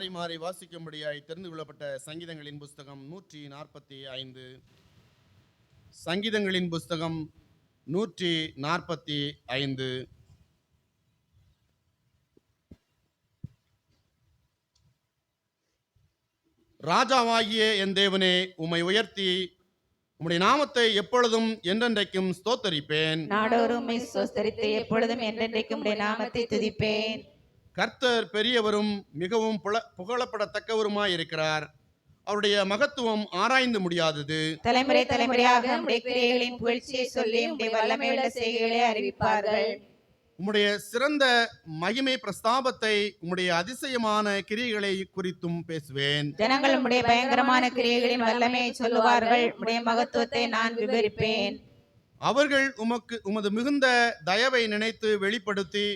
மாறி மாறி வாசிக்கும்படியாய் தெரிந்து கொள்ளப்பட்ட சங்கீதங்களின் புஸ்தகம் 145. சங்கீதங்களின் புஸ்தகம் 145. ராஜாவாகிய என் தேவனே, உம்மை உயர்த்தி உம்முடைய நாமத்தை எப்பொழுதும் என்றென்றைக்கும் ஸ்தோத்தரிப்பேன். நாடோறும் உம்மை ஸ்தோத்தரித்து எப்பொழுதும் என்றென்றைக்கும் உம்முடைய நாமத்தை துதிப்பேன். கர்த்தர் பெரியவரும் மிகவும் புகழப்படத்தக்கவருமாய் இருக்கிறார். அவருடைய மகத்துவம் ஆராய்ந்து முடியாதது. தலைமுறை தலைமுறையாக உம்முடைய கிரியைகளின் புகழ்ச்சியை சொல்லி உம்முடைய வல்லமையுள்ள செய்கைகளை அறிவிப்பார்கள். உம்முடைய சிறந்த மகிமை பிரஸ்தாபத்தை உம்முடைய அதிசயமான கிரியைகளை குறித்தும் பேசுவேன். ஜனங்கள் உம்முடைய பயங்கரமான கிரியைகளின் வல்லமையை சொல்லுவார்கள். உம்முடைய மகத்துவத்தை நான் விவரிப்பேன். அவர்கள் உமது மிகுந்த தயவை நினைத்து வெளிப்படுத்தி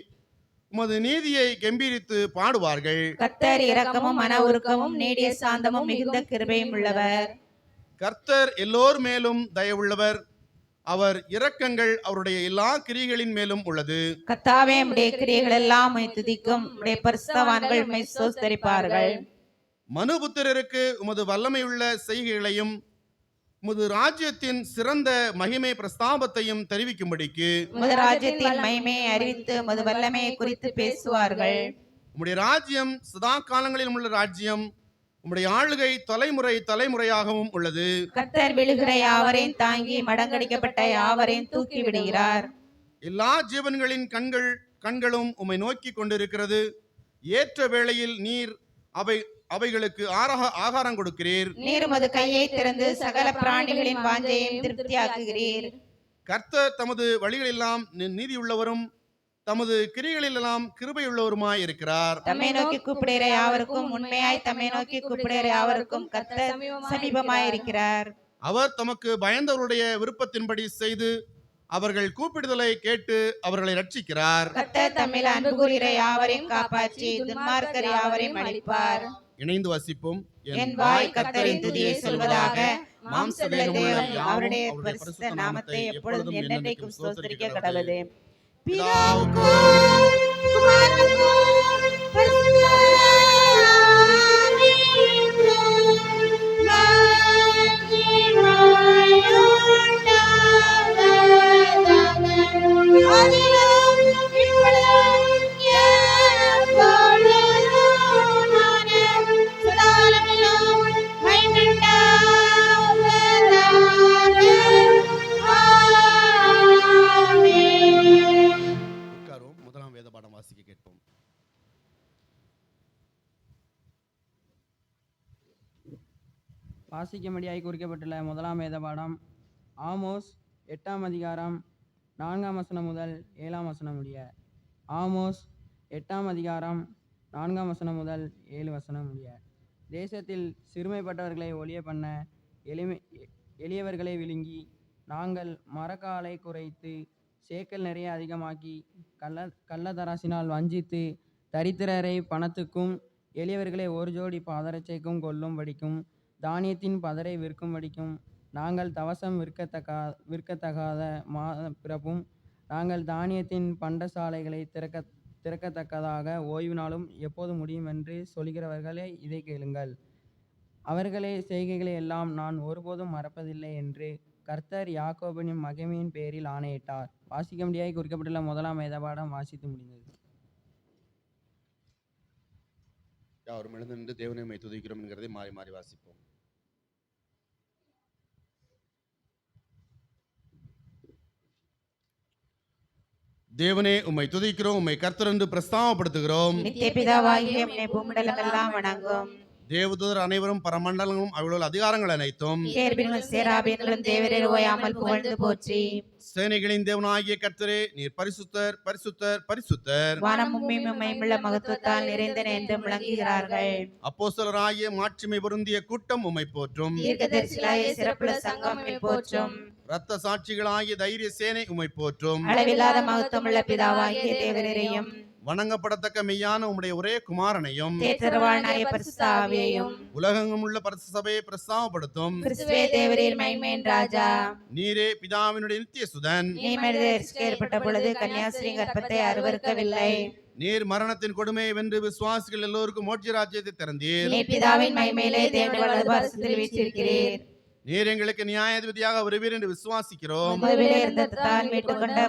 உமது நீதியை கம்பீரித்து பாடுவார்கள். கர்த்தர் இரக்கமும் மன உருக்கமும் நீடிய சாந்தமும் மிகுந்த கிருபையும் உள்ளவர். கர்த்தர் எல்லோர் மேலும் தயவுள்ளவர். அவர் இரக்கங்கள் அவருடைய எல்லா கிரியைகளின் மேலும் உள்ளது. கர்த்தாவே, உம்முடைய கிரியைகள் எல்லாம் உம்மை துதிக்கும். உம்முடைய பரிசுத்தவான்கள் உம்மை ஸ்தோத்தரிப்பார்கள். மனுபுத்திரருக்கு உமது வல்லமையுள்ள செய்கைகளையும் உமது ராஜ்யத்தின் சிறந்த மகிமை பிரஸ்தாபத்தையும் தெரிவிக்கும்படிக்கு உமது ராஜ்யத்தின் மகிமையை அறிவித்து உமது வல்லமையை குறித்து பேசுவார்கள். உம்முடைய ராஜ்யம் சதா காலங்களிலும் உள்ள ராஜ்யம், உம்முடைய ஆளுகை தலைமுறை தலைமுறையாகவும் உள்ளது. கர்த்தர் விழுகிற யாவரையும் தாங்கி மடங்கடிக்கப்பட்ட யாவரையும் தூக்கி விடுகிறார். எல்லா ஜீவன்களின் கண்களும் உம்மை நோக்கி கொண்டிருக்கிறது. ஏற்ற வேளையில் நீர் அவைகளுக்கு ஆகாரம் கொடுக்கிறீர். நீர் உமது கையை திறந்து சகல பிராணிகளின் வாஞ்சையையும் திருப்தியாக்குகிறீர். கர்த்தர் தமது வழிகளெல்லாம் நீதியுள்ளவரும் தமது கிரியைகளெல்லாம் கிருபையுள்ளவருமாய் இருக்கிறார். தம்மை நோக்கி கூப்பிடுகிற யாவருக்கும் உண்மையாய் தம்மை நோக்கி கூப்பிடுகிற யாவருக்கும் கர்த்தர் சமீபமாய் இருக்கிறார். அவர் தமக்கு பயந்தவருடைய விருப்பத்தின்படி செய்து அவர்கள் கூப்பிடுதலை கேட்டு அவர்களை ரட்சிக்கிறார். கர்த்தர் தம்மில் அன்பு கூறுகிற யாவரையும் காப்பாற்றி துன்மார்க்கர் யாவரையும் அழிப்பார். இணைந்து வசிப்போம். என் வாய் கர்த்தரின் துதியை சொல்வதாக. மாம்சதேகம் அவருடைய பரிசுத்த நாமத்தை எப்பொழுதும் என்றென்றைக்கும் ஸ்தோத்திரிக்க கடவுளே. பிதாவுக்கும் குமாரனுக்கும் பரிசுத்த வாசிக்கும்படியாய் குறிக்கப்பட்டுள்ள முதலாம் வேத பாடம் ஆமோஸ் 8ஆம் அதிகாரம் 4ஆம் வசனம் முதல் 7ஆம் வசனம் முடிய. ஆமோஸ் 8ஆம் அதிகாரம் 4ஆம் வசனம் முதல் 7 வசனம் முடிய. தேசத்தில் சிறுமைப்பட்டவர்களை ஒழிய பண்ண எளியவர்களை விழுங்கி நாங்கள் மரக்காலை குறைத்து சேக்கல் நிறைய அதிகமாக்கி கள்ளதராசினால் வஞ்சித்து தரித்திரரை பணத்துக்கும் எளியவர்களை ஒரு ஜோடி பாதரட்சைக்கும் கொல்லும்படிக்கும் தானியத்தின் பதரை விற்கும்படிக்கும் நாங்கள் தவசம் விற்கத்தகாத பிறப்பும் நாங்கள் தானியத்தின் பண்டசாலைகளை திறக்கத்தக்கதாக ஓய்வு நாளும் எப்போது முடியும் என்று சொல்கிறவர்களே இதை கேளுங்கள். அவர்களே செய்கைகளை எல்லாம் நான் ஒருபோதும் மறப்பதில்லை என்று கர்த்தர் யாக்கோபின் மகிமையின் பேரில் ஆணையிட்டார். வாசிக்கும்படியாய் குறிக்கப்பட்டுள்ள முதலாம் வேத பாடம் வாசித்து முடிந்தது. யாரும் எழுந்து நின்று தேவனை உம்மை துதிக்கிறோம் என்கிறதை மாறி மாறி வாசிப்போம். தேவனே, உம்மை துதிக்கிறோம், உம்மை கர்த்தர் என்று பிரஸ்தாபப்படுத்துகிறோம். நித்திய பிதாவாகிய உம்மை பூமண்டலமெல்லாம் வணங்கும். தேவதூதர் அனைவரும் பரமண்டலங்களும் அவர்களுடைய அதிகாரங்கள் அனைத்தும் சேராபீன்களும் தேவரே ஓயாமல் புகழ்ந்து போற்றி. சேனைகளின் தேவனாகிய கர்த்தரே, நீர் பரிசுத்தர் பரிசுத்தர் பரிசுத்தர். வானமும் பூமியும் மகத்துவத்தால் நிறைந்தன என்று முழங்குகிறார்கள். அப்போஸ்தலராகிய மாட்சிமை பொருந்திய கூட்டம் உம்மை போற்றும். தீர்க்கதரிசிகளாகிய சிறப்புள்ள சங்கம் உம்மை போற்றும். இரத்த சாட்சிகளாகிய தைரிய சேனை உம்மை போற்றும். அளவில்லாத மகத்துவமுள்ள பிதாவாகிய தேவரையும் வணங்கப்படத்தக்க மெய்யான உம்முடைய ஒரே குமாரனையும் தேற்றவாழ்நாய பரிசுத்த ஆவியையும் உலகெங்கும் உள்ள பரிசுத்த சபையை பிரஸ்தாபப்படுத்தும் கிறிஸ்துவே தேவரீர் மகிமையின் ராஜா. நீரே பிதாவினுடைய நித்திய சுதன். நீ மனிதருக்கு ஏற்பட்ட பொழுது கன்னியாஸ்திரி கர்ப்பத்தை அருவருக்கவில்லை. நீர் மரணத்தின் கொடுமையை வென்று விசுவாசிகள் எல்லோருக்கும் மோட்ச ராஜ்யத்தை திறந்தீர். நீ பிதாவின் மகிமையிலே தேவனுடைய வலது பாரசத்தில் வீற்றிருக்கிறீர். நீர் எங்களுக்கு நியாயாதிபதியாக வருவீர் என்று விசுவாசிக்கிறோம். முதலிலே இருந்த தால் மீட்டுக்கொண்ட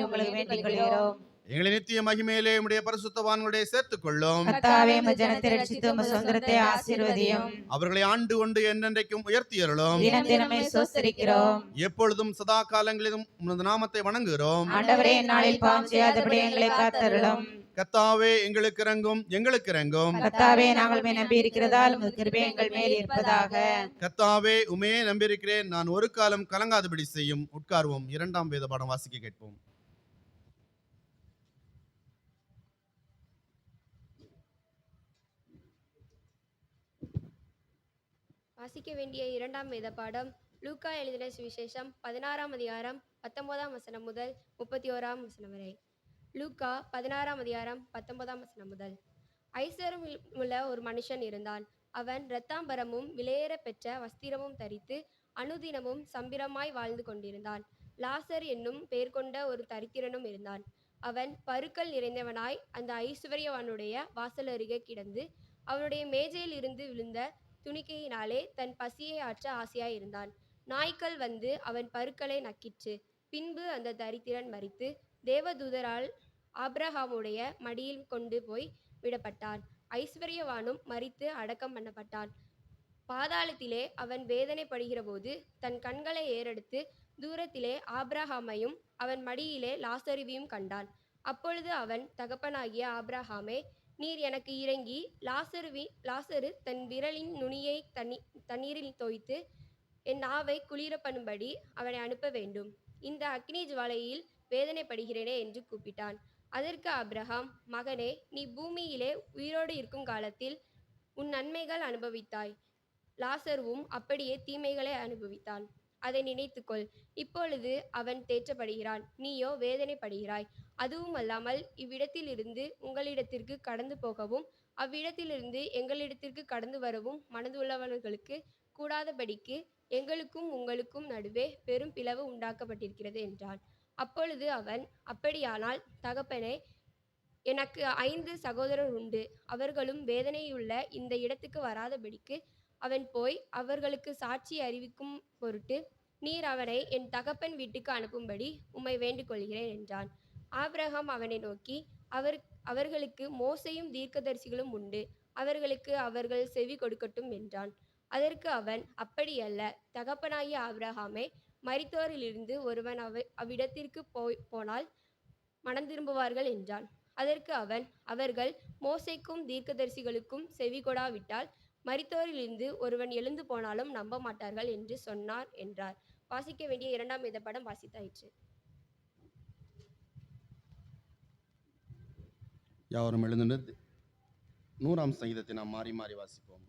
உங்களுக்கு வேண்டிக் கொள்கிறோம். எங்களை நித்திய மகிமையிலே உம்முடைய பரிசுத்தவான்களுடைய சேர்த்துக் கொள்ளும். கர்த்தாவே ஜனத்தை ரட்சித்து உமது சுதந்திரத்தை ஆசீர்வதியும். அவர்களை ஆண்டு கொண்டு என்றென்றைக்கும் உயர்த்தியருளும். தினம் தினமே சோஸ்தரிக்கிறோம். எப்பொழுதும் சதா காலங்களிலும் உமது நாமத்தை வணங்குகிறோம். ஆண்டவரே நாளில் பாவம் செய்யாதபடி எங்களை காத்தருளும். கர்த்தாவே எங்களுக்கு இறங்கும், எங்களுக்கு இறங்கும். கர்த்தாவே நாங்கள் மேல் நம்பி இருக்கிறதால் உமது கிருபை எங்கள் மேல் இருப்பதாக. கர்த்தாவே உமையே நம்பியிருக்கிறேன், நான் ஒரு காலம் கலங்காதபடி செய்யும். உட்கார்வோம். 2ஆம் வேத பாடம் வாசிக்க கேட்போம். வாசிக்க வேண்டிய 2ஆம் வேத பாடம் லூக்கா எழுதின சுவிசேஷம் 16ஆம் அதிகாரம் 19ஆம் வசனம் முதல் 31ஆம் வசனம் வரை. லூக்கா 16ஆம் அதிகாரம் 19ஆம் வசனம் முதல். ஐஸ்வரம் உள்ள ஒரு மனுஷன் இருந்தான். அவன் இரத்தாம்பரமும் விலையேற பெற்ற வஸ்திரமும் தரித்து அனுதினமும் சம்பிரமாய் வாழ்ந்து கொண்டிருந்தான். லாசர் என்னும் பெயர் கொண்ட ஒரு தரித்திரனும் இருந்தான். அவன் பருக்கள் நிறைந்தவனாய் அந்த ஐஸ்வர்யவானுடைய வாசல் அருகே கிடந்து அவனுடைய மேஜையில் இருந்து விழுந்த துணிக்கையினாலே தன் பசியை ஆற்ற ஆசையாய் இருந்தான். நாய்க்கள் வந்து அவன் பருக்களை நக்கிற்று. பின்பு அந்த தரித்திரன் மரித்து தேவதூதரால் ஆபிரகாமுடைய மடியில் கொண்டு போய் விடப்பட்டான். ஐஸ்வர்யவானும் மரித்து அடக்கம் பண்ணப்பட்டான். பாதாளத்திலே அவன் வேதனைப்படுகிற போது தன் கண்களை ஏறெடுத்து தூரத்திலே ஆபிரகாமையும் அவன் மடியிலே லாசருவையும் கண்டான். அப்பொழுது அவன் தகப்பனாகிய ஆபிரகாமே, நீர் எனக்கு இறங்கி லாசரு தன் விரலின் நுனியை தண்ணீரில் தோய்த்து என் நாவை குளிர பண்ணும்படி அவனை அனுப்ப வேண்டும். இந்த அக்னி ஜுவாலையில் வேதனைப்படுகிறேனே என்று கூப்பிட்டான். அதற்கு ஆபிரகாம், மகனே, நீ பூமியிலே உயிரோடு இருக்கும் காலத்தில் உன் நன்மைகள் அனுபவித்தாய். லாசருவும் அப்படியே தீமைகளை அனுபவித்தான். அதை நினைத்துக்கொள். இப்பொழுது அவன் தேற்றப்படுகிறான், நீயோ வேதனைப்படுகிறாய். அதுவும் அல்லாமல் இவ்விடத்திலிருந்து உங்களிடத்திற்கு கடந்து போகவும் அவ்விடத்திலிருந்து எங்களிடத்திற்கு கடந்து வரவும் மனதுள்ளவர்களுக்கு கூடாதபடிக்கு எங்களுக்கும் உங்களுக்கும் நடுவே பெரும் பிளவு உண்டாக்கப்பட்டிருக்கிறது என்றான். அப்பொழுது அவன், அப்படியானால் தகப்பனே, எனக்கு 5 சகோதரர் உண்டு. அவர்களும் வேதனையுள்ள இந்த இடத்துக்கு வராதபடிக்கு அவன் போய் அவர்களுக்கு சாட்சி அறிவிக்கும் பொருட்டு நீர் அவனை என் தகப்பன் வீட்டுக்கு அனுப்பும்படி உம்மை வேண்டிக் கொள்கிறேன் என்றான். ஆபிரகாம் அவனை நோக்கி, அவர்களுக்கு மோசையும் தீர்க்கதரிசிகளும் உண்டு. அவர்களுக்கு அவர்கள் செவி கொடுக்கட்டும் என்றான். அதற்கு அவன், அப்படியல்ல தகப்பனாகிய ஆபிரகாமே, மரித்தோரிலிருந்து ஒருவன் அவ்விடத்திற்கு போனால் மனம் திரும்புவார்கள் என்றான். அதற்கு அவன், அவர்கள் மோசைக்கும் தீர்க்கதரிசிகளுக்கும் செவி கொடாவிட்டால் மரித்தோரிலிருந்து ஒருவன் எழுந்து போனாலும் நம்ப மாட்டார்கள் என்று சொன்னார் என்றார். வாசிக்க வேண்டிய 2ஆம் வேத பாடம் வாசித்தாயிற்று. யாவரும் எழுந்து 100ஆம் சங்கீதத்தை நாம் மாறி மாறி வாசிப்போம்.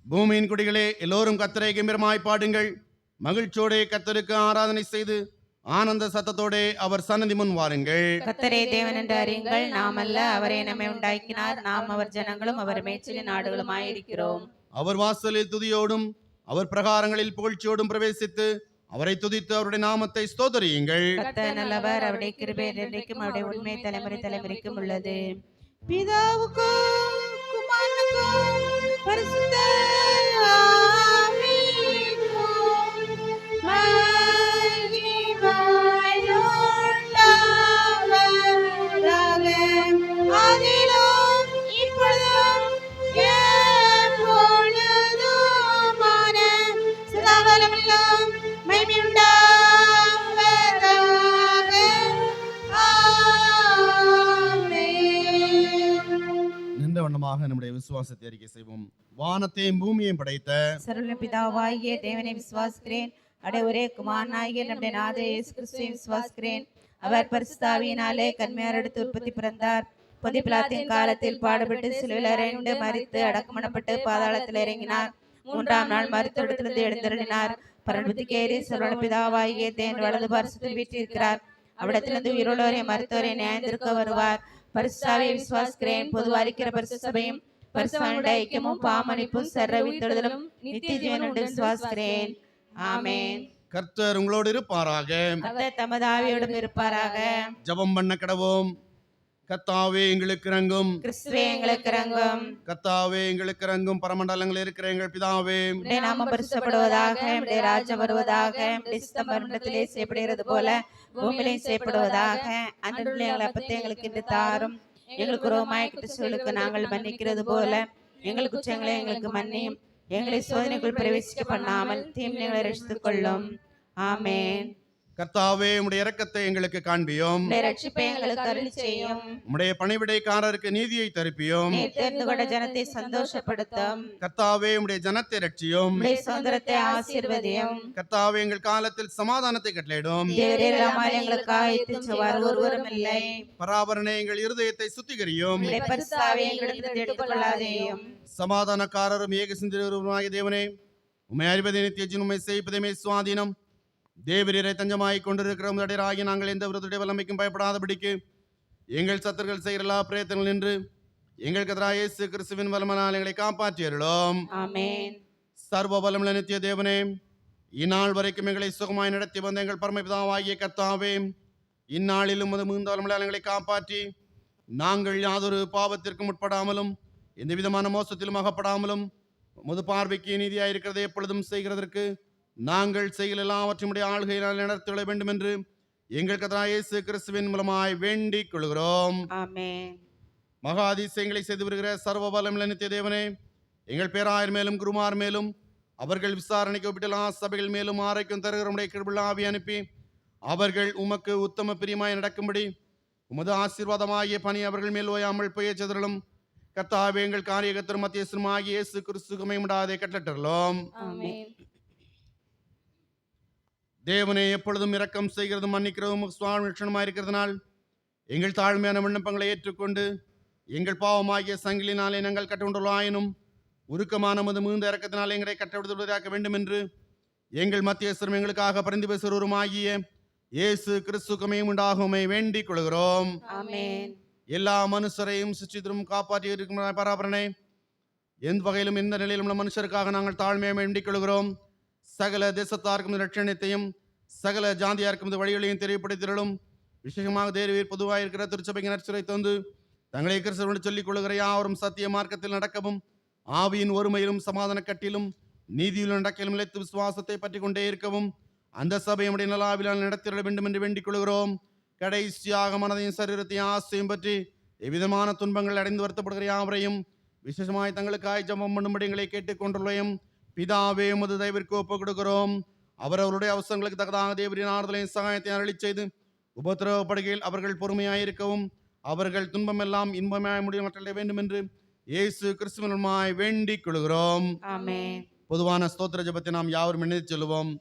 பூமியின் குடிகளே, எல்லோரும் கர்த்தரை கம்பீரமாய் பாடுங்கள். மகிழ்ச்சியோடே கர்த்தருக்கு ஆராதனை செய்து ஆனந்த சத்தத்தோடே அவர் சன்னதி முன் வாருங்கள். கர்த்தரே தேவன் என்று அறியுங்கள். நாம் அல்ல, அவரே நம்மை உண்டாக்கினார். நாம் அவர் ஜனங்களும் அவர் மேய்ச்சலின் ஆடுகளுமாயிருக்கிறோம். அவர் வாசலில் துதியோடும் அவர் பிரகாரங்களில் புகழ்ச்சியோடும் பிரவேசித்து அவரை துதித்து அவருடைய நாமத்தை ஸ்தோத்திரியுங்கள். கர்த்தர் நல்லவர், அவருடைய கிருபை என்றென்றைக்கும் அவருடைய உண்மை தலைமுறை தலைமுறைக்கும் உள்ளது. பிதாவுக்கும் குமாரனுக்கும் பரிசுத்த நம்முடைய விசுவாசத்தை அறிக்கை செய்வோம். வானத்தையும் பூமியையும் படைத்த சர்வ பிதாவாகிய தேவனை விசுவாசிக்கிறேன். ஒரே குமாரனாகிய நம்முடைய நாதர் இயேசு கிறிஸ்துவை விசுவாசிக்கிறேன். அவர் பரிசுத்த ஆவியினாலே கன்னியாரிடத்து உற்பத்தி பிறந்தார். பொந்திய பிலாத்தின் காலத்தில் பாடுபட்டு சிலுவையில் அறையுண்டு மரித்து அடக்கம் பண்ணப்பட்டு பாதாளத்தில் இறங்கினார். மூன்றாம் நாள் மருத்துவத்திலிருந்து எழுந்தருளினார். பரமத்துக்கேறி சர்வ பிதாவாகிய தேவன் வலது பார்சத்தில் வீற்றிருக்கிறார். அவ்விடத்திலிருந்து உயிருள்ளோரை மருத்துவரை நியாயந்திருக்க வருவார். பரிசுத்தாவியை விசுவாசிக்கிறேன். பொதுவா இருக்கிற பரிசு சபையும் பரிசுத்தவான்களுடைய ஐக்கியமும் பாவமன்னிப்பும் சர்வ உயிர்த்தெழுதலும் நித்திய ஜீவனும் உண்டு விசுவாசிக்கிறேன். ஆமென். கர்த்தர் உங்களோடு இருப்பாராக. கர்த்தர் தமது ஆவியோடும் இருப்பாராக. ஜெபம் பண்ண கடவோம். கர்த்தாவே எங்களுக்கு இறங்கும். கிறிஸ்துவே எங்களுக்கு இரங்கும். கர்த்தாவே எங்களுக்கு இறங்கும். பரமண்டலங்களில் இருக்கிற எங்கள் பிதாவே, உம்முடைய நாமம் பரிசுத்தப்படுவதாக. உம்முடைய ராஜ்யம் வருவதாக. உம்முடைய சித்தம் பரமண்டலத்திலே செய்யப்படுகிறது போல பூமியிலே செய்யப்படுவதாக. அன்றுள்ள எங்கள் அப்பத்தை எங்களுக்கு இன்று தாரும். எங்களுக்கு உரோமாய் குற்றங்களுக்கு நாங்கள் மன்னிக்கிறது போல எங்கள் குற்றங்களை எங்களுக்கு மன்னியும். எங்களை சோதனைக்குள் பிரவேசிக்க பண்ணாமல் தீமைகளை ரட்சித்துக் கொள்ளும். ஆமென். கர்த்தாவே உம்முடைய இரக்கத்தை எங்களுக்கு காண்பியும். உம்முடைய ரட்சிப்பை எங்களுக்கு அருளி செய்யும். உம்முடைய பணிவிடைக்காரருக்கு நீதியை தரிப்பியும். நீர் தேர்ந்து கொண்ட ஜனத்தை சந்தோஷப்படுத்தும். கர்த்தாவே உம்முடைய ஜனத்தை ரட்சியும். உம்முடைய சுதந்திரத்தை ஆசீர்வதியும். கர்த்தாவே எங்கள் காலத்தில் சமாதானத்தை கட்டளையிடும். தேவரீர் நம்மால் எங்களுக்காக எத்திச்சவார் ஒருவரும் இல்லை. பராபரனே எங்கள் இருதயத்தை சுத்திகரியும். உம்முடைய பரிசுத்தாவியை எங்களிடத்தில் எடுத்துக்கொள்ளாதேயும். சமாதானக்காரரும் ஏக சிந்தருமாகிய தேவனே, உம்மை அறிவதை நித்திய உம்மை செய்வதே சுவாதீனம். தேவரீரை தஞ்சமாய் கொண்டிருக்கிற உடராகி நாங்கள் எந்த விருதுடைய வல்லமைக்கும் பயப்படாதபடிக்கு எங்கள் சத்தர்கள் செய்கிற எல்லா பிரயத்தனங்கள் நின்று எங்களுக்கு எதிராக இயேசு கிறிஸ்துவின் வல்லமையால் எங்களை காப்பாற்றியருளும். ஆமென். சர்வ வல்லமுள்ள நித்திய தேவனே, இந்நாள் வரைக்கும் எங்களை சுகமாய் நடத்தி வந்த எங்கள் பரமபிதாவாகிய கர்த்தாவே, இந்நாளிலும் உமது மிகுந்த வல்லமையால் எங்களை காப்பாற்றி நாங்கள் யாதொரு பாவத்திற்கும் உட்படாமலும் எந்த விதமான மோசத்திலும் அகப்படாமலும் உமது பார்வைக்கு நீதியாயிருக்கிறதை எப்பொழுதும் செய்கிறதற்கு நாங்கள் செய்கிற எல்லாவற்றுடைய ஆளுகையினால் நடத்திட வேண்டும் என்று எங்கள் கர்த்தராகிய இயேசு கிறிஸ்துவின் மூலமாய் வேண்டிக் கொள்கிறோம். ஆமென். மகா அதிசயங்களை செய்து வருகிற சர்வ வல்லமுள்ள நித்திய தேவனே, எங்கள் பேராயர் மேலும் குருமார் மேலும் அவர்கள் விசாரணைக்கு ஒப்பிட்ட சபைகள் மேலும் ஆரோக்கியம் தருகிறவருடைய கிருபையுள்ள ஆவி அனுப்பி அவர்கள் உமக்கு உத்தம பிரியமாய் நடக்கும்படி உமது ஆசீர்வாதமாகிய பணி அவர்கள் மேல் ஓயாமல் பெய்யச்சதலும். கர்த்தாவே எங்கள் காரியகத்தர் மத்தியஸ்தருமாகிய இயேசு கிறிஸ்துவுக்கு உண்டாதே கட்டளட்டோம். ஆமென். தேவனே, எப்பொழுதும் இரக்கம் செய்கிறதும் மன்னிக்கிறதும் சுவாமி லட்சணமாக இருக்கிறதுனால் எங்கள் தாழ்மையான விண்ணப்பங்களை ஏற்றுக்கொண்டு எங்கள் பாவமாகிய சங்கிலினாலே நாங்கள் கட்டுண்டுள்ளாயினும் உருக்கமான மது மிகுந்த இரக்கத்தினால் எங்களை கட்டவிடுவதாக்க வேண்டும் என்று எங்கள் மத்தியஸ்தரும் எங்களுக்காக பரிந்து பேசுகிறவருமாகிய இயேசு கிறிஸ்துவுக்குமே உண்டாகுமே வேண்டிக் கொள்கிறோம். ஆமென். எல்லா மனுஷரையும் சிச்சித்திரம் காப்பாற்றி இருக்கும் பராபரனே, எந்த வகையிலும் எந்த நிலையிலும் உள்ள மனுஷருக்காக நாங்கள் தாழ்மையை வேண்டிக் கொள்கிறோம். சகல தேசத்தாருக்கும் ரட்சணத்தையும் சகல ஜாதியாருக்கும் வழிகளையும் தெரியப்படுத்திலும் விசேஷமாக தேர்வீர் பொதுவாக இருக்கிற திருச்சபைக்கு நற்சிறை தந்து தங்களை கிறிஸ்தவர்கள் சொல்லிக் கொள்கிற யாவரும் சத்திய மார்க்கத்தில் நடக்கவும் ஆவியின் ஒருமையிலும் சமாதான கட்டிலும் நீதியிலும் நடக்கையிலும் நிலைத்து விசுவாசத்தை பற்றி கொண்டே இருக்கவும் அந்த சபையுடைய நலாவிலால் நடத்திட வேண்டும் என்று வேண்டிக் கொள்கிறோம். கடைசியாக மனதையும் சரீரத்தையும் ஆசையும் பற்றி எவ்விதமான துன்பங்கள் அடைந்து வருத்தப்படுகிற யாவரையும் விசேஷமாய் தங்களுக்காய் ஜெபம் பண்ணும்படி எங்களை கேட்டுக்கொண்டுள்ளோம். பிதாவே, உமது தயவிற்கு ஒப்புக் கொடுக்கிறோம். அவரவருடைய அவசரங்களுக்கு தக்கதாக தேவரின் ஆறுதலையும் சகாயத்தை அருளி செய்து உபத்திரவப்படுகையில் அவர்கள் பொறுமையாயிருக்கவும் அவர்கள் துன்பமெல்லாம் இன்பமாய் முடிய வேண்டும் என்று இயேசு கிறிஸ்துவினுமாய் வேண்டிக் கொள்கிறோம். ஆமென். பொதுவான ஸ்தோத்திர ஜெபத்தை நாம் யாவரும் நினைத்து சொல்லுவோம்.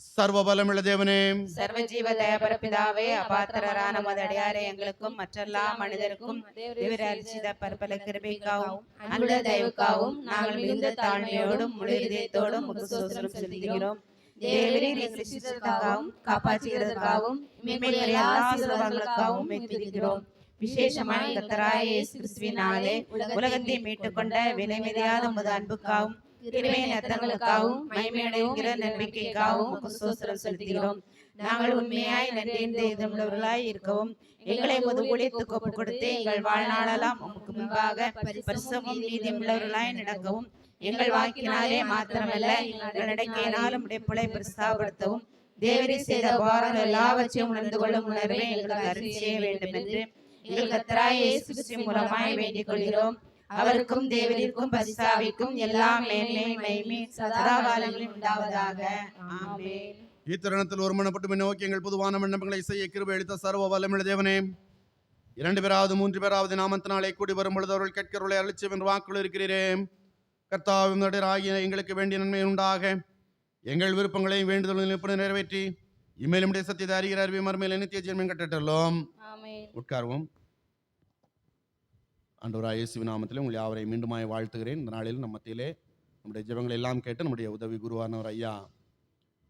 சர்வ பலமுள்ள தேவனே, சர்வ ஜீவ தயபர பிதாவே, அபாத்திரரான உமது அடியாரை எங்களுக்கும் மற்றெல்லா மனிதருக்கும் தேவரீர் அருளிச்செய்த பற்பல கிருபைக்காகவும் அன்புள்ள தயவுக்காகவும் நாங்கள் மிகுந்த தாழ்மையோடும் முழு இதயத்தோடும் உமக்கு ஸ்தோத்திரம் செலுத்துகிறோம். தேவரீர் எங்களை சிருஷ்டித்ததற்காகவும் காப்பாற்றுகிறதற்காகவும் மேன்மையான எல்லா ஆசீர்வாதங்களுக்காகவும் துதிக்கிறோம். விசேஷமான கர்த்தராகிய இயேசு கிறிஸ்துவினாலே உலகத்தை மீட்டுக்கொண்ட விலைமதியாத உமது அன்புக்காகவும் கிருபையின் இரத்தங்களுக்காகவும் மகிமையடைகிற நம்பிக்கைக்காகவும் உமக்கு ஸ்தோத்திரம் செலுத்துகிறோம். நாங்கள் உண்மையாய் நன்றியின் இதயமுள்ளவர்களாய் இருக்கவும் எங்களை உமது ஊழியத்துக்கு ஒப்புக் கொடுத்து எங்கள் வாழ்நாளெல்லாம் உமக்கு முன்பாக பரிசுத்தமும் நீதியும் உள்ளவர்களாய் நடக்கவும் எங்கள் வாக்கினாலே மாத்திரமல்ல எங்கள் நடக்கையினாலும் பிழை பிரஸ்தாபப்படுத்தவும் தேவரீர் செய்த பாரங்கள் எல்லாவற்றையும் உணர்ந்து கொள்ளும் உணர்வை எங்களுக்கு அருள் செய்ய வேண்டும் என்று எங்கள் கர்த்தராகிய இயேசு கிறிஸ்து மூலமாய் வேண்டிக் கொள்கிறோம். அவருக்கும் தேவரிற்கும் பரிசுத்தாவிக்கும் எல்லா மேன்மை சதா காலங்களிலும் உண்டாவதாக. ஆமென். இத்தருணத்தில் ஒருமனப்பட்டு நோக்கி எங்கள் பொதுவான விண்ணப்பங்களை செய்ய கிருபை அளித்த சர்வ வல்லமுள்ள தேவனே, 2 பேராவது 3 பேராவது நாமத்தினாலே கூடி வரும் பொழுது அவர்கள் கேட்கிறவர்களை அழிச்சம் என்று வாக்குள் இருக்கிறேன். கர்த்தாவின் ஆகிய எங்களுக்கு வேண்டிய நன்மை உண்டாக எங்கள் விருப்பங்களையும் வேண்டுதல்களையும் எப்படி நிறைவேற்றி இம்மையிலும் சத்தியத்தை அறிகிற அறிவை மறுமையில் நித்திய ஜீவன் கட்டட்டோம். உட்கார்வோம். ஆண்டவராகிய இயேசுவின் நாமத்திலே உங்கள் யாவரை மீண்டுமாய் வாழ்த்துகிறேன். இந்த நாளில் நம் மத்தியிலே நம்முடைய ஜெபங்களை எல்லாம் கேட்டு நம்முடைய உதவி குருவானவர் ஐயா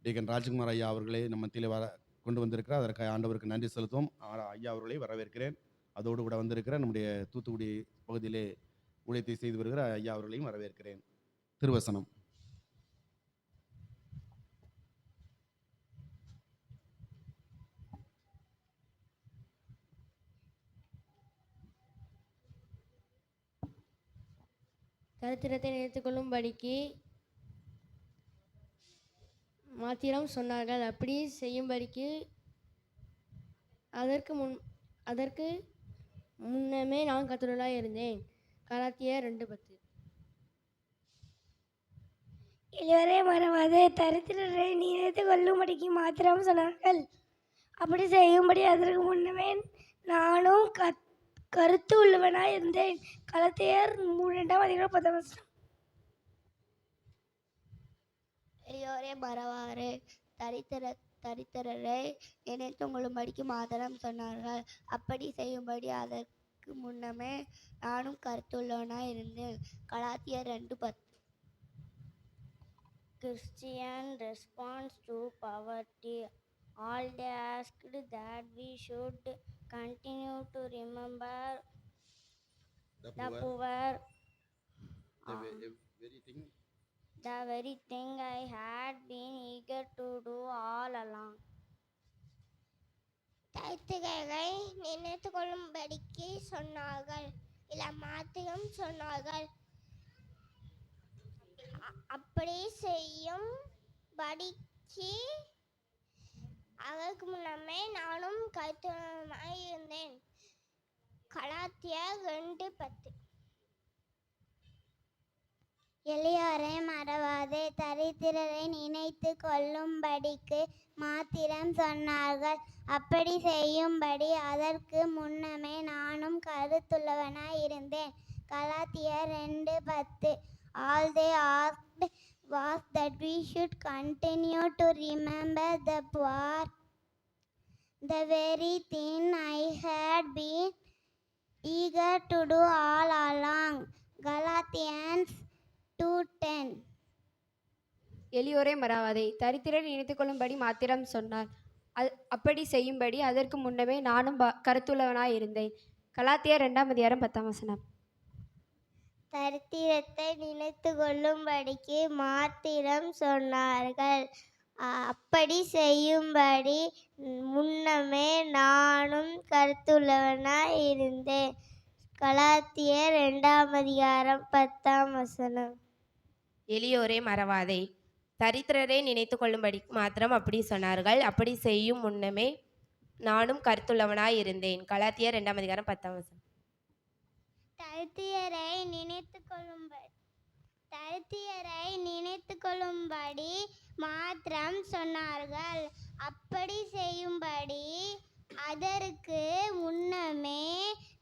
டீகன் ராஜ்குமார் ஐயா அவர்களே நம்ம மத்தியிலே கொண்டு வந்திருக்கிறார். அதற்காக ஆண்டவருக்கு நன்றி செலுத்துவோம். ஐயா அவர்களை வரவேற்கிறேன். அதோடு கூட வந்திருக்கிற நம்முடைய தூத்துக்குடி பகுதியிலே ஊழியத்தை செய்து வருகிற ஐயா அவர்களையும் வரவேற்கிறேன். திருவசனம். சரித்திரத்தை நினைத்துக்கொள்ளும்படிக்கு மாத்திரம் சொன்னார்கள். அப்படி செய்யும்படிக்கு அதற்கு முன்னமே நான் கர்த்தருக்குள்ளாய் இருந்தேன். கலாத்தியர் 2:10. இதுவரை மறவாது தரித்திரரை நினைத்து கொள்ளும்படிக்கு மாத்திரம் சொன்னார்கள். அப்படி செய்யும்படி அதற்கு முன்னமே நானும் கருத்து உள்ளவனாய் இருந்தேன். கலாத்தியர் 3:10. எளியோரே மறவாறு தரித்திரரை நினைத்து கொள்ளும்படிக்கு மாத்திரம் சொன்னார்கள். அப்படி செய்யும்படி அதற்கு முன்னமே நானும் கருத்துள்ளவனாய் இருந்தேன். கலாத்தியர் 2:10. Christian response to poverty. All they asked that we should continue to remember the poor, the very thing I had been eager to do all along. தரித்திரரை நினைத்து கொள்ளும்படிக்கு சொன்னார்கள். இல்ல மாத்திரம் சொன்னார்கள். அப்படி செய்யும் படிக்கு அதற்கு முன்னமே நானும் கருத்துள்ளவனாய் இருந்தேன். கலாத்தியர் 2:10. எளியோரை மறவாதே தரித்திரரை நினைத்து கொள்ளும்படிக்கு மாத்திரம் சொன்னார்கள். அப்படி செய்யும்படி அதற்கு முன்னமே நானும் கருத்துள்ளவனாய் இருந்தேன். கலாத்தியர் 2:10. All they asked was that we should continue to remember the poor, the very thing I had been eager to do all along. Galatians 2:10. எளியோரை மறவாதே தரித்திரரை நினைத்துக்கொள்ளும்படி மாத்திரம் சொன்னார். அப்படி செய்யும்படி அதற்கு முன்னமே நானும் கருத்துள்ளவனாய் இருந்தேன். கலாத்தியர் 2:10. தரித்திரத்தை நினைத்து கொள்ளும்படிக்கு மாத்திரம் சொன்னார்கள். அப்படி செய்யும்படி முன்னமே நானும் கருத்துள்ளவனாய் இருந்தேன். கலாத்தியர் 2:10. எளியோரே மறவாதே தரித்திரரை நினைத்து கொள்ளும்படி மாத்திரம் அப்படி சொன்னார்கள். அப்படி செய்யும் முன்னமே நானும் கருத்துள்ளவனாய் இருந்தேன். கலாத்தியர் 2:10. தரித்திரரை நினைத்து கொள்ளும்படி மாத்திரம் சொன்னார்கள். அப்படி செய்யும்படி அதற்கு முன்னமே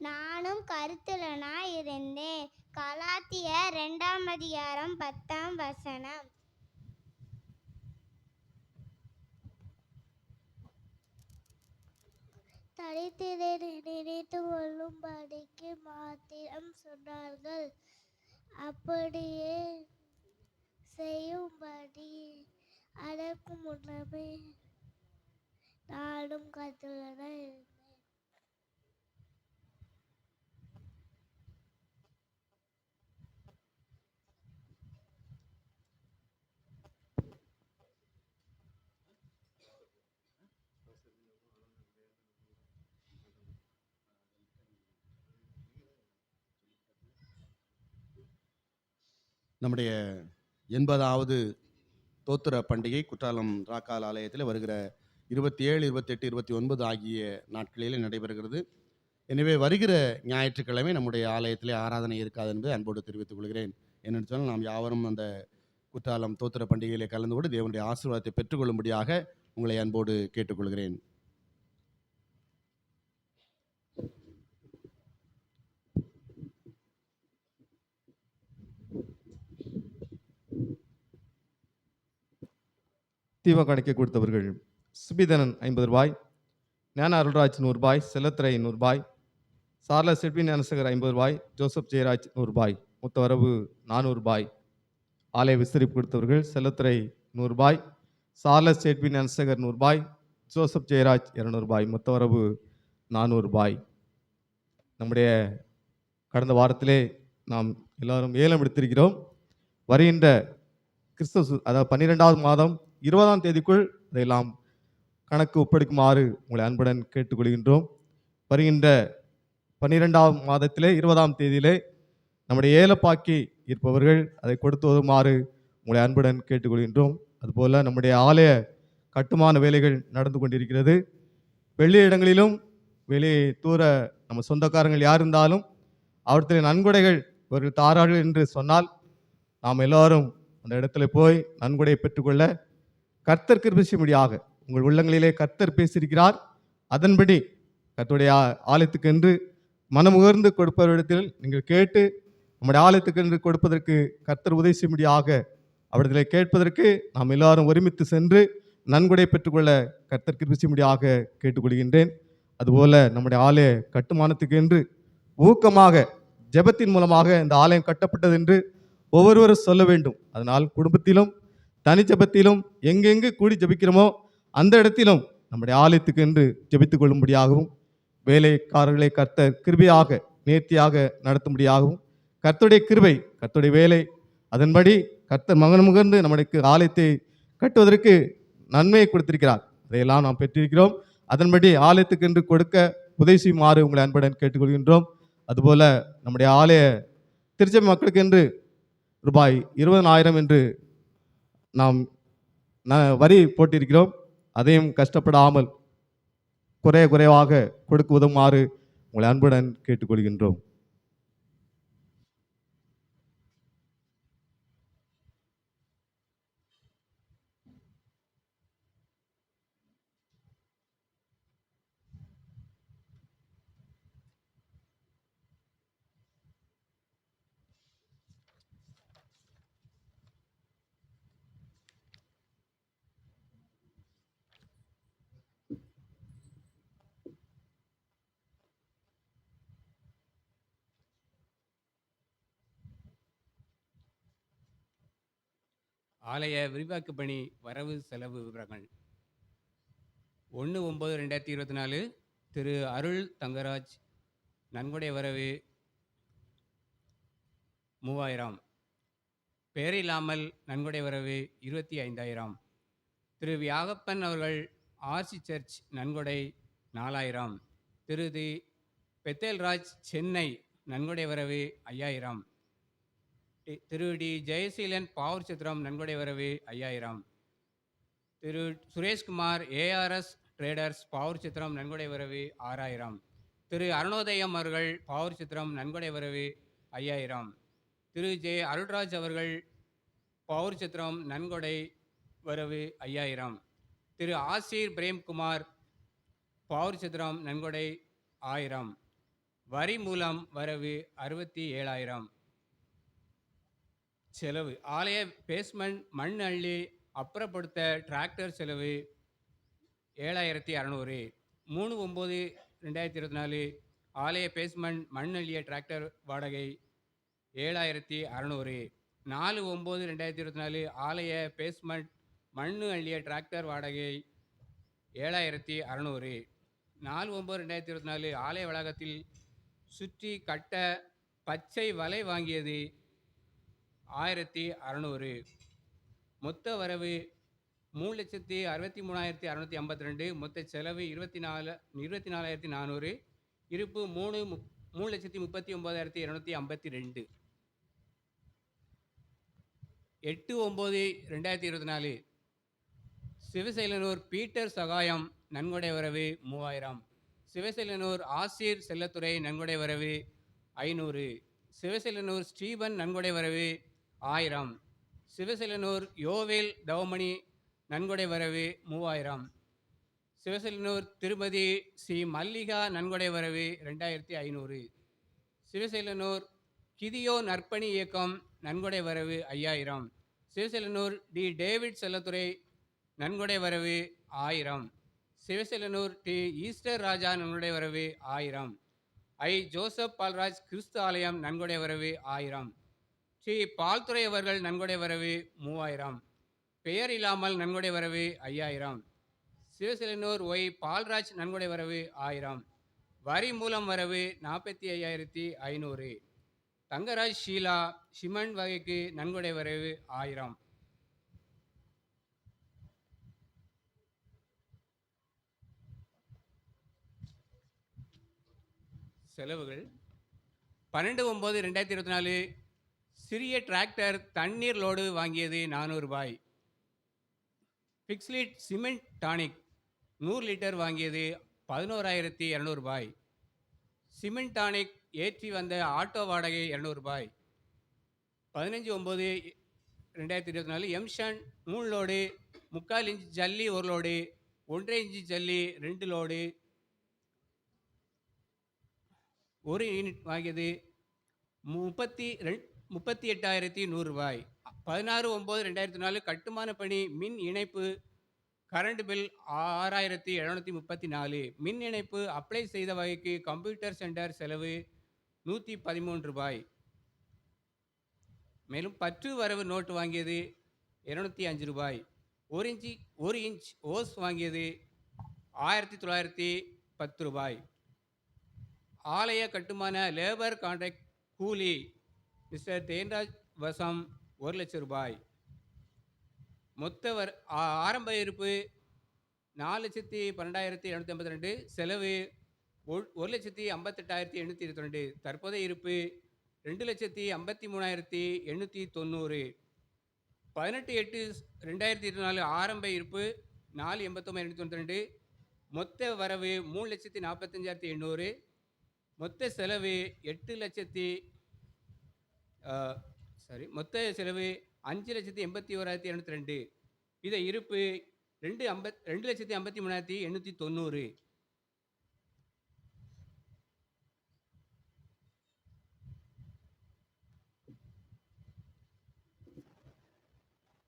நானும் கருத்துள்ளவனாய் இருந்தேன். கலாத்தியர் 2:10. தரித்திரரை நினைத்து கொள்ளும்படிக்கு மாத்திரம் சொன்னார்கள். அப்படியே செய்யும்படி அதற்கு முன்னமே நானும் கருத்துள்ளவனாய் இருந்தேன். நம்முடைய 80வது தோத்திர பண்டிகை குற்றாலம் ராக்கால் ஆலயத்தில் வருகிற 27, 28, 29 ஆகிய நாட்களிலே நடைபெறுகிறது. எனவே வருகிற ஞாயிற்றுக்கிழமை நம்முடைய ஆலயத்திலே ஆராதனை இருக்காது என்பதை அன்போடு தெரிவித்துக் கொள்கிறேன். என்னென்னு சொன்னால் நாம் யாவரும் அந்த குற்றாலம் தோத்திர பண்டிகையிலே கலந்து கொண்டு தேவனுடைய ஆசீர்வாதத்தை பெற்றுக்கொள்ளும்படியாக உங்களை அன்போடு கேட்டுக்கொள்கிறேன். தீப கணக்கை கொடுத்தவர்கள் சுபிதனன் 50 ரூபாய், ஞான அருள்ராஜ் 100 ரூபாய், செல்லத்துறை 100 ரூபாய், சார்லஸ் எட்வின் ஞானசேகர் 50 ரூபாய், ஜோசப் ஜெயராஜ் 100 ரூபாய், மொத்த வரவு 400 ரூபாய். ஆலய விஸ்தரிப்பு கொடுத்தவர்கள் செல்லத்துறை 100 ரூபாய், சார்லஸ் சேட்வின் அன்சகர் 100 ரூபாய், ஜோசப் ஜெயராஜ் 200 ரூபாய், மொத்த வரவு 400 ரூபாய். நம்முடைய கடந்த வாரத்திலே நாம் எல்லாரும் ஏலம் எடுத்திருக்கிறோம். வருகின்ற கிறிஸ்துவ அதாவது 12வது மாதம் 20ஆம் தேதிக்குள் இதையெல்லாம் கணக்கு ஒப்படைக்குமாறு உங்களை அன்புடன் கேட்டுக்கொள்கின்றோம். வருகின்ற 12ஆம் மாதத்திலே 20ஆம் தேதியிலே நம்முடைய ஏலப்பாக்கி இருப்பவர்கள் அதை கொடுத்து வருமாறு உங்களை அன்புடன் கேட்டுக்கொள்கின்றோம். அதுபோல் நம்முடைய ஆலய கட்டுமான வேலைகள் நடந்து கொண்டிருக்கிறது. வெளி இடங்களிலும் வெளியே தூர நம்ம சொந்தக்காரங்கள் யார் இருந்தாலும் அவர்களின் நன்கொடைகள் இவர்கள் தாரார்கள் என்று சொன்னால் நாம் எல்லாரும் அந்த இடத்துல போய் நன்கொடையை பெற்றுக்கொள்ள கர்த்தர் கிருபை செய்யும்படியாக உங்கள் உள்ளங்களிலே கர்த்தர் பேசியிருக்கிறார். அதன்படி கர்த்தருடைய ஆலயத்துக்கு என்று மனமுகர்ந்து கொடுப்பவரிடத்தில் நீங்கள் கேட்டு நம்முடைய ஆலயத்துக்கு என்று கொடுப்பதற்கு கர்த்தர் உதவி செய்யும்படியாக அவரிடத்தில் கேட்பதற்கு நாம் எல்லாரும் ஒருமித்து சென்று நன்கொடை பெற்றுக்கொள்ள கர்த்தர் கிருபை செய்யும்படியாக கேட்டுக்கொள்கின்றேன். அதுபோல நம்முடைய ஆலய கட்டுமானத்துக்கு என்று ஊக்கமாக ஜெபத்தின் மூலமாக இந்த ஆலயம் கட்டப்பட்டது என்று ஒவ்வொருவரும் சொல்ல வேண்டும். அதனால் குடும்பத்திலும் தனி ஜெபத்திலும் எங்கெங்கு கூடி ஜெபிக்கிறோமோ அந்த இடத்திலும் நம்முடைய ஆலயத்துக்கு என்று ஜெபித்துக் கொள்ளும்படியாகவும் வேலைக்காரர்களை கர்த்தர் கிருபையாக நேர்த்தியாக நடத்தும்படியாகவும் கர்த்தருடைய கிருபை கர்த்தருடைய வேலை அதன்படி கர்த்தர் மகன்முகர்ந்து நம்முடைய ஆலயத்தை கட்டுவதற்கு நன்மையை கொடுத்திருக்கிறார். அதையெல்லாம் நாம் பெற்றிருக்கிறோம். அதன்படி ஆலயத்துக்கு என்று கொடுக்க உதவி செய்யுமாறு உங்களை அன்புடன் கேட்டுக்கொள்கின்றோம். அதுபோல நம்முடைய ஆலய திருச்சபை மக்களுக்கு என்று ரூபாய் 20,000 என்று நாம் வரி போட்டிருக்கிறோம். அதையும் கஷ்டப்படாமல் குறைவாக கொடுக்க உதவுமாறு உங்களை அன்புடன் கேட்டுக்கொள்கின்றோம். ஆலய விரிவாக்க பணி வரவு செலவு விவரங்கள். 1/9/2024 திரு அருள் தங்கராஜ் நன்கொடை வரவு 3000. பெயரில்லாமல் நன்கொடை வரவு 25,000. திரு வியாகப்பன் அவர்கள் ஆர்சி சர்ச் நன்கொடை 4000. திரு தி பெத்தேல்ராஜ் சென்னை நன்கொடை வரவு 5000. திரு டி ஜெயசீலன் பாவூர் சித்திரம் நன்கொடை வரவு 5000. திரு சுரேஷ்குமார் ஏஆர்எஸ் ட்ரேடர்ஸ் பாவூர் சித்திரம் நன்கொடை வரவு 6000. திரு அருணோதயம் அவர்கள் பாவூர் சித்திரம் நன்கொடை வரவு 5000. திரு ஜே அருள்ராஜ் அவர்கள் பாவூர் சித்திரம் நன்கொடை வரவு 5000. திரு ஆசிர் பிரேம்குமார் பாவூர் சித்திரம் நன்கொடை 1000. வரி மூலம் வரவு 67,000. செலவு ஆலய பேஸ்மெண்ட் மண் அள்ளி அப்புறப்படுத்த டிராக்டர் செலவு 7,600. 3/9/2024 ஆலய பேஸ்மெண்ட் மண் அள்ளிய டிராக்டர் வாடகை 7,600. 4/9/2024 ஆலய பேஸ்மெண்ட் மண் அள்ளிய டிராக்டர் வாடகை 7,600. 4/9/2024 ஆலய வளாகத்தில் சுற்றி கட்ட பச்சை வலை வாங்கியது 1,600. மொத்த வரவு 3,63,652. மொத்த செலவு 24,400. இருப்பு 3,39,252. 8/9/2024 சிவசைலனூர் பீட்டர் சகாயம் நன்கொடை வரவு 3000. சிவசைலனூர் ஆசிர் செல்லத்துறை நன்கொடை வரவு 500. சிவசைலனூர் ஸ்டீபன் நன்கொடை வரவு 1000. சிவசைலனூர் யோவேல் தவமணி நன்கொடை வரவு 3000. சிவசைலனூர் திருமதி சி மல்லிகா நன்கொடை வரவு 2,500. சிவசைலனூர் கிதியோ நற்பணி இயக்கம் நன்கொடை வரவு 5,000. சிவசைலனூர் டி டேவிட் செல்லத்துறை நன்கொடை வரவு 1000. சிவசைலனூர் டி ஈஸ்டர் ராஜா நன்கொடை வரவு 1000. ஐ ஜோசப் பால்ராஜ் கிறிஸ்து ஆலயம் நன்கொடை வரவு 1000. ஸ்ரீ பால்துறை அவர்கள் நன்கொடை வரவு 3000. பெயர் இல்லாமல் நன்கொடை வரவு 5000. சிவசிலனூர் ஒய் பால்ராஜ் நன்கொடை வரவு 1000. வரி மூலம் வரவு 45,500. தங்கராஜ் ஷீலா சிமன் வகைக்கு நன்கொடை வரவு 1000. செலவுகள் 12/9/2024 சிறிய டிராக்டர் தண்ணீர் லோடு வாங்கியது 400 ரூபாய். பிக்ஸ்லிட் சிமெண்ட் டானிக் 100 லிட்டர் வாங்கியது 11,200 ரூபாய். சிமெண்ட் டானிக் ஏற்றி வந்த ஆட்டோ வாடகை 200 ரூபாய். 15/9/2024 எம்ஷன் 3 லோடு, 3/4 இன்ச் ஜல்லி 1 லோடு, 1.5 இன்ச் ஜல்லி 2 லோடு, 1 யூனிட் வாங்கியது 38,100 ரூபாய். 16/9/2024 கட்டுமான பணி மின் இணைப்பு கரண்ட் பில் 6,734. மின் இணைப்பு அப்ளை செய்த வகைக்கு கம்ப்யூட்டர் சென்டர் செலவு 113 ரூபாய். மேலும் பற்று வரவு நோட்டு வாங்கியது 205 ரூபாய். 1 இன்ச் ஓஸ் வாங்கியது 1910 ரூபாய். ஆலய கட்டுமான லேபர் கான்ட்ராக்ட் கூலி மிஸ்டர் தேன்ராஜ் வசம் 1 லட்சம் ரூபாய். மொத்த ஆரம்ப இருப்பு 4,12,752. செலவு 1,58,822. தற்போதைய இருப்பு 2,53,890. 18/8/2024 ஆரம்ப இருப்பு 4,89,892. மொத்த வரவு 3,45,800. மொத்த செலவு 5,81,202. இதை இருப்பு 2,53,890.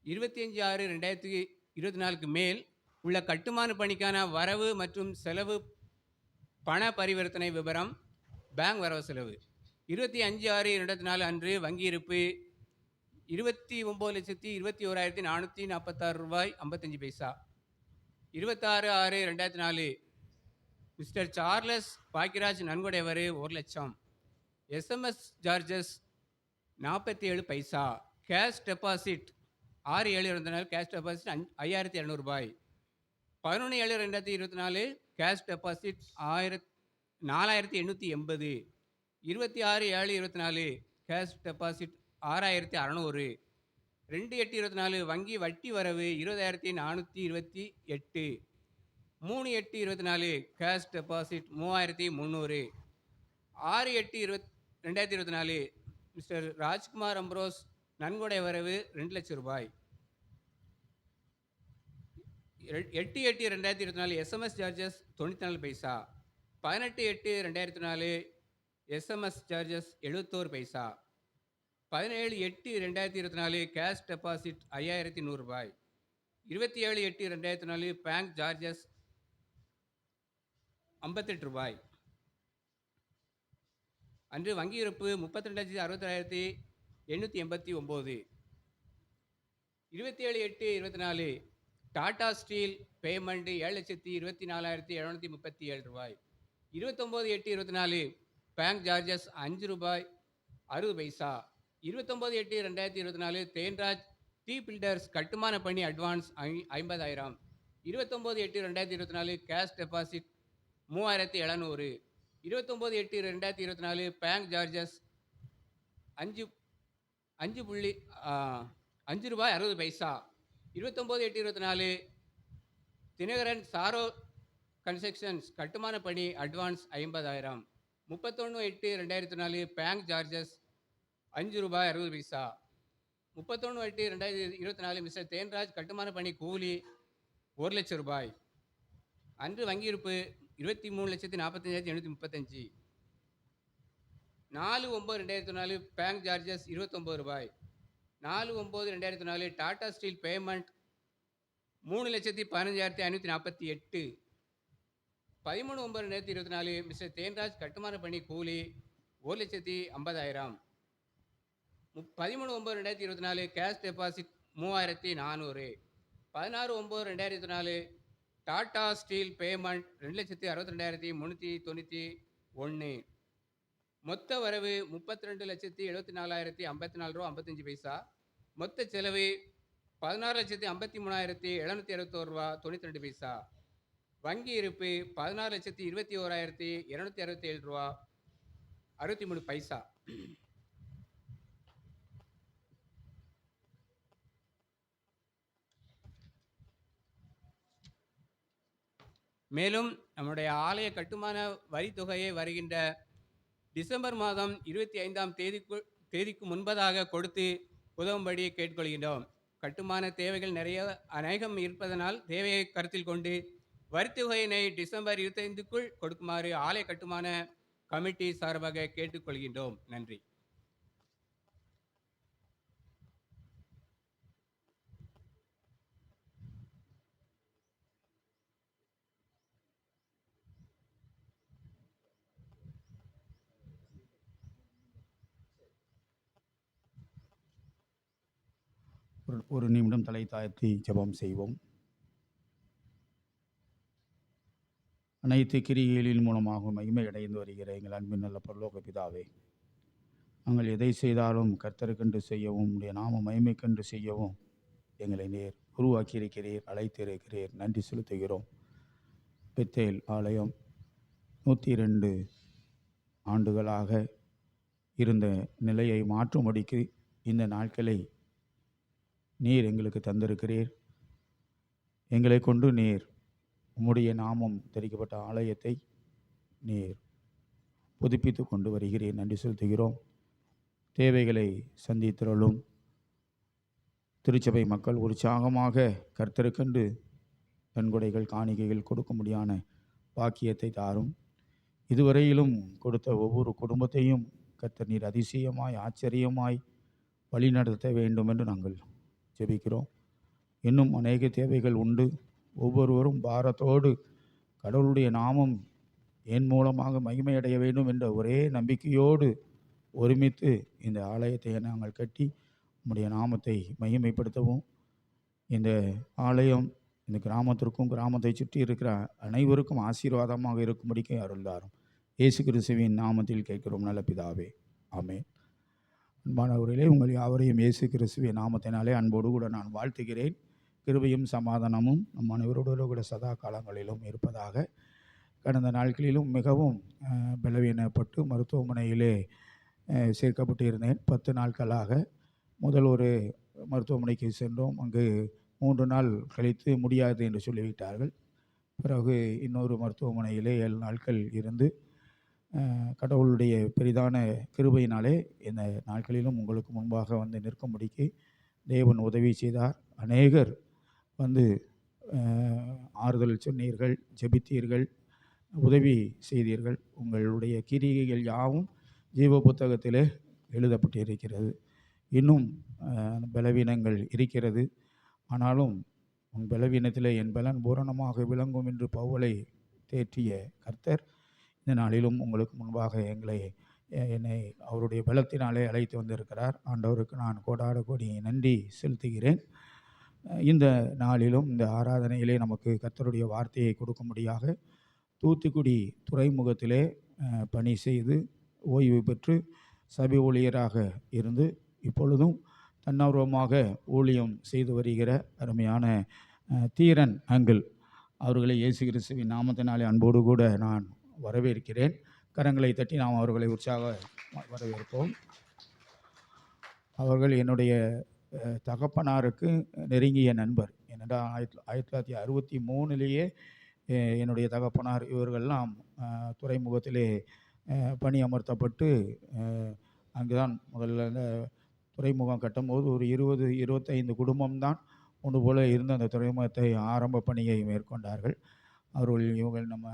(25/6/2024) மேல் உள்ள கட்டுமான பணிக்கான வரவு மற்றும் செலவு பண பரிவர்த்தனை விவரம். பேங்க் வரவு செலவு 25/6/2024 அன்று வங்கி இருப்பு 29,21,446 ரூபாய் 55 பைசா. 26/6/2024 மிஸ்டர் சார்லஸ் பாக்கிராஜ் நன்கொடை வரவு 1 லட்சம். SMS சார்ஜஸ் 47 பைசா. கேஷ் டெபாசிட் 6/7/2024 கேஷ் டெபாசிட் 5,200 ரூபாய். 11/7/2024 கேஷ் டெபாசிட் 4,880. 26/7/2024 cash deposit 6,600. 2/8/24 வங்கி வட்டி வரவு 20,428. 3/8/24 cash deposit 3,300. 6/8/2024 mister Rajkumar Ambrose நன்கொடை வரவு 2 லட்சம் ரூபாய். 8/8/2024 SMS சார்ஜஸ் 94 பைசா. 18/8/2024 SMS சார்ஜஸ் 71 பைசா. 17/8/2024 கேஷ் டெபாசிட் 5,100 ரூபாய். 27/8/2024 பேங்க் சார்ஜஸ் 58 ரூபாய். அன்று வங்கி இருப்பு 32,66,889. 27/8/2024 டாடா ஸ்டீல் பேமெண்ட் 7,24,737 ரூபாய். 29/8/2024 பேங்க் சார்ஜஸ் 5 ரூபாய் 60 பைசா. 29/8/2024 தேன்ராஜ் டீ பில்டர்ஸ் கட்டுமான பணி advance 50,000. 29/8/2024 cash deposit 3,700. 29/8/2024 bank charges 5 ரூபாய் 60 பைசா. 29/8/2024 தினகரன் சாரோ கன்ஸ்ட்ரக்ஷன்ஸ் கட்டுமான பணி அட்வான்ஸ் 50,000. 31/8/2024 பேங்க் சார்ஜஸ் 5 ரூபாய் 60 பைசா. 31/8/2024 மிஸ்டர் தேன்ராஜ் கட்டுமான பணி கூலி 1 லட்சம் ரூபாய். அன்று வங்கி இருப்பு 23,45,835. 4/9/2024 பேங்க் சார்ஜஸ் 29 ரூபாய். 4/9/2024 Tata steel payment 3,15,548. 13/9/2024 mister Thenraj கட்டுமான பணி கூலி 1,50,000. 13/9/2024 cash deposit 3400. 16/9/2024 Tata steel payment 2,62,391. மொத்த வரவு 32,74,054 ரூபா 55 பைசா. மொத்த செலவு 16,53,761 ரூபா 92 பைசா. வங்கி இருப்பு 16,21,267 ரூபா 63 பைசா. மேலும் நம்முடைய ஆலய கட்டுமான வரி தொகையை வருகின்ற டிசம்பர் மாதம் 25ஆம் தேதிக்கு முன்பதாக கொடுத்து உதவும்படி கேட்டுக்கொள்கின்றோம். கட்டுமான தேவைகள் அநேகம் இருப்பதனால் தேவையை கருத்தில் கொண்டு வரித்தொகையினை டிசம்பர் 25க்குள் கொடுக்குமாறு ஆலய கட்டுமான கமிட்டி சார்பாக கேட்டுக்கொள்கின்றோம். நன்றி. ஒரு நிமிடம் தலை தாழ்த்தி ஜெபம் செய்வோம். அனைத்து கிரிகளின் மூலமாக மகிமை அடைந்து வருகிற எங்கள் அன்பின் நல்ல பரலோக பிதாவே, நாங்கள் எதை செய்தாலும் கர்த்தருக்கென்று செய்யவும் உடைய நாம மகிமைக்கென்று செய்யவும் எங்களை நேர் உருவாக்கியிருக்கிறீர், அழைத்திருக்கிறீர். நன்றி செலுத்துகிறோம். பெத்தேல் ஆலயம் 102 ஆண்டுகளாக இருந்த நிலையை மாற்றும்படிக்கு இந்த நாட்களை நீர் எங்களுக்கு தந்திருக்கிறீர். எங்களை கொண்டு நீர் உம்முடைய நாமம் தெரிவிக்கப்பட்ட ஆலயத்தை நீர் புதுப்பித்து கொண்டு வருகிறீர். நன்றி செலுத்துகிறோம். தேவைகளை சந்தித்திரளும் திருச்சபை மக்கள் உற்சாகமாக கர்த்தருக்கென்று நன்கொடைகள் காணிக்கைகள் கொடுக்க முடியான பாக்கியத்தை தாரும். இதுவரையிலும் கொடுத்த ஒவ்வொரு குடும்பத்தையும் கர்த்தர் நீர் அதிசயமாய் ஆச்சரியமாய் வழிநடத்த வேண்டும் என்று நாங்கள் ஜெபிக்கிறோம். இன்னும் அநேக தேவைகள் உண்டு. ஒவ்வொருவரும் பாரத்தோடு கடவுளுடைய நாமம் என் மூலமாக மகிமையடைய வேண்டும் என்ற ஒரே நம்பிக்கையோடு ஒருமித்து இந்த ஆலயத்தை நாங்கள் கட்டி நம்முடைய நாமத்தை மகிமைப்படுத்தவும், இந்த ஆலயம் இந்த கிராமத்திற்கும் கிராமத்தை சுற்றி இருக்கிற அனைவருக்கும் ஆசீர்வாதமாக இருக்கும்படிக்கு அருள்தாரும். இயேசு கிறிஸ்துவின் நாமத்தில் கேட்கிறோம் நல்ல பிதாவே, ஆமென். அன்பானவர்களே, உங்கள் யாவரையும் இயேசு கிறிஸ்துவின் நாமத்தினாலே அன்போடு கூட நான் வாழ்த்துகிறேன். கிருபையும் சமாதானமும் நம் அனைவரோடு கூட சதா காலங்களிலும் இருப்பதாக. கடந்த நாட்களிலும் மிகவும் பலவீனப்பட்டு மருத்துவமனையிலே சேர்க்கப்பட்டு இருந்தேன். 10 நாட்களாக முதல் ஒரு மருத்துவமனைக்கு சென்றோம். அங்கு 3 நாள் கழித்து முடியாது என்று சொல்லிவிட்டார்கள். பிறகு இன்னொரு மருத்துவமனையிலே 7 நாட்கள் இருந்து கடவுளுடைய பெரிதான கிருபையினாலே இந்த நாட்களிலும் உங்களுக்கு முன்பாக வந்து நிற்கும்படிக்கு தேவன் உதவி செய்தார். அநேகர் வந்து ஆறுதல் சொன்னீர்கள், ஜெபித்தீர்கள், உதவி செய்தீர்கள். உங்களுடைய கிரிகைகள் யாவும் ஜீவ புத்தகத்திலே எழுதப்பட்டிருக்கிறது. இன்னும் பலவீனங்கள் இருக்கிறது. ஆனாலும் உன் பலவீனத்திலே என் பலன் பூரணமாக விளங்கும் என்று பவுலை தேற்றிய கர்த்தர் இந்த நாளிலும் உங்களுக்கு முன்பாக என்னை அவருடைய பலத்தினாலே அழைத்து வந்திருக்கிறார். ஆண்டவருக்கு நான் கோடான கோடி நன்றி செலுத்துகிறேன். இந்த நாளிலும் இந்த ஆராதனையிலே நமக்கு கர்த்தருடைய வார்த்தையை கொடுக்கும்படியாக தூத்துக்குடி துறைமுகத்திலே பணி செய்து ஓய்வு பெற்று சபை ஊழியராக இருந்து இப்பொழுதும் தன்னார்வமாக ஊழியம் செய்து வருகிற அருமையான தீரன் அங்கிள் அவர்களை இயேசு கிறிஸ்துவின் நாமத்தினாலே அன்போடு கூட நான் வரவேற்கிறேன். கரங்களை தட்டி நாம் அவர்களை உற்சாக வரவேற்போம். அவர்கள் என்னுடைய தகப்பனாருக்கு நெருங்கிய நண்பர். ஏனென்றால் 1963 என்னுடைய தகப்பனார் இவர்கள்லாம் துறைமுகத்திலே பணி அமர்த்தப்பட்டு அங்குதான் முதல்ல துறைமுகம் கட்டும்போது ஒரு 20-25 குடும்பம்தான் ஒன்று போல இருந்து அந்த துறைமுகத்தை ஆரம்ப பணியை மேற்கொண்டார்கள். இவங்கள் நம்ம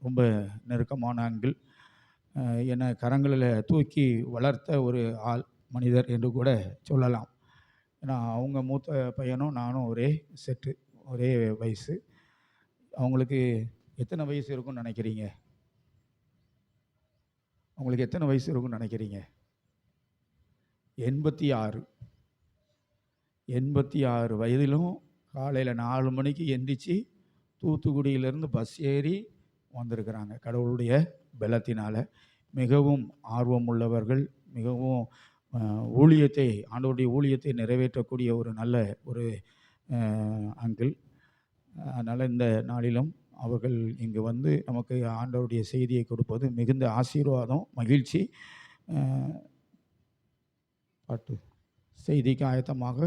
ரொம்ப நெருக்கமான அங்கிள். என்னை கரங்களில் தூக்கி வளர்த்த ஒரு மனிதர் என்று கூட சொல்லலாம். ஏன்னா அவங்க மூத்த பையனும் நானும் ஒரே செட்டு, ஒரே வயசு. அவங்களுக்கு எத்தனை வயசு இருக்குன்னு நினைக்கிறீங்க? அவங்களுக்கு எத்தனை வயசு இருக்குன்னு நினைக்கிறீங்க? 86 வயதிலும் காலையில் 4 மணிக்கு எந்திரிச்சு தூத்துக்குடியிலேருந்து பஸ் ஏறி வந்திருக்கிறாங்க. கடவுளுடைய பலத்தினால் மிகவும் ஆர்வம் உள்ளவர்கள், மிகவும் ஆண்டவருடைய ஊழியத்தை நிறைவேற்றக்கூடிய ஒரு நல்ல ஒரு அங்கிள். அதனால் இந்த நாளிலும் அவர்கள் இங்கு வந்து நமக்கு ஆண்டவருடைய செய்தியை கொடுப்பது மிகுந்த ஆசீர்வாதம், மகிழ்ச்சி. பாட்டு செய்திக்கு ஆயத்தமாக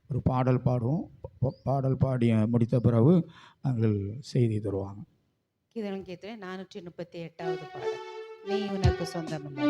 ஒரு பாடல் பாடுவோம். பாடல் பாடி முடித்த பிறகு நாங்கள் செய்தி தருவாங்க. கீதம் கீர்த்தனை 438வது பாடல். நீ உனக்கு சொந்தமில்லை.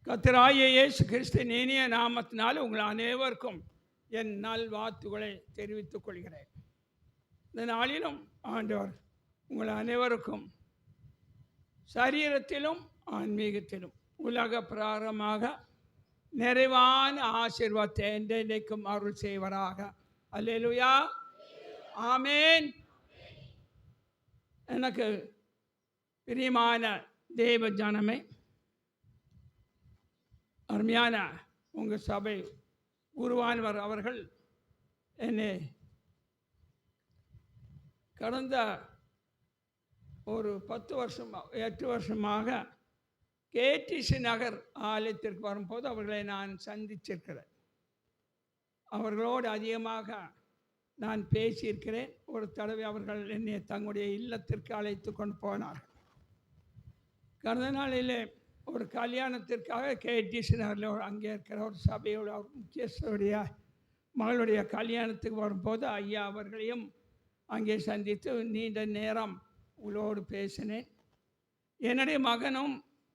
கர்த்தராகிய இயேசு கிறிஸ்துவின் இனிய நாமத்தினால் உங்கள் அனைவருக்கும் என் நல்வாழ்த்துக்களை தெரிவித்துக் கொள்கிறேன். இந்த நாளிலும் ஆண்டவர் உங்கள் அனைவருக்கும் சரீரத்திலும் ஆன்மீகத்திலும் உலக பிரகாரமாக நிறைவான ஆசீர்வாதத்தை என்றைக்கும் அருள் செய்வராக. அல்லேலூயா, ஆமேன். எனக்கு பிரியமான தேவ ஜனமே, அருமையான உங்கள் சபை குருவானவர் அவர்கள் என்னை கடந்த ஒரு 8 வருஷமாக கேடிசி நகர் ஆலயத்திற்கு வரும்போது அவர்களை நான் சந்திச்சிருக்கிறேன். அவர்களோடு அதிகமாக நான் பேசியிருக்கிறேன். ஒரு தடவை அவர்கள் என்னை தங்களுடைய இல்லத்திற்கு அழைத்து கொண்டு போனார்கள். கடந்த நாளிலே ஒரு கல்யாணத்திற்காக கேடிசி நகரில் அங்கே இருக்கிற ஒரு சபையோட ஒரு முக்கியஸ்தருடைய மகளுடைய கல்யாணத்துக்கு வரும்போது ஐயா அவர்களையும் அங்கே சந்தித்து நீண்ட நேரம் உங்களோடு பேசினேன். என்னுடைய மகனும்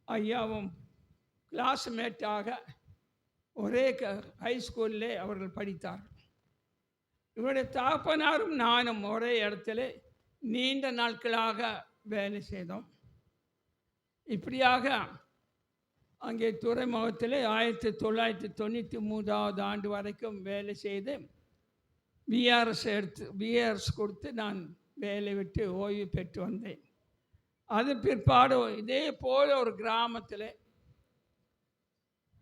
ஐயாவும் கிளாஸ்மேட்டாக ஒரே ஹைஸ்கூலில் அவர்கள் படித்தார்கள். இவருடைய தகப்பனாரும் நானும் ஒரே இடத்துல நீண்ட நாட்களாக வேலை செய்தோம். இப்படியாக அங்கே துறைமுகத்தில் 1993 ஆண்டு வரைக்கும் வேலை செய்து பிஆர்எஸ் கொடுத்து நான் வேலை விட்டு ஓய்வு பெற்று வந்தேன். அது பிற்பாடு இதே போல் ஒரு கிராமத்தில்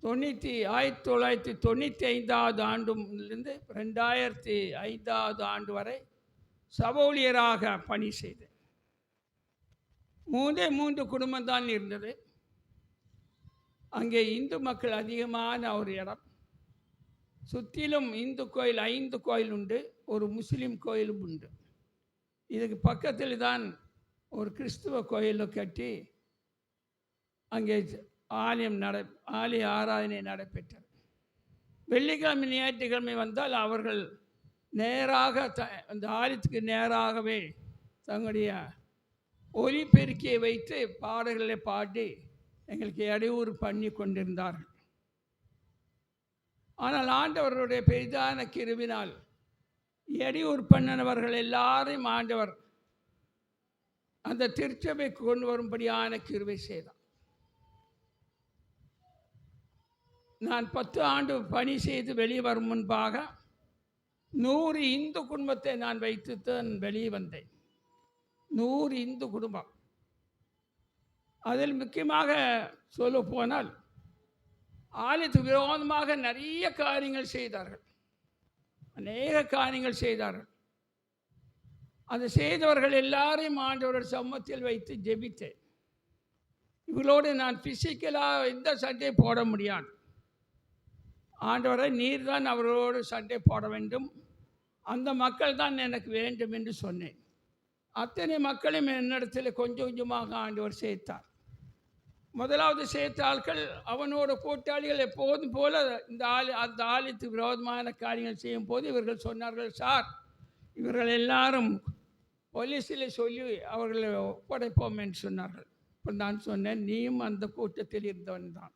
1995 ஆண்டிலிருந்து 2005 ஆண்டு வரை சபோலியராக பணி செய்தேன். 3 குடும்பம்தான் இருந்தது. அங்கே இந்து மக்கள் அதிகமான ஒரு இடம். சுற்றிலும் இந்து கோயில் 5 கோயில் உண்டு, ஒரு முஸ்லீம் கோயிலும் உண்டு. இதுக்கு பக்கத்தில் தான் ஒரு கிறிஸ்துவ கோயிலை கட்டி அங்கே ஆலய ஆராதனை நடைபெற்றது. வெள்ளிக்கிழமை ஞாயிற்றுக்கிழமை வந்தால் அவர்கள் நேராக அந்த ஆலயத்துக்கு நேராகவே தங்களுடைய ஒலிபெருக்கியை வைத்து பாடல்களை பாடி எங்களுக்கு இடையூறு பண்ணி கொண்டிருந்தார்கள். ஆனால் ஆண்டவருடைய பெரிதான கிருபினால் இடையூறு பண்ணினவர்கள் எல்லாரையும் ஆண்டவர் அந்த திருச்சபைக்கு கொண்டு வரும்படியான கிருபை செய்தார். நான் 10 ஆண்டு பணி செய்து வெளியே வரும் முன்பாக 100 இந்து குடும்பத்தை நான் வைத்து தான் வெளியே வந்தேன். 100 இந்து குடும்பம். அதில் முக்கியமாக சொல்ல போனால் ஆலயத்துக்கு விரோதமாக நிறைய காரியங்கள் செய்தார்கள், அநேக காரியங்கள் செய்தார்கள். அதை செய்தவர்கள் எல்லாரையும் ஆண்டவருடைய சமூகத்தில் வைத்து ஜெபித்தேன். இவர்களோடு நான் ஃபிசிக்கலாக எந்த சண்டை போட முடியாது. ஆண்டவரை நீர் தான் அவர்களோடு சண்டை போட வேண்டும், அந்த மக்கள் தான் எனக்கு வேண்டும் என்று சொன்னேன். அத்தனை மக்களையும் என்னிடத்தில் கொஞ்சம் கொஞ்சமாக ஆண்டவர் சேர்த்தார். முதலாவது சேர்த்த ஆட்கள் அவனோட கூட்டாளிகள் எப்போதும் போல அந்த ஆலயத்துக்கு விரோதமான காரியங்கள் செய்யும் போது இவர்கள் சொன்னார்கள், சார் இவர்கள் எல்லாரும் போலீஸில் சொல்லி அவர்களை ஒப்படைப்போம் என்று சொன்னார்கள். இப்போ நான் சொன்னேன், நீயும் அந்த கூட்டத்தில் இருந்தவன் தான்.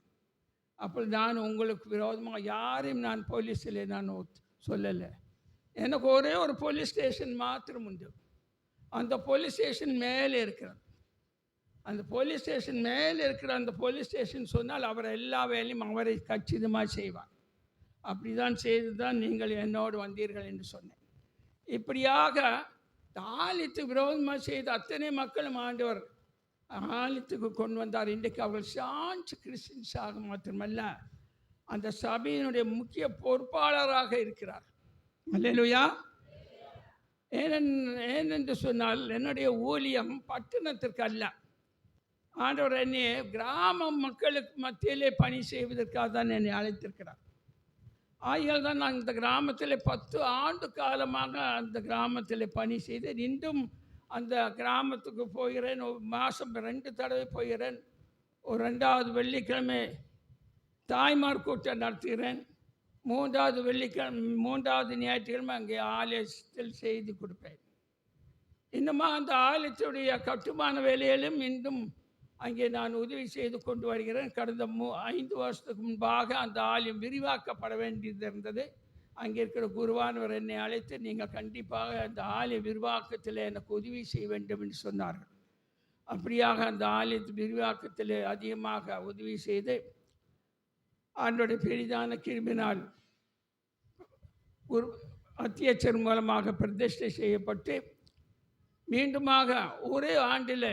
அப்போ நான் உங்களுக்கு விரோதமாக யாரையும் நான் போலீஸில் நான் சொல்லலை. எனக்கு ஒரே ஒரு போலீஸ் ஸ்டேஷன் மாத்திரம் உண்டு. அந்த போலீஸ் ஸ்டேஷன் மேலே இருக்கிறது. அந்த போலீஸ் ஸ்டேஷன் மேலே இருக்கிற அந்த போலீஸ் ஸ்டேஷன் சொன்னால் அவர் எல்லா வேலையும் அவரை கச்சிதமாக செய்வார். அப்படி தான் செய்து தான் நீங்கள் என்னோடு வந்தீர்கள் என்று சொன்னேன். இப்படியாக ஆலயத்துக்கு விரோதமாக செய்த அத்தனை மக்களும் ஆண்டவர் ஆலயத்துக்கு கொண்டு வந்தார். இன்றைக்கு அவர்கள் சான்ஸ் கிறிஸ்டின்ஸாக மாத்திரமல்ல, அந்த சபையினுடைய முக்கிய பொறுப்பாளராக இருக்கிறார். அல்லேலூயா. ஏனென்று சொன்னால் என்னுடைய ஊழியம் பட்டணத்திற்கு அல்ல. ஆண்டவர் என்னை கிராம மக்களுக்கு மத்தியிலே பணி செய்வதற்காக தான் என்னை அழைத்திருக்கிறார். ஆகியால் தான் நான் இந்த கிராமத்தில் 10 ஆண்டு காலமாக அந்த கிராமத்தில் பணி செய்தேன். இன்றும் அந்த கிராமத்துக்கு போகிறேன். மாதம் 2 தடவை போகிறேன். ஒரு 2வது வெள்ளிக்கிழமை தாய்மார் கூட்டம் நடத்துகிறேன். 3வது ஞாயிற்றுக்கிழமை அங்கே ஆலயத்தில் செய்து கொடுப்பேன். இன்னுமா அந்த ஆலயத்துடைய கட்டுமான வேலையிலும் இன்றும் அங்கே நான் உதவி செய்து கொண்டு வருகிறேன். கடந்த 5 வருஷத்துக்கு முன்பாக அந்த ஆலயம் விரிவாக்கப்பட வேண்டியது இருந்தது. அங்கே இருக்கிற குருவானவர் என்னை அழைத்து, நீங்கள் கண்டிப்பாக அந்த ஆலய விரிவாக்கத்தில் எனக்கு உதவி செய்ய வேண்டும் என்று சொன்னார்கள். அப்படியாக அந்த ஆலயத்து விரிவாக்கத்தில் அதிகமாக உதவி செய்து ஆண்டோடைய பெரிதான கிருபினால் ஒரு அத்தியட்சர் மூலமாக பிரதிஷ்டை செய்யப்பட்டு மீண்டுமாக ஒரே ஆண்டில்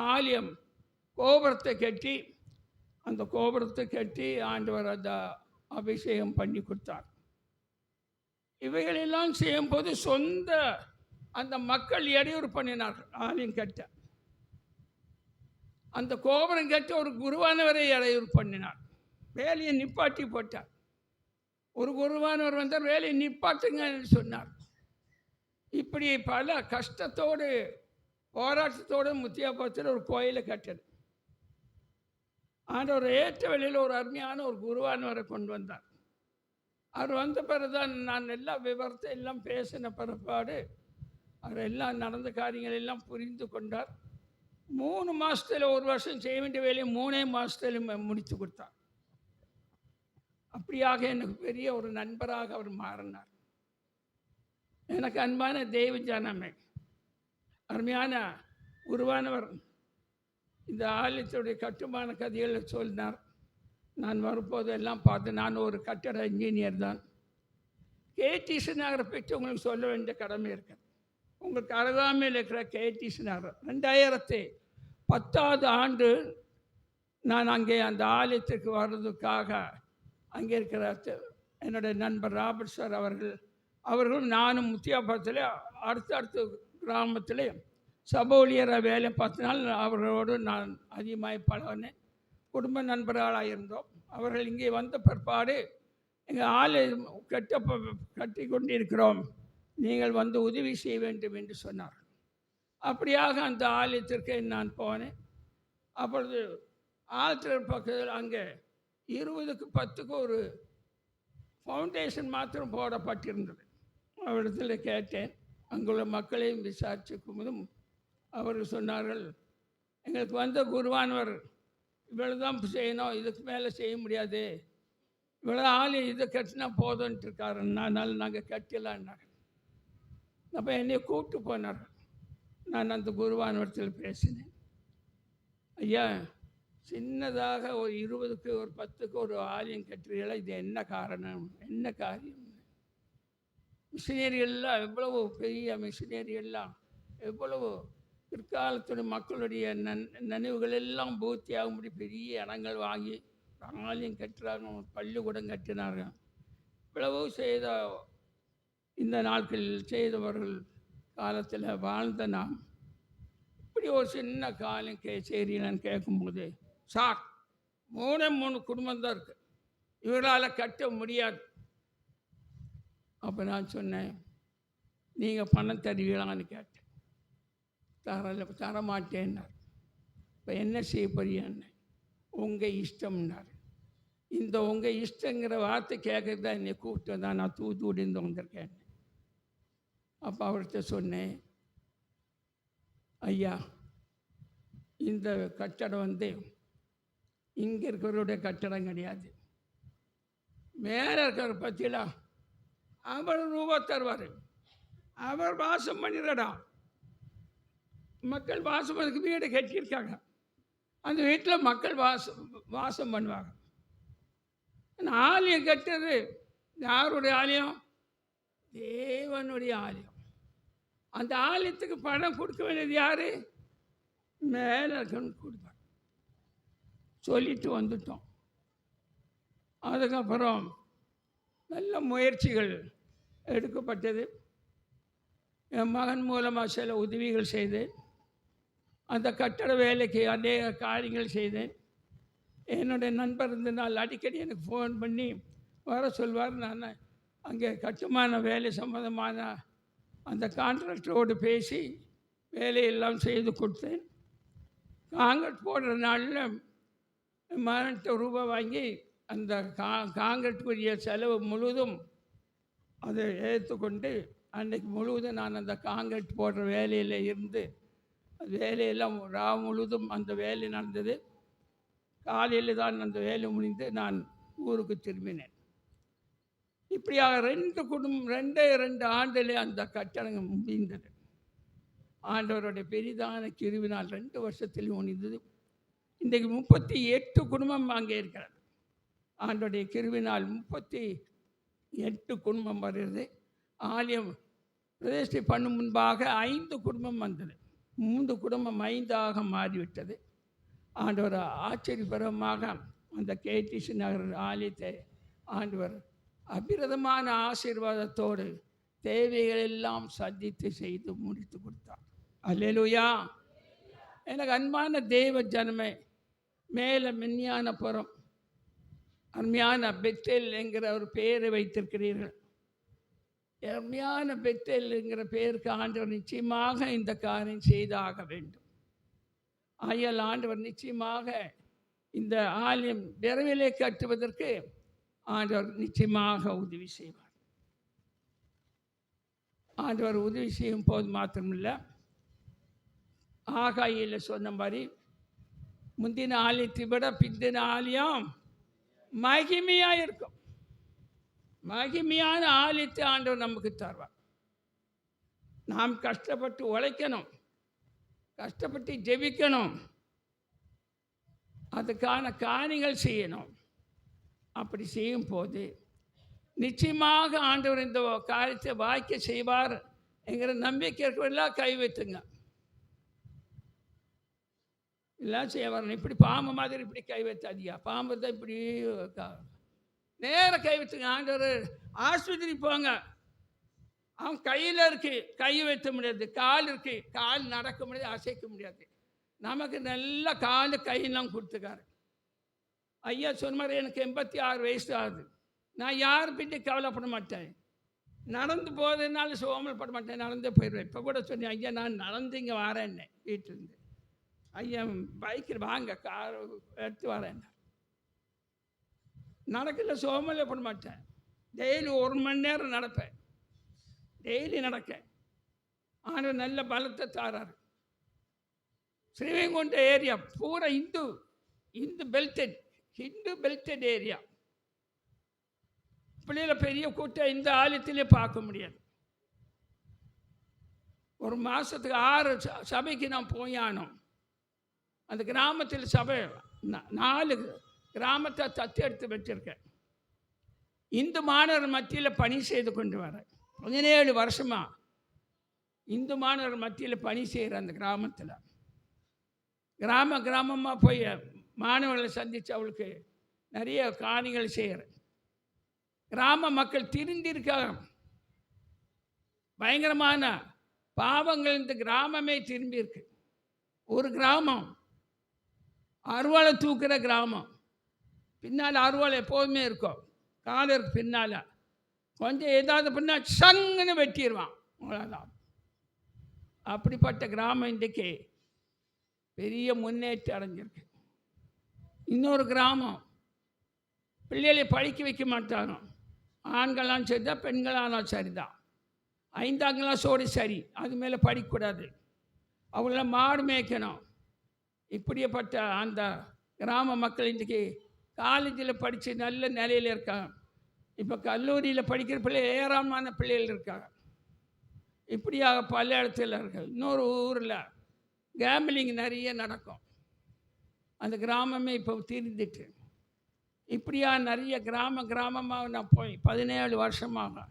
ஆலயம் கோபுரத்தை கட்டி அந்த கோபுரத்தை கட்டி ஆண்டவர் அந்த அபிஷேகம் பண்ணி கொடுத்தார். இவைகளெல்லாம் செய்யும்போது சொந்த அந்த மக்கள் இடையூறு பண்ணினார்கள் ஆலயம் கட்ட. அந்த கோபுரம் கட்ட ஒரு குருவானவரை இடையூறு பண்ணினார். வேலையை நிப்பாட்டி போட்டார். ஒரு குருவானவர் வந்தார், வேலையை நிப்பாட்டுங்கன்னு சொன்னார். இப்படி பல கஷ்டத்தோடு போராட்டத்தோடு முத்தியாபுரத்தில் ஒரு கோயிலை கட்டது. ஆண்டவர் ஏற்ற வழியில் ஒரு அருமையான ஒரு குருவானவரை கொண்டு வந்தார். அவர் வந்த பிறகுதான் நான் எல்லா விவரத்தை எல்லாம் பேசின பிறப்பாடு அவர் எல்லாம் நடந்த காரியங்கள் எல்லாம் புரிந்து கொண்டார். 3 மாதத்தில் 1 வருஷம் செய்ய வேண்டிய வேலையை 3 மாதத்தில் முடித்து கொடுத்தார். அப்படியாக எனக்கு பெரிய ஒரு நண்பராக அவர் மாறினார். எனக்கு அன்பான தெய்வ ஜனமே, அருமையான குருவானவர் இந்த ஆலயத்துடைய கட்டுமான கதைகளை சொன்னார். நான் வரும்போது எல்லாம் பார்த்து, நான் ஒரு கட்டட இன்ஜினியர் தான். கேடிசி நகரை பற்றி உங்களுக்கு சொல்ல வேண்டிய கடமை இருக்குது. உங்களுக்கு அருகாமையில் இருக்கிற கேடிசி நகர் 2010 ஆண்டு நான் அங்கே அந்த ஆலயத்துக்கு வர்றதுக்காக அங்கே இருக்கிற என்னுடைய நண்பர் ராபர்ட் சார் அவர்களும் நானும் முத்தியாபுரத்தில் அடுத்தடுத்த கிராமத்தில் சபை ஊழியராக வேலை பார்த்தனால் அவர்களோடு நான் அதிகமாக பழகினேன். குடும்ப நண்பர்களாக இருந்தோம். அவர்கள் இங்கே வந்த பிற்பாடு எங்கள் ஆலயம் கட்டி கொண்டிருக்கிறோம், நீங்கள் வந்து உதவி செய்ய வேண்டும் என்று சொன்னார். அப்படியாக அந்த ஆலயத்திற்கு நான் போனேன். அப்பொழுது ஆல்டர் பக்கத்தில் அங்கே 20க்கு 10க்கு ஒரு ஃபவுண்டேஷன் மாத்திரம் போடப்பட்டிருந்தது. அவரிடத்தில் கேட்டேன். அங்குள்ள மக்களையும் விசாரிச்சுக்கும் போதும் அவர்கள் சொன்னார்கள், எங்களுக்கு வந்த குருவானவர் இவ்வளோதான் செய்யணும், இதுக்கு மேலே செய்ய முடியாது, இவ்வளோ ஆலயம் இதை கட்டினா போதுன்ட்டு இருக்காரு, அதனால் நாங்கள் கட்டலான்னாங்க. அப்போ என்னை கூப்பிட்டு போனார்கள். நான் அந்த குருவானவரத்தில் பேசினேன். ஐயா, சின்னதாக ஒரு 20க்கு ஒரு 10க்கு ஒரு ஆலயம் கட்டுறீங்களா, இது என்ன காரணம், என்ன காரியம்? மிஷினரியெல்லாம் எவ்வளவு பெரிய மிஷினரியெல்லாம் எவ்வளவு பிற்காலத்துடைய மக்களுடைய நினைவுகள் எல்லாம் பூர்த்தி ஆகும்படி பெரிய இடங்கள் வாங்கி ஆலயம் கட்டுறாங்க, பள்ளிக்கூடம் கட்டினார்கள். இவ்வளவு செய்த இந்த நாட்களில் செய்தவர்கள் காலத்தில் வாழ்ந்த நாம் இப்படி ஒரு சின்ன காலம் சரி நான் கேட்கும்போது, சார் 3 குடும்பம் தான் இருக்குது, இவர்களால் கட்ட முடியாது. அப்போ நான் சொன்னேன், நீங்கள் பணம் தருவீங்களான்னு கேட்டேன். தரமாட்டேன்னார். இப்போ என்ன செய்ய போறீங்கன்னு, உங்கள் இஷ்டம்னார். இந்த உங்கள் இஷ்டங்கிற வார்த்தை கேட்குறது தான் என்னை கூப்பிட்டு தான் நான் தூத்துக்குடிந்து வந்திருக்கேன். அப்போ அவர்கிட்ட சொன்னேன், ஐயா, இந்த கட்டடம் இங்கே இருக்கிறவருடைய கட்டடம் கிடையாது, மேலே இருக்கிற பற்றிலா அவர் ரூபா தருவார், அவர் வாசம் பண்ணிடுறடா. மக்கள் வாசம் அதுக்கு வீடு கட்டியிருக்காங்க, அந்த வீட்டில் மக்கள் வாசம் பண்ணுவாங்க. ஆலயம் கட்டுறது யாருடைய ஆலயம்? தேவனுடைய ஆலயம். அந்த ஆலயத்துக்கு பணம் கொடுக்க வேண்டியது யார்? மேலே இருக்கணும் கொடுப்பார். சொல்லிட்டு வந்துட்டோம். அதுக்கப்புறம் நல்ல முயற்சிகள் எடுக்கப்பட்டது. என் மகன் மூலமாக சில உதவிகள் செய்தேன். அந்த கட்டட வேலைக்கு அநேக காரியங்கள் செய்தேன். என்னுடைய நண்பர் இருந்தனால் அடிக்கடி எனக்கு ஃபோன் பண்ணி வர சொல்வார். நான் அங்கே கட்டுமான வேலை சம்பந்தமான அந்த கான்ட்ராக்டரோடு பேசி வேலையெல்லாம் செய்து கொடுத்தேன். காங்கிரட் போடுற நாளில் ₹1000 வாங்கி அந்த காங்கிரட்டுக்குரிய செலவு முழுவதும் அதை ஏற்றுக்கொண்டு அன்றைக்கு முழுவதும் நான் அந்த காங்கிரட் போடுற வேலையில் இருந்து வேலையெல்லாம் முழுவதும் அந்த வேலை நடந்தது. காலையில் தான் அந்த வேலை முடிந்து நான் ஊருக்கு திரும்பினேன். இப்படியாக 2 ஆண்டிலே அந்த கட்டடம் முடிந்தது. ஆண்டவருடைய பெரிதான கிருவினால் 2 வருஷத்தில் முடிந்தது. இன்றைக்கு 38 குடும்பம் அங்கே இருக்கிறது. ஆண்டவருடைய கிருவினால் 38 குடும்பம் வருகிறது. ஆலயம் பிரதிஷ்டை பண்ணும் முன்பாக 5 குடும்பம் வந்தது. 3 குடும்பம் 5ஆக மாறிவிட்டது. ஆண்டவர் ஆச்சரியபரமாக அந்த கேடிசி நகர் ஆலயத்தை ஆண்டவர் அபிரதமான ஆசீர்வாதத்தோடு தேவைகள் எல்லாம் சந்தித்து செய்து முடித்து கொடுத்தார். அல்லேலூயா. எனக்கு அன்பான தேவ ஜனமே, மேலே மென்ஞானபுரம் அருமையான பெத்தேல் என்கிற ஒரு பெயரை வைத்திருக்கிறீர்கள். அருமையான பெத்தேல் என்கிற பெயருக்கு ஆண்டவர் நிச்சயமாக இந்த காரியம் செய்தாக வேண்டும். ஆகையால் ஆண்டவர் நிச்சயமாக இந்த ஆலயம் விரைவிலே கட்டுவதற்கு ஆண்டவர் நிச்சயமாக உதவி செய்வார். ஆண்டவர் உதவி செய்யும் போது மாத்திரமில்லை, ஆகாயில் சொன்ன மாதிரி முந்தின ஆலயத்தை விட பிந்தின ஆலயம் மகிமையாக இருக்கும். மகிமையான ஆலயத்தை ஆண்டவர் நமக்கு தருவார். நாம் கஷ்டப்பட்டு உழைக்கணும், கஷ்டப்பட்டு ஜெபிக்கணும், அதுக்கான காரியங்கள் செய்யணும். அப்படி செய்யும் போது நிச்சயமாக ஆண்டவர் இந்த காரியத்தை வாய்க்க செய்வார் என்கிற நம்பிக்கை இருக்கிறவெல்லாம் கை வைத்துங்க. எல்லாம் செய்வார். இப்படி பாம்பு மாதிரி இப்படி கை வைத்தாதியா, பாம்பு தான் இப்படி நேர கை வைத்துங்க. ஆண்டவர் ஆஸ்பத்திரி போங்க, அவன் கையில் இருக்கு, கை வைத்த முடியாது. கால் இருக்கு, கால் நடக்க முடியாது, அசைக்க முடியாது. நமக்கு நல்ல காலு கையெல்லாம் கொடுத்துக்காரு. ஐயா சொன்ன மாதிரி எனக்கு 86 வயசு ஆகுது. நான் யார் பின்னி கவலைப்பட மாட்டேன், நடந்து போகிறதுனால சோமல்பட மாட்டேன், நடந்தே போயிடுவேன். இப்போ கூட சொன்னேன், ஐயா நான் நடந்து இங்கே வரேன்னே வீட்டிலேருந்து. ஐயா பைக்கில் வாங்க, கார் எடுத்து வரேன். நடக்கல, சோமல்பட மாட்டேன். டெய்லி 1 மணி நேரம் நடப்பேன், டெய்லி நடக்க. ஆனால் நல்ல பலத்தை தாராரு. ஸ்ரீவைகுண்ட ஏரியா பூரா இந்து பெல்டட் ஏரியா. பிள்ளைகளை பெரிய கூட்டம் இந்த ஆலயத்திலே பார்க்க முடியாது. ஒரு மாதத்துக்கு 6 சபைக்கு நான் போயானோம். அந்த கிராமத்தில் சபை 4 கிராமத்தை தத்து எடுத்து வச்சிருக்கேன். இந்து மாணவர் மத்தியில் பணி செய்து கொண்டு வரேன். 17 வருஷமாக இந்து மாணவர் மத்தியில் பணி செய்கிற அந்த கிராமத்தில் கிராமமாக போய் மாணவர்களை சந்தித்து அவளுக்கு நிறைய காரியங்கள் செய்கிறேன். கிராம மக்கள் திருந்திருக்காங்க. பயங்கரமான பாவங்கள் இந்த கிராமமே திரும்பி இருக்கு. ஒரு கிராமம் அருவாளை தூக்குற கிராமம், பின்னால் அருவாளை எப்போதுமே இருக்கும், காலருக்கு பின்னால் கொஞ்சம் ஏதாவது பின்னால் சங்குன்னு வெட்டிடுவான். அவ்வளோதான். அப்படிப்பட்ட கிராமம் இன்றைக்கு பெரிய முன்னேற்றம் அடைஞ்சிருக்கு. இன்னொரு கிராமம் பிள்ளைகளை படிக்க வைக்க மாட்டாங்க. ஆண்களாம் சரிதான், பெண்களானாலும் சரிதான். 5ஆம் கிளாஸோடு சரி, அது மேலே படிக்கக்கூடாது, அவங்கள மாடு மேய்க்கணும். இப்படிப்பட்ட அந்த கிராம மக்கள் இன்றைக்கி காலேஜில் படித்து நல்ல நிலையில் இருக்காங்க. இப்போ கல்லூரியில் படிக்கிற பிள்ளைகள் ஏராளமான பிள்ளைகள் இருக்காங்க. இப்படியாக பல இடத்துல இருக்கு. இன்னொரு ஊரில் கேம்பிளிங் நிறைய நடக்கும். அந்த கிராமமே இப்போ தீர்ந்துட்டு. இப்படியா நிறைய கிராமமாக நான் போய் 17 வருஷமாக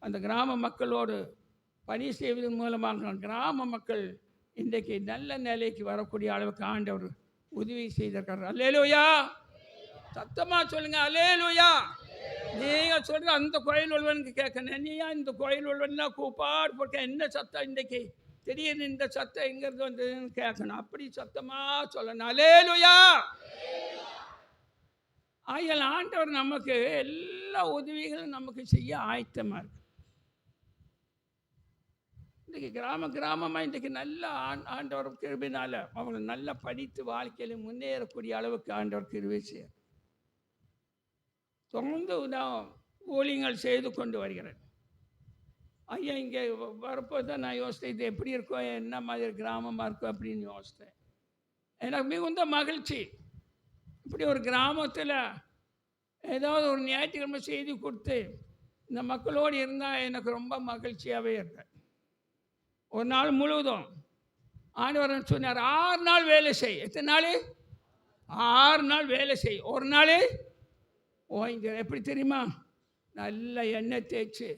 அந்த கிராம மக்களோடு பணி செய்வதன் மூலமாக கிராம மக்கள் இன்றைக்கு நல்ல நிலைக்கு வரக்கூடிய அளவுக்கு ஆண்டவர் உதவி செய்திருக்கார். அல்லேலூயா. சத்தமாக சொல்லுங்க, அல்லேலூயா. நீங்கள் சொல்கிற அந்த கோயில் உள்ளவனுக்கு கேட்கணும், நீயா இந்த கோயில் உள்ளவன்னா கூப்பாடு போட்ட என்ன சத்தம் இன்றைக்கு திடீர்னு இந்த சத்தம் எங்கிறது வந்ததுன்னு கேட்கணும். அப்படி சத்தமாக சொல்லணும், அல்லேலூயா. ஆகையால் ஆண்டவர் நமக்கு எல்லா உதவிகளும் நமக்கு செய்ய ஆயத்தமாக இருக்கு. இன்றைக்கி கிராமமாக இன்றைக்கி நல்ல ஆண்டவர் கிருபையினால் அவங்க நல்லா படித்து வாழ்க்கையில் முன்னேறக்கூடிய அளவுக்கு ஆண்டவர் கிருபை செய்ய தொடர்ந்து நான் ஊழியங்கள் செய்து கொண்டு வருகிறேன். ஐயா இங்கே வரப்போது தான் நான் யோசித்தேன், இது எப்படி இருக்கும், என்ன மாதிரி கிராமமாக இருக்கும் அப்படின்னு யோசித்தேன். எனக்கு மிகுந்த மகிழ்ச்சி. இப்படி ஒரு கிராமத்தில் ஏதாவது ஒரு ஞாயிற்றுக்கிழமை செய்தி கொடுத்து இந்த மக்களோடு இருந்தால் எனக்கு ரொம்ப மகிழ்ச்சியாகவே இருக்கேன். ஒரு நாள் முழுவதும் ஆண்டவர் சொன்னார், 6 நாள் வேலை செய். எத்தனை நாள்? 6 நாள் வேலை செய். ஒரு நாள் ஓய்ந்து. எப்படி தெரியுமா? நல்ல எண்ணெய் தேய்ச்சி,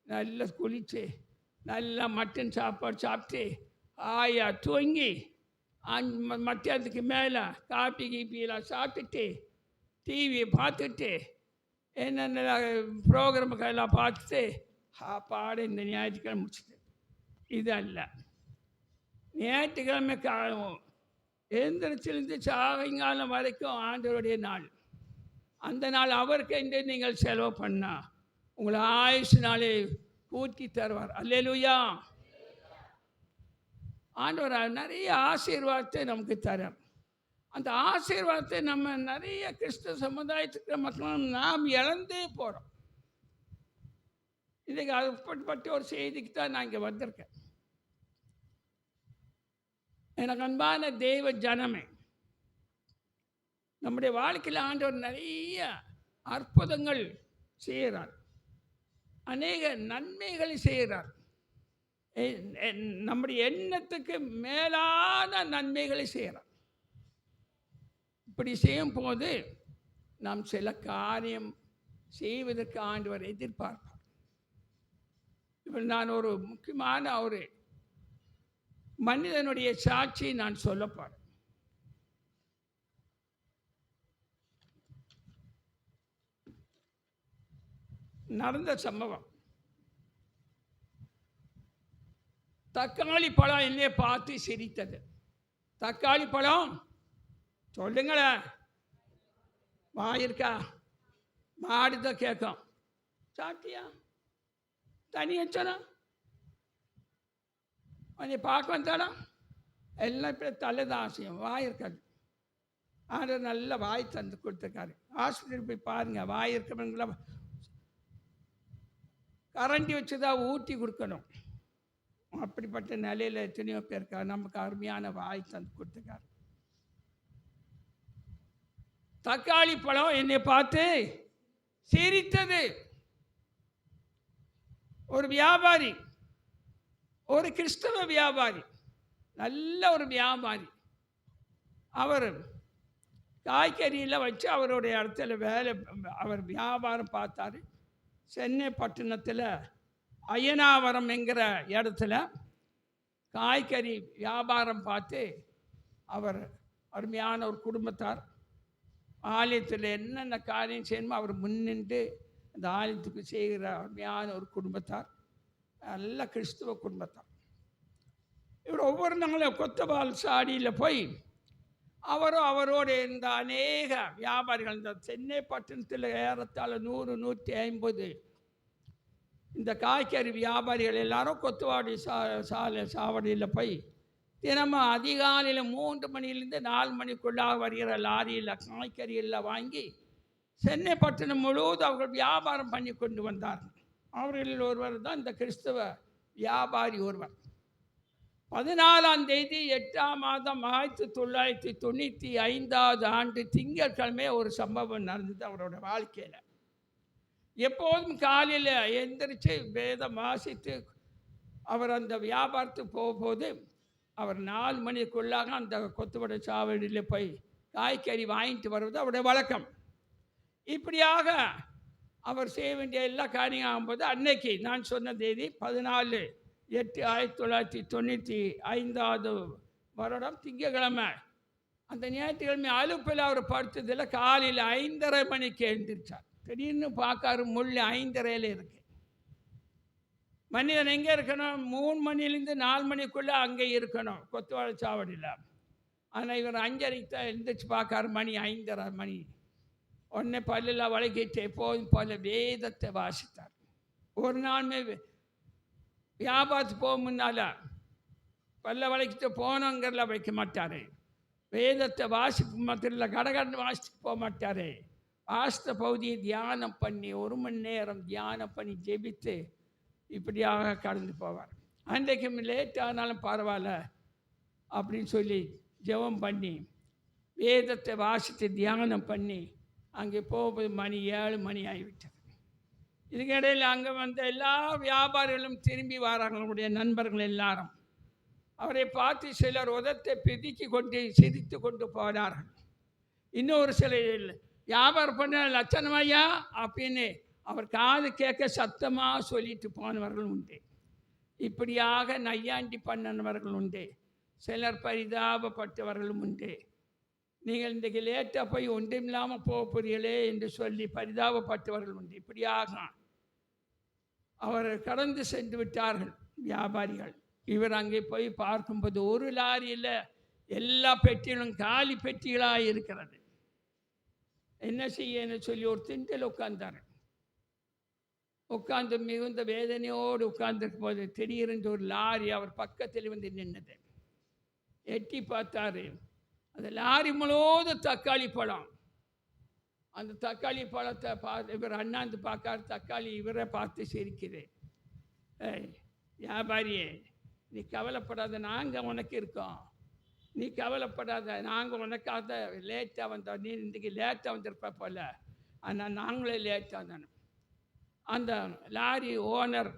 நல்லா குளித்து, நல்லா மட்டன் சாப்பாடு சாப்பிட்டு, ஆயா தூங்கி, மத்தியானத்துக்கு மேலே காப்பி கீப்பிலாம் சாப்பிட்டுட்டு, டிவியை பார்த்துட்டு, என்னென்ன ப்ரோக்ராமுக்கெல்லாம் பார்த்துட்டு பாட இந்த ஞாயிற்றுக்கிழமை முடிச்சுட்டு. இது அல்ல, ஞாயிற்றுக்கிழமை காலம் எழுந்திரிச்சிருந்து சாயங்காலம் வரைக்கும் ஆண்டவருடைய நாள். அந்த நாள் அவருக்கு என்று நீங்கள் செலவு பண்ணா உங்களை ஆயுசு நாளை கூட்டி தருவார். அல்லேலூயா. ஆண்டவர் நிறைய ஆசீர்வாதத்தை நமக்கு தரார். அந்த ஆசீர்வாதத்தை நம்ம நிறைய கிறிஸ்தவ சமுதாயத்துக்கு மக்கள் நாம் இழந்தே போகிறோம். இன்றைக்கு அதுப்பட்ட ஒரு செய்திக்கு தான் நான் இங்கே வந்திருக்கேன். எனக்கு அன்பான தெய்வ ஜனமே, நம்முடைய வாழ்க்கையில் ஆண்டவர் நிறைய அற்புதங்கள் செய்கிறார், அநேக நன்மைகளை செய்கிறார். நம்முடைய எண்ணத்துக்கு மேலான நன்மைகளை செய்கிறார். இப்படி செய்யும் போது நாம் சில காரியம் செய்வதற்கு ஆண்டவர் எதிர்பார்ப்பார். இப்போ நான் ஒரு முக்கியமான ஒரு மனிதனுடைய சாட்சி நான் சொல்லப்பார். நடந்த சம்பவம். தக்காளி பழம் என்னைய பார்த்து சிரித்தது. தக்காளி பழம் சொல்லுங்களேன், வாயிருக்கா? மாடு தான் கேட்கும். சாட்டியா தனியா சொன்னா உன்னை பார்க்க வந்தாலும் எல்லாம் இப்படி தலைதான் ஆசையும், வாய் இருக்காது. ஆண்டவர் நல்ல வாய் தந்து கொடுத்துருக்காரு. ஹாஸ்பிட்டல் போய் பாருங்க, வாய் இருக்கிறவங்கள கரண்டி வச்சுதான் ஊட்டி கொடுக்கணும். அப்படிப்பட்ட நிலையில் எத்தனையோ பேருக்கா நமக்கு அருமையான வாய் தந்து கொடுத்துருக்காரு. தக்காளி பழம் என்னை பார்த்து சிரித்தது. ஒரு வியாபாரி, ஒரு கிறிஸ்தவ வியாபாரி, நல்ல ஒரு வியாபாரி. அவர் காய்கறியில் வச்சு அவருடைய இடத்துல அவர் வியாபாரம் பார்த்தாரு. சென்னை பட்டணத்தில் அய்யனாவரம் என்கிற இடத்துல காய்கறி வியாபாரம் பார்த்து அவர் அருமையான ஒரு குடும்பத்தார். ஆலயத்தில் என்னென்ன காரியம் செய்யணுமோ அவர் முன்னின்று அந்த ஆலயத்துக்கு செய்கிற அருமையான ஒரு குடும்பத்தார், நல்ல கிறிஸ்துவ குடும்பத்தார். இவர் ஒவ்வொரு நாளும் கொத்தவால் சாடியில் போய் அவரோடு இருந்த அநேக வியாபாரிகள், இந்த சென்னை பட்டணத்தில் ஏறத்தாழ 100-150 இந்த காய்கறி வியாபாரிகள் எல்லாரும் கொத்துவாடி சாவடியில் போய் தினமும் அதிகாலையில் 3 மணிலேருந்து 4 மணிக்குள்ளாக வருகிற லாரியில் காய்கறி எல்லாம் வாங்கி சென்னை பட்டணம் முழுவதும் அவர்கள் வியாபாரம் பண்ணி கொண்டு வந்தார்கள். அவர்களில் ஒருவர் தான் இந்த கிறிஸ்தவ வியாபாரி ஒருவர். 14ஆம் தேதி 8ஆம் மாதம் 1995 ஆண்டு திங்கட்கிழமை ஒரு சம்பவம் நடந்தது அவரோட வாழ்க்கையில். எப்போதும் காலையில் எந்திரிச்சு வேதம் வாசித்து அவர் அந்த வியாபாரத்துக்கு போகும்போது அவர் 4 மணிக்குள்ளாக அந்த கொத்துவடை சாவடியில் போய் காய்கறி வாங்கிட்டு வருவது அவருடைய வழக்கம். இப்படியாக அவர் செய்ய வேண்டிய எல்லா காரியம் ஆகும்போது அன்னைக்கு நான் சொன்ன தேதி 14/8/1995 வருடம் திங்கக்கிழமை. அந்த ஞாயிற்றுக்கிழமை அலுப்பில் அவர் படுத்ததில் காலையில் 5:30 மணிக்கு எழுந்திரிச்சார். திடீர்னு பார்க்காரு, முள் 5:30 இருக்கு. மனிதன் எங்கே இருக்கணும்? 3 மணிலேருந்து 4 மணிக்குள்ளே அங்கே இருக்கணும் கொத்துவாழை சாவடியில். ஆனால் இவர் 5:30 தான் எழுந்திரிச்சு பார்க்காரு, மணி 5:30 மணி. உடனே பல்லெல்லாம் வளைக்கிட்டு எப்போதும் போல வேதத்தை வாசித்தார். ஒரு நாளுமே வியாபாரத்துக்கு போக முன்னால் பல்ல வளைக்கிட்டு போனோங்கிறல வைக்க மாட்டார். வேதத்தை வாசிப்பு மாத்திரம் கடகடன்னு வாசிச்சுட்டு போக மாட்டார். வாசித்த பகுதியை தியானம் பண்ணி 1 மணி நேரம் தியானம் பண்ணி ஜெபித்து இப்படியாக கடந்து போவார். அன்றைக்கும் லேட் ஆனாலும் பரவாயில்ல அப்படின்னு சொல்லி ஜெபம் பண்ணி வேதத்தை வாசித்து தியானம் பண்ணி அங்கே போகும்போது மணி 7 மணி ஆகிவிட்டது. இதுக்கிடையில் அங்கே வந்த எல்லா வியாபாரிகளும் திரும்பி வராங்க. அவருடைய நண்பர்கள் எல்லாரும் அவரை பார்த்து சிலர் உதத்தை பிதுக்கி கொண்டு சிரித்து கொண்டு போனார்கள். இன்னொரு சில வியாபாரம் பண்ண லட்சணமையா அப்படின்னு அவர் காது கேட்க சத்தமாக சொல்லிட்டு போனவர்கள் உண்டு. இப்படியாக நையாண்டி பண்ணவர்கள் உண்டு. சிலர் பரிதாபப்பட்டவர்களும் உண்டு. நீங்கள் இன்றைக்கு லேட்டாக போய் ஒன்றுமில்லாமல் போகிறீர்களே என்று சொல்லி பரிதாபப்பட்டவர்கள் உண்டு. இப்படியாக அவர் கடந்து சென்று விட்டார்கள் வியாபாரிகள். இவர் அங்கே போய் பார்க்கும்போது ஒரு லாரியில் எல்லா பெட்டிகளும் காலி பெட்டிகளாக இருக்கிறது. என்ன செய்யன்னு சொல்லி ஒரு திண்டில் உட்கார்ந்தார். உட்கார்ந்து மிகுந்த வேதனையோடு உட்கார்ந்துருக்கும் போது திடீரென்று ஒரு லாரி அவர் பக்கத்தில் வந்து நின்றது. எட்டி பார்த்தாரு. அந்த லாரி முழுவதும் தக்காளி பழம். அந்த தக்காளி பழத்தை பார்த்து இவர் அண்ணாந்து பார்க்காரு. தக்காளி இவரை பார்த்து சிரிக்குது. வியாபாரியே, நீ கவலைப்படாத, நாங்கள் உனக்கு இருக்கோம். நீ கவலைப்படாத, நாங்கள் உனக்காக லேட்டாக வந்தோம். நீ இன்றைக்கி லேட்டாக வந்திருப்ப போல, ஆனால் நாங்களே லேட்டாக தானே. அந்த லாரி ஓனர்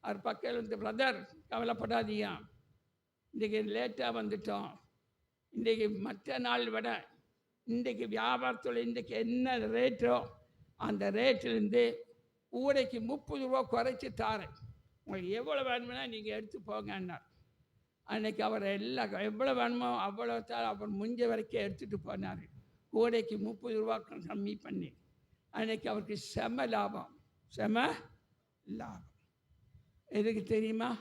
அவர் பக்கம் வந்து, பிரதர் கவலைப்படாதீங்க, இன்றைக்கி லேட்டாக வந்துட்டோம். இன்றைக்கி மற்ற நாள் விட இன்றைக்கி வியாபாரத்தில் இன்றைக்கி என்ன ரேட்டோ அந்த ரேட்டிலேருந்து ஊடைக்கு 30 ரூபா குறைச்சி தாரேன், உங்களுக்கு எவ்வளோ வேணுமுன்னா நீங்கள் எடுத்து போங்கன்னார். அன்றைக்கி அவர் எல்லாம் எவ்வளோ வேணுமோ அவ்வளோ தான் அவர் முடிஞ்ச வரைக்கும் எடுத்துகிட்டு போனார். கூடைக்கு 30 ரூபா கம்மி பண்ணி. அன்றைக்கி அவருக்கு செம லாபம். எதுக்கு தெரியுமா?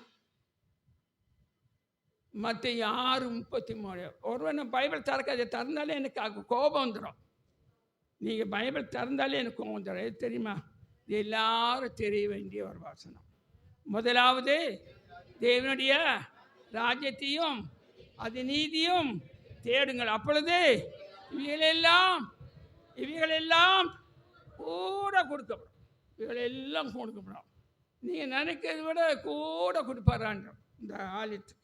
மற்ற 6:33 ஒருவன் பைபிள் திறக்காத திறந்தாலே எனக்கு கோபம் வந்துடும். நீங்கள் பைபிள் திறந்தாலே எனக்கு கோபம் வந்துடும். எது தெரியுமா? இது எல்லாரும் தெரிய வேண்டிய ஒரு வசனம். முதலாவது தேவனுடைய ராஜ்யத்தையும் அது நீதியும் தேடுங்கள், அப்பொழுது இவைகளெல்லாம் கூட கொடுக்கப்படும். இவைகளெல்லாம் கொடுக்கப்படும். நீங்கள் நினைக்கிறத விட கூட கொடுப்பாரான்ற இந்த ஆலயத்துக்கு.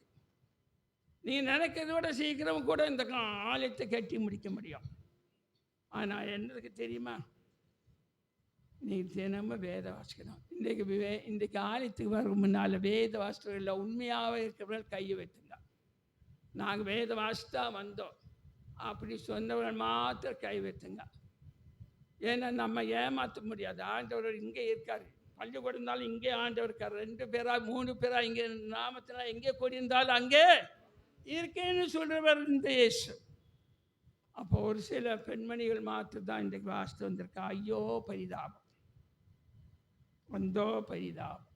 நீங்கள் நினைக்கிறத விட சீக்கிரம் கூட இந்த ஆலயத்தை கட்டி முடிக்க முடியும். ஆனால் என்னதுக்கு தெரியுமா? நீங்கள் தினமும் வேத வாசிக்கணும். இன்றைக்கு ஆலயத்துக்கு வர முன்னால் வேத வாசித்தவர்கள் உண்மையாக இருக்கிறவர்கள் கையை வைத்துங்க. நாங்கள் வேத வாசித்தா வந்தோம் அப்படி சொன்னவர்கள் மாத்திரம் கை வைத்துங்க. ஏன்னா நம்ம ஏமாற்ற முடியாது. ஆண்டவர் இங்கே இருக்கார். பள்ளிக்கூடம் இருந்தாலும் இங்கே ஆண்டவர் இருக்கார். 2 பேரா 3 பேரா இங்கே நாமத்தினால் எங்கே கூடியிருந்தாலும் அங்கே இருக்கேன்னு சொல்கிறவர் இந்த இயேசு. அப்போ ஒரு சில பெண்மணிகள் மாத்திரம் தான் இன்றைக்கு வாசித்து வந்திருக்கா. ஐயோ பரிதாபம், வந்தோ பரிதாபம்,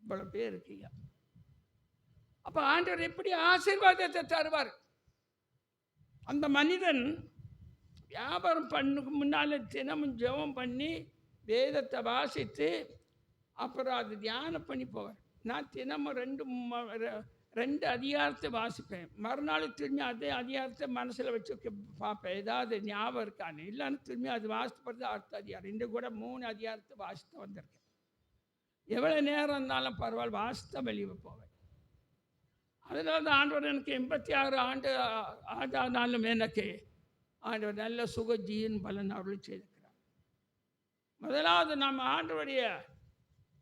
இவ்வளோ பேர் இருக்கீங்க. அப்போ ஆண்டவர் எப்படி ஆசீர்வாதத்தை தருவார்? அந்த மனிதன் வியாபாரம் பண்ணுக்கு முன்னால் தினமும் ஜெபம் பண்ணி வேதத்தை வாசித்து அப்புறம் அது தியானம் பண்ணி போவார். நான் தினமும் 2 அதிகாரத்தை வாசிப்பேன். மறுநாள் திரும்பி அதே அதிகாரத்தை மனசில் வச்சு பார்ப்பேன், ஏதாவது ஞாபகம் இருக்கான்னு. இல்லைன்னு திரும்பி அது வாசித்து போகிறது அடுத்த அதிகாரம். இன்று கூட 3 அதிகாரத்தை வாசித்து வந்திருக்கேன். எவ்வளோ நேரம் இருந்தாலும் பரவாயில்ல, வாசித்தா வெளியே போவேன். அதனால தான் ஆண்டவர் எனக்கு 86 ஆண்டு ஆனாலும் எனக்கு ஆண்டவர் நல்ல சுக ஜீவன் பலன் அருள் செய்திருக்கிறார். முதலாவது நம்ம ஆண்டவருடைய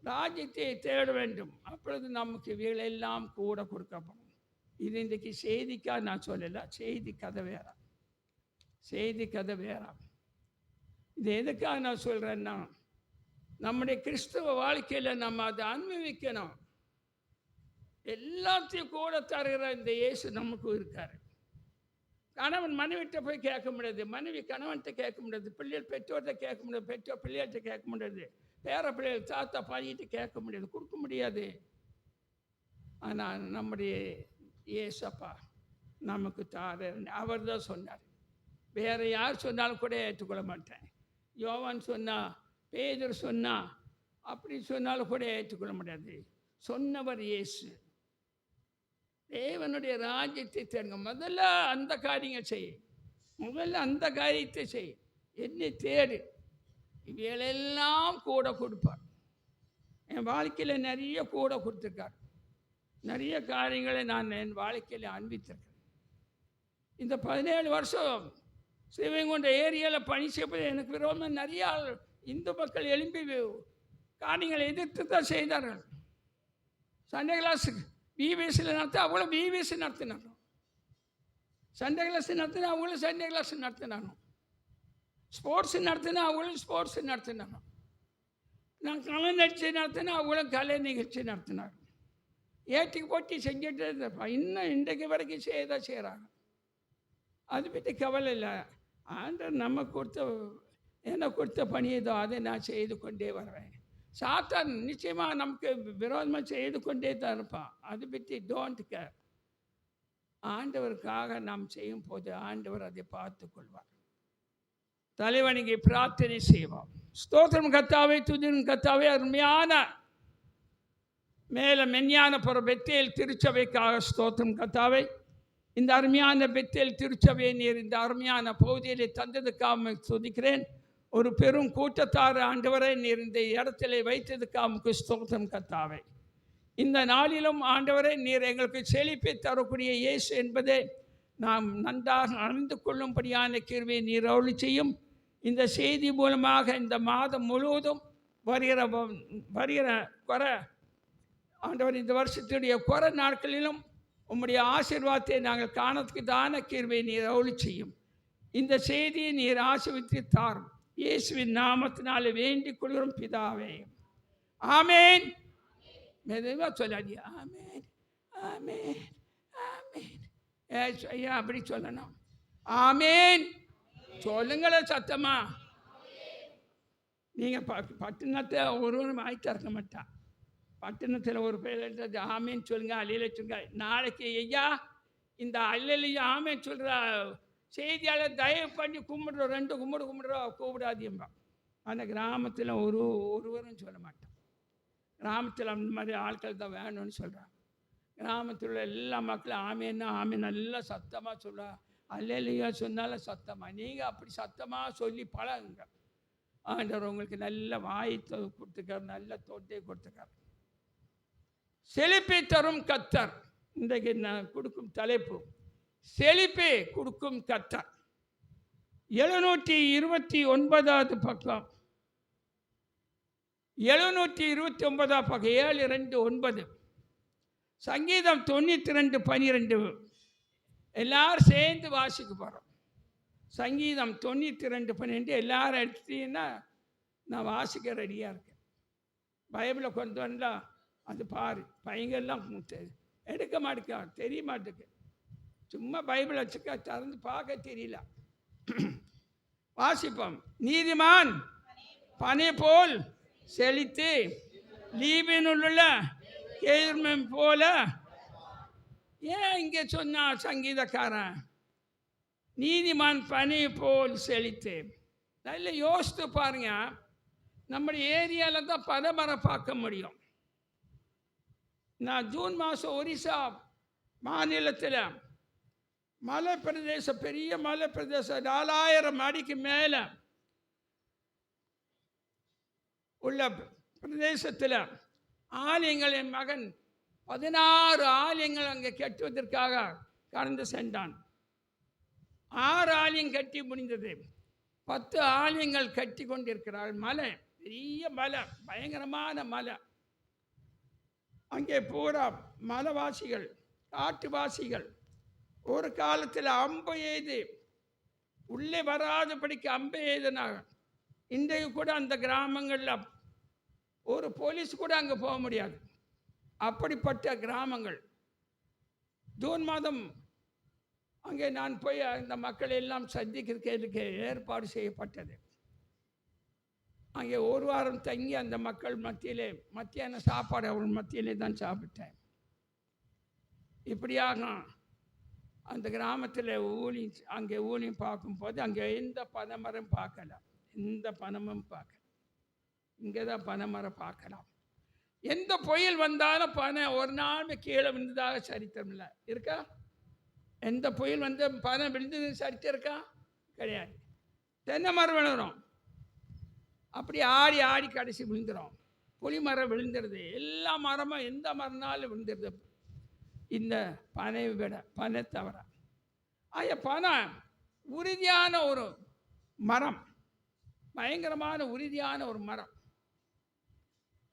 ராஜ்யத்தை தேட வேண்டும். அப்பொழுது நமக்கு இவைகளெல்லாம் கூட கொடுக்கப்படும். இது இன்றைக்கு செய்திக்காக நான் சொல்லலை, செய்தி கதை வேறாம். இது எதுக்காக நான் சொல்கிறேன்னா, நம்முடைய கிறிஸ்தவ வாழ்க்கையில் நம்ம அதை அனுபவிக்கணும். எல்லாத்தையும் கூட தருகிற இந்த இயேசு நமக்கு இருக்கார். கணவன் மனைவிட்ட போய் கேட்க முடியாது, மனைவி கணவன்கிட்ட கேட்க முடியாது, பிள்ளைகள் பெற்றோர்கிட்ட கேட்க முடியாது, பெற்றோர் பிள்ளைகள்கிட்ட கேட்க முடியாது, பேர பிள்ளைகள் தாத்தா பாட்டிகிட்ட கேட்க முடியாது, கொடுக்க முடியாது. ஆனால் நம்முடைய இயேசப்பா நமக்கு அவர் தான் சொன்னார். வேறு யார் சொன்னாலும் கூட ஏற்றுக்கொள்ள மாட்டேன். யோவான் சொன்னா, பேதுரு சொன்னா, அப்படி சொன்னாலும் கூட ஏற்றுக்கொள்ள முடியாது. சொன்னவர் இயேசு. தேவனுடைய ராஜ்யத்தை தேடுங்க. முதல்ல அந்த காரியங்கள் செய். அந்த காரியத்தை செய். என்னை தேடு, இவைகளெல்லாம் கூட கொடுப்பார். என் வாழ்க்கையில் நிறைய கூட கொடுத்துருக்கார். நிறைய காரியங்களை நான் என் வாழ்க்கையில் அனுபவித்திருக்கேன். இந்த 17 வருஷம் சிவகொண்ட ஏரியாவில் பணி செய்வது எனக்கு விரோதமாக நிறையா இந்து மக்கள் எழும்பி காரியங்களை எதிர்த்து தான் செய்தார்கள். சண்டே கிளாஸுக்கு பிபிஎஸ்சியில் நடத்த அவ்வளோ பிபிஎஸ்சி நடத்தினாங்க. சண்டே கிளாஸ் நடத்தினா அவங்களும் சண்டே கிளாஸ் நடத்தினாங்க. ஸ்போர்ட்ஸு நடத்தினா அவங்களும் ஸ்போர்ட்ஸு நடத்தினாங்க. நான் கலை நிகழ்ச்சி நடத்தினா அவங்களும் கலை நிகழ்ச்சி நடத்தினாங்க. ஏட்டிக்கு போட்டி செஞ்சுட்டு இருந்தப்பா இன்னும் இன்றைக்கு வரைக்கும் செய்யதான் செய்கிறாங்க. அது பற்றி கவலை இல்லை. ஆண்டவர் நம்ம கொடுத்த பணியதோ அதை நான் செய்து கொண்டே வருவேன். சாத்தான் நிச்சயமாக நமக்கு விரோதமாக செய்து கொண்டே தான் இருப்பான். அது பற்றி டோன்ட் கேர். ஆண்டவருக்காக நாம் செய்யும் போது ஆண்டவர் அதை பார்த்து கொள்வார். தலைவணிக்கு பிரார்த்தனை செய்வோம். ஸ்தோத்திரம் கர்த்தாவே, துதியும் கர்த்தாவே. அருமையான மேலே மெஞ்ஞான புற பெத்தேல் திருச்சபைக்காக ஸ்தோத்திரம் கர்த்தாவே. இந்த அருமையான பெத்தேல் திருச்சபையை நீர் இந்த அருமையான பகுதியிலே தந்ததுக்காக துதிக்கிறேன். ஒரு பெரும் கூட்டத்தார் ஆண்டவரை நீர் இந்த இடத்திலே வைத்ததுக்காக ஸ்தோத்திரம் கர்த்தாவே. இந்த நாளிலும் ஆண்டவரை நீர் எங்களுக்கு செழிப்பை தரக்கூடிய இயேசு என்பதை நாம் நன்றாக அறிந்து கொள்ளும்படியான கிருபையை நீர் அருளி செய்யும். இந்த செய்தி மூலமாக இந்த மாதம் முழுவதும் வருகிற குறை ஆண்டவர் இந்த வருஷத்துடைய குறை நாட்களிலும் உம்முடைய ஆசீர்வாதத்தை நாங்கள் காணத்துக்கு தான கிருபையை நீர் அருளி செய்யும். இந்த செய்தியை நீர் ஆசீர்வதித்து தாரும். இயேசுவின் நாமத்தினால வேண்டிக் கொள்கிறோம் பிதாவே, ஆமேன். மெதுவாக சொல்லாதீ, ஆமேன் ஆமேன் ஆமேன். ஐயா அப்படி சொல்லணும், ஆமேன் சொல்லுங்களே சத்தமா. நீங்கள் பட்டணத்தில் ஒருவரும் வாய் திறக்க மாட்டான். பட்டணத்தில் ஒரு பேர் எடுத்தது ஆமேன்னு சொல்லுங்க, அல்லையில சொல்லுங்க. நாளைக்கு ஐயா இந்த அல்லையிலையும் ஆமேன்னு சொல்கிற செய்தியாளர் தயவு பண்ணி கும்பிடுறோம், 2 கும்பிடுறோம் கூப்பிடாதீம்பா. அந்த கிராமத்தில் ஒருவரும் சொல்ல மாட்டோம். கிராமத்தில் அந்த மாதிரி ஆட்கள் தான் வேணும்னு சொல்கிறாங்க. கிராமத்தில் உள்ள எல்லா மக்களும் ஆமேன்னா ஆமேன் நல்லா சத்தமாக சொல்கிறா. அல்லையா சொன்னாலும் சத்தமாக. நீங்கள் அப்படி சத்தமாக சொல்லி பழகுங்க. ஆண்டவர் உங்களுக்கு நல்ல வாய் கொடுத்துக்கார், நல்ல தோட்டை கொடுத்துக்கார். செழிப்பை தரும் கர்த்தர். இன்றைக்கு நான் கொடுக்கும் தலைப்பு செழிப்பை கொடுக்கும் கர்த்தர். 729 பக்கம், 729 பக்கம், 7:2:9. சங்கீதம் 92:12. எல்லாரும் சேர்ந்து வாசிக்க போகிறோம். சங்கீதம் 92:12 எல்லாரும் எடுத்தீங்கன்னா நான் வாசிக்க ரெடியாக இருக்கேன். பைபிளை கொண்டு வந்தா அது பாரு. பையங்கள்லாம் எடுக்க மாட்டேக்கா, தெரிய மாட்டேக்கு. சும்மா பைபிள் வச்சுக்க, திறந்து பார்க்க தெரியல. வாசிப்போம். நீதிமான் பனை போல் செழித்து லீபினுள்ள கேர்மம் போல. ஏன் இங்கே சொன்னா சங்கீதக்காரன் நீதிமான் பனை போல் செழித்து? நல்ல யோசித்து பாருங்க. நம்முடைய ஏரியாவில் தான் பனைமரம் பார்க்க முடியும். நான் ஜூன் மாதம் ஒரிசா மாநிலத்தில் மலை பிரதேசம், பெரிய மலை பிரதேசம், 4000 அடிக்கு மேலே உள்ள பிரதேசத்தில் ஆலயங்கள், என் மகன் 16 ஆலயங்கள் அங்கே கட்டுவதற்காக கடந்து சென்றான். 6 ஆலயம் கட்டி முடிந்தது. 10 ஆலயங்கள் கட்டி கொண்டிருக்கிறாள். மலை, பெரிய மலை, பயங்கரமான மலை. அங்கே பூரா மலைவாசிகள், காட்டுவாசிகள் ஒரு காலத்தில் அம்பு எய்து உள்ளே வராதபடிக்கு அம்பு எய்தினாங்க. இன்றைக்கு கூட அந்த கிராமங்களில் ஒரு போலீஸ் கூட அங்கே போக முடியாது. அப்படிப்பட்ட கிராமங்கள். ஜூன் மாதம் அங்கே நான் போய் அந்த மக்களை எல்லாம் சந்திக்கிறதுக்கு ஏற்பாடு செய்யப்பட்டது. அங்கே ஒரு வாரம் தங்கி அந்த மக்கள் மத்தியிலே மத்தியான சாப்பாடு அவர்கள் மத்தியிலே தான் சாப்பிட்டேன். இப்படியாக அந்த கிராமத்தில் அங்கே ஊழியம் பார்க்கும்போது அங்கே எந்த பனைமரம் பார்க்கல, எந்த பனமும் பார்க்கல. இங்கே தான் பனைமரம் பார்க்கலாம். எந்த புயல் வந்தாலும் பனை ஒரு நாள் கீழே விழுந்ததாக சரித்திரம் இல்லை. இருக்கா? எந்த புயல் வந்து பனை விழுந்தது சரித்திரம் இருக்கா? கிடையாது. தென்னை மரம் விழுகிறோம், அப்படி ஆடி ஆடி கடைசி விழுந்துடும். புளி மரம் விழுந்துடுது. எல்லா மரமும் எந்த மரம்னாலும் விழுந்துடுது. இந்த பனை விட, பனை தவிர. பனை உறுதியான ஒரு மரம், பயங்கரமான உறுதியான ஒரு மரம்.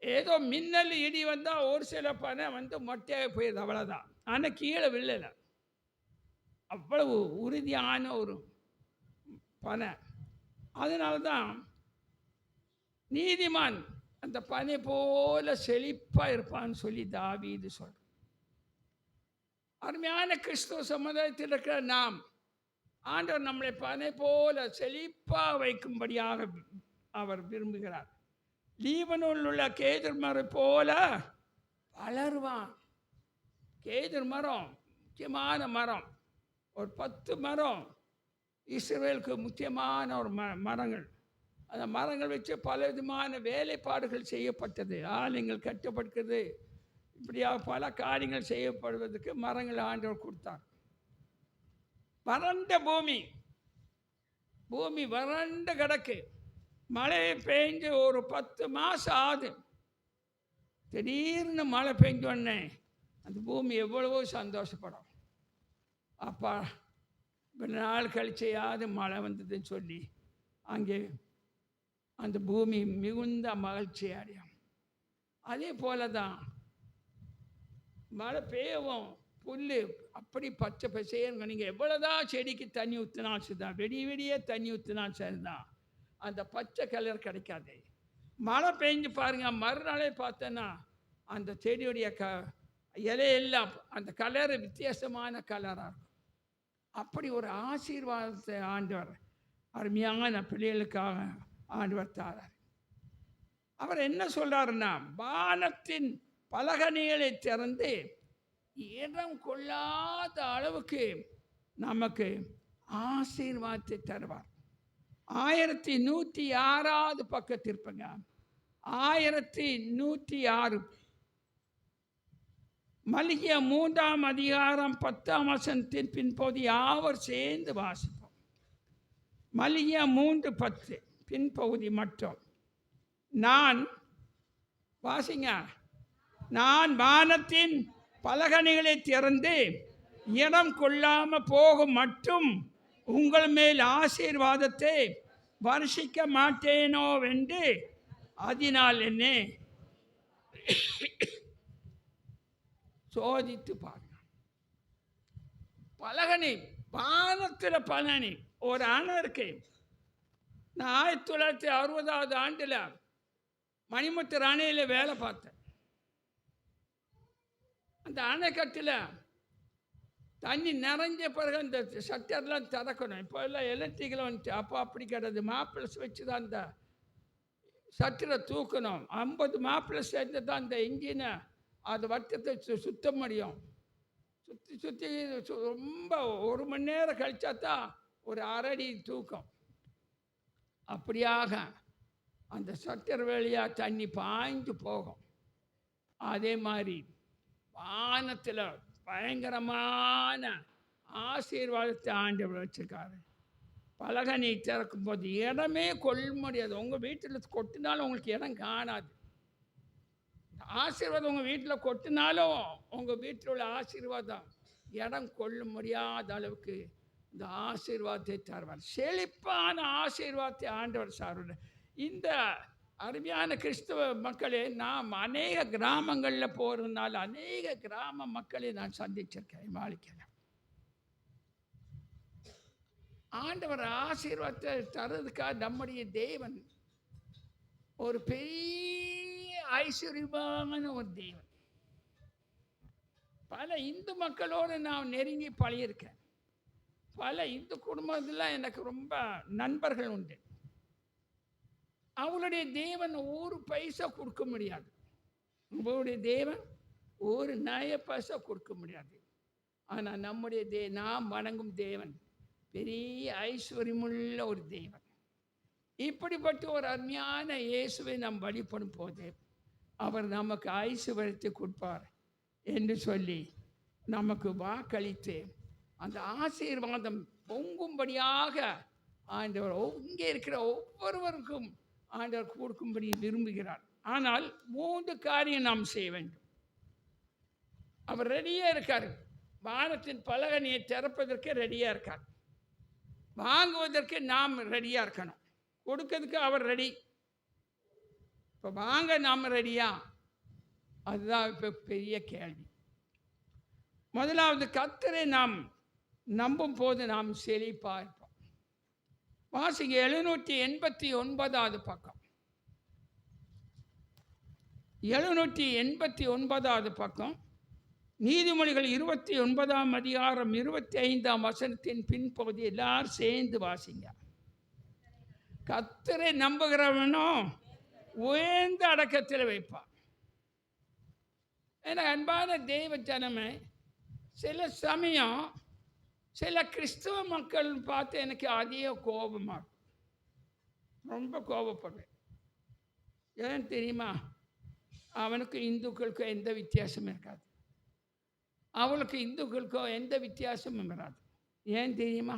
ஏதோ மின்னல் இடி வந்தால் ஒரு சில பனை வந்து மொட்டையாக போயிடுது, அவ்வளோதான். ஆனால் கீழே விழலை. அவ்வளவு உறுதியான ஒரு பனை. அதனால தான் நீதிமான் அந்த பனை போல செழிப்பாக இருப்பான்னு சொல்லி தாவீது சொல்ற. அருமையான கிறிஸ்துவ சமுதாயத்தில் இருக்கிற நாம், ஆண்டவர் நம்மளை பனை போல செழிப்பாக வைக்கும்படியாக அவர் விரும்புகிறார். லீபனோனில் உள்ள கேதுர் மரம் போல வளருவான். கேதுர் மரம் முக்கியமான மரம். ஒரு 10 மரம் இஸ்ரவேலுக்கு முக்கியமான ஒரு மரங்கள். அந்த மரங்கள் வச்சு பல விதமான வேலைப்பாடுகள் செய்யப்பட்டது. ஆலயங்கள் கட்டப்பட்டது. இப்படியாக பல காரியங்கள் செய்யப்படுவதற்கு மரங்கள் ஆண்டவர் கொடுத்தார். வறண்ட பூமி, பூமி வறண்ட கிடக்கு. மழை பெஞ்சு ஒரு 10 மாதம் ஆகுது. திடீர்னு மழை பெஞ்சோடனே அந்த பூமி எவ்வளவோ சந்தோஷப்படும். அப்பா இவ்வளோ நாள் கழிச்சையாவது மழை வந்ததுன்னு சொல்லி அங்கே அந்த பூமி மிகுந்த மகிழ்ச்சி அடையும். அதே போல தான் மழை பெய்யவும் புல் அப்படி பச்சை பசேருங்க. நீங்கள் எவ்வளோதான் செடிக்கு தண்ணி ஊற்றினாலும் சரிதான், வெடியே தண்ணி ஊற்றினாலும் சரிதான், அந்த பச்சை கலர் கிடைக்காது. மழை பெஞ்சு பாருங்கள், மறுநாளே பார்த்தோன்னா அந்த செடியுடைய இலையெல்லாம் அந்த கலரு வித்தியாசமான கலராக இருக்கும். அப்படி ஒரு ஆசீர்வாதத்தை ஆண்டவர் அருமையான பிள்ளைகளுக்காக ஆண்டவர் தாரார். அவர் என்ன சொல்றாருன்னா, வானத்தின் பலகணிகளை திறந்து இடம் கொள்ளாத அளவுக்கு நமக்கு ஆசீர்வாதத்தை தருவார். 1106 பக்கத்திருப்பங்க. 1106 மல்கியா 3ஆம் அதிகாரம் 10ஆம் வசனத்தின் பின்பகுதி யாவர் சேர்ந்து வாசிப்போம். மல்கியா 3:10 பின்பகுதி மட்டும். நான் வாசிங்க. நான் வானத்தின் பலகணிகளை திறந்து இடம் கொள்ளாம போகும் மட்டும் உங்கள் மேல் ஆசீர்வாதத்தை வருஷிக்க மாட்டேனோ என்று அதனால் என்ன சோதித்து பாருங்க. பலகணி, வானத்தில் பலகணி ஒரு அணை இருக்கு. நான் 1960ஆவது ஆண்டில் மணிமுத்தர் அணையில் வேலை பார்த்தேன். அந்த அணைக்கட்டில் தண்ணி நிறைஞ்ச பிறகு அந்த ஷட்டர்லாம் திறக்கணும். இப்போ எல்லாம் எலக்ட்ரிக்கில் வந்துச்சு. அப்போ அப்படி கிடையாது. மாப்பிளஸ் வச்சு தான் அந்த ஷட்டரை தூக்கணும். 50 மாப்பிளஸ் சேர்ந்து தான் அந்த இன்ஜினை அது வட்டத்தை சுத்த முடியும். சுற்றி ரொம்ப 1 மணி நேரம் கழிச்சா தான் ஒரு அரடி தூக்கம். அப்படியாக அந்த ஷட்டர் வழியாக தண்ணி பாய்ந்து போகும். அதே மாதிரி வானத்தில் பயங்கரமான ஆசீர்வாதத்தை ஆண்டவர் வச்சுருக்காரு. பலகனை திறக்கும் போது இடமே கொள்ள முடியாது. உங்கள் வீட்டில் கொட்டினாலும் உங்களுக்கு இடம் காணாது. ஆசீர்வாதம் உங்கள் வீட்டில் கொட்டினாலும் உங்கள் வீட்டில் உள்ள ஆசீர்வாதம் இடம் கொள்ள முடியாத அளவுக்கு இந்த ஆசீர்வாதத்தை தருவார். செழிப்பான ஆசீர்வாதத்தை ஆண்டவர் சார். இந்த அருமையான கிறிஸ்தவ மக்களே, நாம் அநேக கிராமங்களில் போகிறதுனால அநேக கிராம மக்களை நான் சந்திச்சிருக்கேன். வாழ்க்கையில் ஆண்டவர் ஆசீர்வாதத்தை தர்றதுக்காக நம்முடைய தேவன் ஒரு பெரிய ஐஸ்வர்யமான ஒரு தேவன். பல இந்து மக்களோடு நான் நெருங்கி பழகியிருக்கேன். பல இந்து குடும்பத்தில் எனக்கு ரொம்ப நண்பர்கள் உண்டு. அவளுடைய தேவன் ஒரு பைசா கொடுக்க முடியாது. உங்களுடைய தேவன் ஒரு நய பைசா கொடுக்க முடியாது. ஆனால் நம்முடைய நாம் வணங்கும் தேவன் பெரிய ஐஸ்வர்யமுள்ள ஒரு தேவன். இப்படிப்பட்ட ஒரு அருமையான இயேசுவை நாம் வழிபடும் போது அவர் நமக்கு ஐஸ்வர்யத்தை கொடுப்பார் என்று சொல்லி நமக்கு வாக்களித்து அந்த ஆசீர்வாதம் பொங்கும்படியாக ஆண்டவர் இங்கே இருக்கிற ஒவ்வொருவருக்கும் ஆண்டவர் கொடுக்கும்படி விரும்புகிறார். ஆனால் 3 காரியம் நாம் செய்ய வேண்டும். அவர் ரெடியாக இருக்கார். வானத்தின் பலகணியை திறப்பதற்கு ரெடியாக இருக்கார். வாங்குவதற்கு நாம் ரெடியாக இருக்கணும். கொடுக்கறதுக்கு அவர் ரெடி. இப்போ வாங்க நாம் ரெடியா? அதுதான் இப்போ பெரிய கேள்வி. முதலாவது, கர்த்தரை நாம் நம்பும் போது நாம் செழிப்பாக இருப்போம். வாசிங்க 789வது பக்கம். 789வது பக்கம். நீதிமொழிகள் 29ஆம் அதிகாரம் 25ஆம் வசனத்தின் பின்பகுதி எல்லாரும் சேர்ந்து வாசிங்க. கர்த்தரை நம்புகிறவனோ உயர்ந்த அடக்கத்தில் வைப்பார். ஏன்னா அன்பான தெய்வ ஜனமே, சில சமயம் சில கிறிஸ்தவ மக்கள் பார்த்து எனக்கு அதிக கோபமாக, ரொம்ப கோபப்படுவேன். ஏன் தெரியுமா? அவனுக்கு இந்துக்களுக்கும் எந்த வித்தியாசமும் இருக்காது, அவளுக்கு இந்துக்களுக்கும் எந்த வித்தியாசமும் வராது. ஏன் தெரியுமா?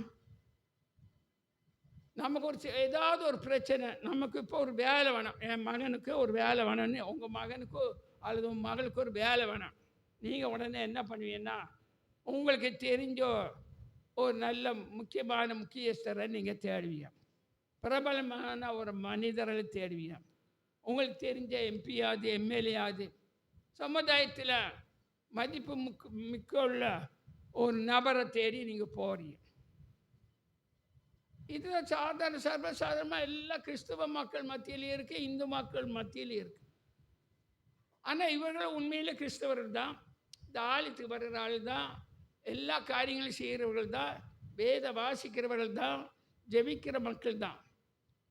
நமக்கு ஏதாவது ஒரு பிரச்சனை, நமக்கு இப்போ ஒரு வேலை வேணும், என் மகனுக்கு ஒரு வேலை வேணும்னு, உங்கள் மகனுக்கோ அல்லது உங்கள் மகளுக்கு ஒரு வேலை வேணும். நீங்கள் உடனே என்ன பண்ணுவீங்கன்னா, உங்களுக்கு தெரிஞ்சோ ஒரு நல்ல முக்கியஸ்தரை நீங்கள் தேடுவீங்க, பிரபலமான ஒரு மனிதரை தேடுவீங்க, உங்களுக்கு தெரிஞ்ச எம்பியாவது எம்எல்ஏயாவது, சமுதாயத்தில் மதிப்பு மிக்க ஒரு நபரை தேடி நீங்கள் போகிறீங்க. இது சர்வசாதாரணமாக எல்லா கிறிஸ்தவ மக்கள் மத்தியிலையும் இருக்குது, இந்து மக்கள் மத்தியிலையும் இருக்குது. ஆனால் இவர்கள் உண்மையிலே கிறிஸ்தவர்கள் தான், இந்த ஆலயத்துக்கு வர்ற ஆள் தான், எல்லா காரியங்களும் செய்கிறவர்கள் தான், வேத வாசிக்கிறவர்கள் தான், ஜெபிக்கிற மக்கள் தான்.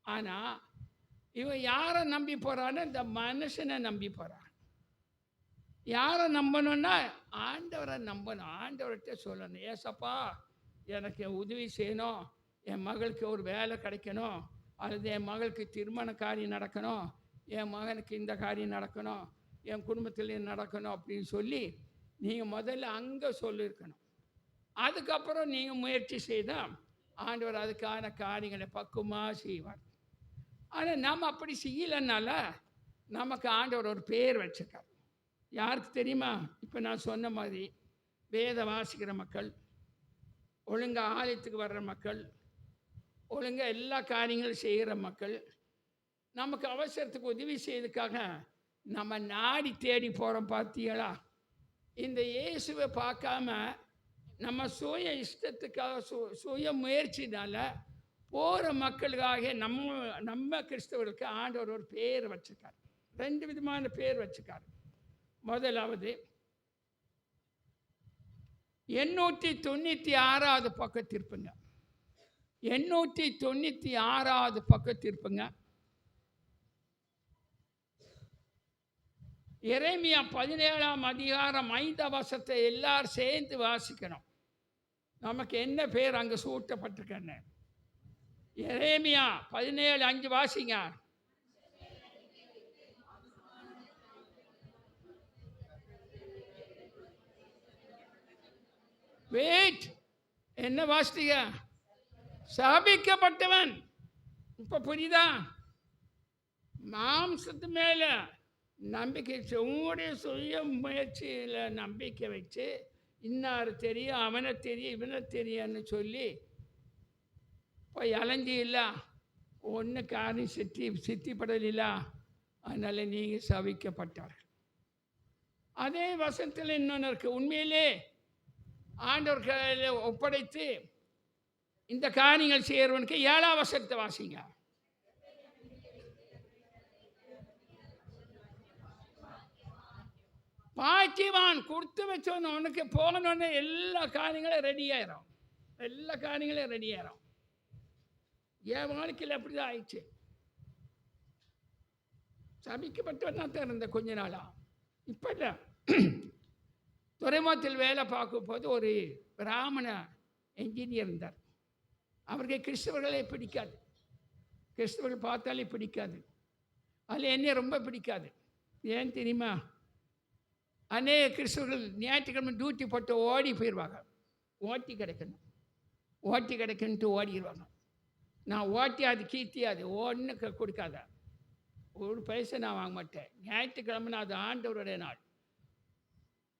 ஆனால் இவன் யாரை நம்பி போகிறான்னு? இந்த மனுஷனை நம்பி போகிறான். யாரை நம்பணும்னா ஆண்டவரை நம்பணும். ஆண்டவர்கிட்ட சொல்லணும், ஏசப்பா எனக்கு உதவி செய்யணும், என் மகளுக்கு ஒரு வேலை கிடைக்கணும், அல்லது என் மகளுக்கு திருமண காரியம் நடக்கணும், என் மகனுக்கு இந்த காரியம் நடக்கணும், என் குடும்பத்தில் நடக்கணும் அப்படின்னு சொல்லி நீங்கள் முதல்ல அங்கே சொல்லியிருக்கணும். அதுக்கப்புறம் நீங்கள் முயற்சி செய்தால் ஆண்டவர் அதுக்கான காரியங்களை பக்குவமாக செய்வார். ஆனால் நம்ம அப்படி செய்யலைனால நமக்கு ஆண்டவர் ஒரு பேர் வச்சுருக்கார். யாருக்கு தெரியுமா? இப்போ நான் சொன்ன மாதிரி வேத வாசிக்கிற மக்கள், ஒழுங்காக ஆலயத்துக்கு வர்ற மக்கள், ஒழுங்காக எல்லா காரியங்களும் செய்கிற மக்கள், நமக்கு அவசரத்துக்கு உதவி செய்யறதுக்காக நம்ம நாடி தேடி போகிறோம். பார்த்தீங்களா? இந்த இயேசுவை பார்க்காம நம்ம சுய இஷ்டத்துக்காக சுய முயற்சினால போகிற மக்களுக்காக நம்ம கிறிஸ்தவர்களுக்கு ஆண்டவர் ஒரு பேர் வச்சுருக்கார். 2 விதமான பேர் வச்சுருக்கார். முதலாவது 896வது பக்கத்திருப்புங்க, 896வது பக்கத்திருப்புங்க. எரேமியா 17ஆம் அதிகாரம் 5ஆம் வசனத்தை எல்லாரும் சேர்ந்து வாசிக்கணும். நமக்கு என்ன பேர் அங்கே சூட்டப்பட்டிருக்கேன்னு? எரேமியா 17:5 வாசிங்க. வெயிட், என்ன வாசித்தீங்க? சாபிக்கப்பட்டவன். இப்போ புரியுதா? மாம்சத்து மேலே நம்பிக்கை வச்சு, உங்களுடைய சுய முயற்சியில் நம்பிக்கை வச்சு, இன்னார் தெரியும், அவனை தெரியும், இவனை தெரியும்னு சொல்லி போய் அலைஞ்சி இல்லை, ஒன்று காரியம் சித்திப்படலில்ல, அதனால் நீங்கள் சபிக்கப்பட்டார்கள். அதே வசனத்தில் இன்னொன்று இருக்குது. உண்மையிலே ஆண்டவர் கையில் ஒப்படைத்து இந்த காரியங்கள் செய்கிறவனுக்கு 7ஆம் வசனத்தை வாசிங்க. பாக்கியவான், கொடுத்து வச்சவன் அவனுக்கு போகணுன்னு எல்லா காரியங்களும் ரெடி ஆயிரும், எல்லா காரியங்களும் ரெடி ஆயிரும். என் வாழ்க்கையில் அப்படி தான் ஆயிடுச்சு. சபிக்கப்பட்டவன் தான் இருந்த கொஞ்ச நாளா. இப்போ இல்லை, துறைமுகத்தில் வேலை பார்க்கும் போது ஒரு பிராமண என்ஜினியர் இருந்தார். அவருக்கு கிறிஸ்தவர்களே பிடிக்காது, கிறிஸ்தவர்கள் பார்த்தாலே பிடிக்காது. அதில் என்ன ரொம்ப பிடிக்காது. ஏன் தெரியுமா? அநேக கிறிஸ்தவர்கள் ஞாயிற்றுக்கிழமை டியூட்டி போட்டு ஓடி போயிடுவாங்க. ஓட்டி கிடைக்கணுன்ட்டு ஓடிடுவாங்க. நான் ஓட்டி அது கீர்த்தி அது ஒன்றும் கொடுக்காத, ஒரு பைசா நான் வாங்க மாட்டேன். ஞாயிற்றுக்கிழமை அது ஆண்டவருடைய நாள்.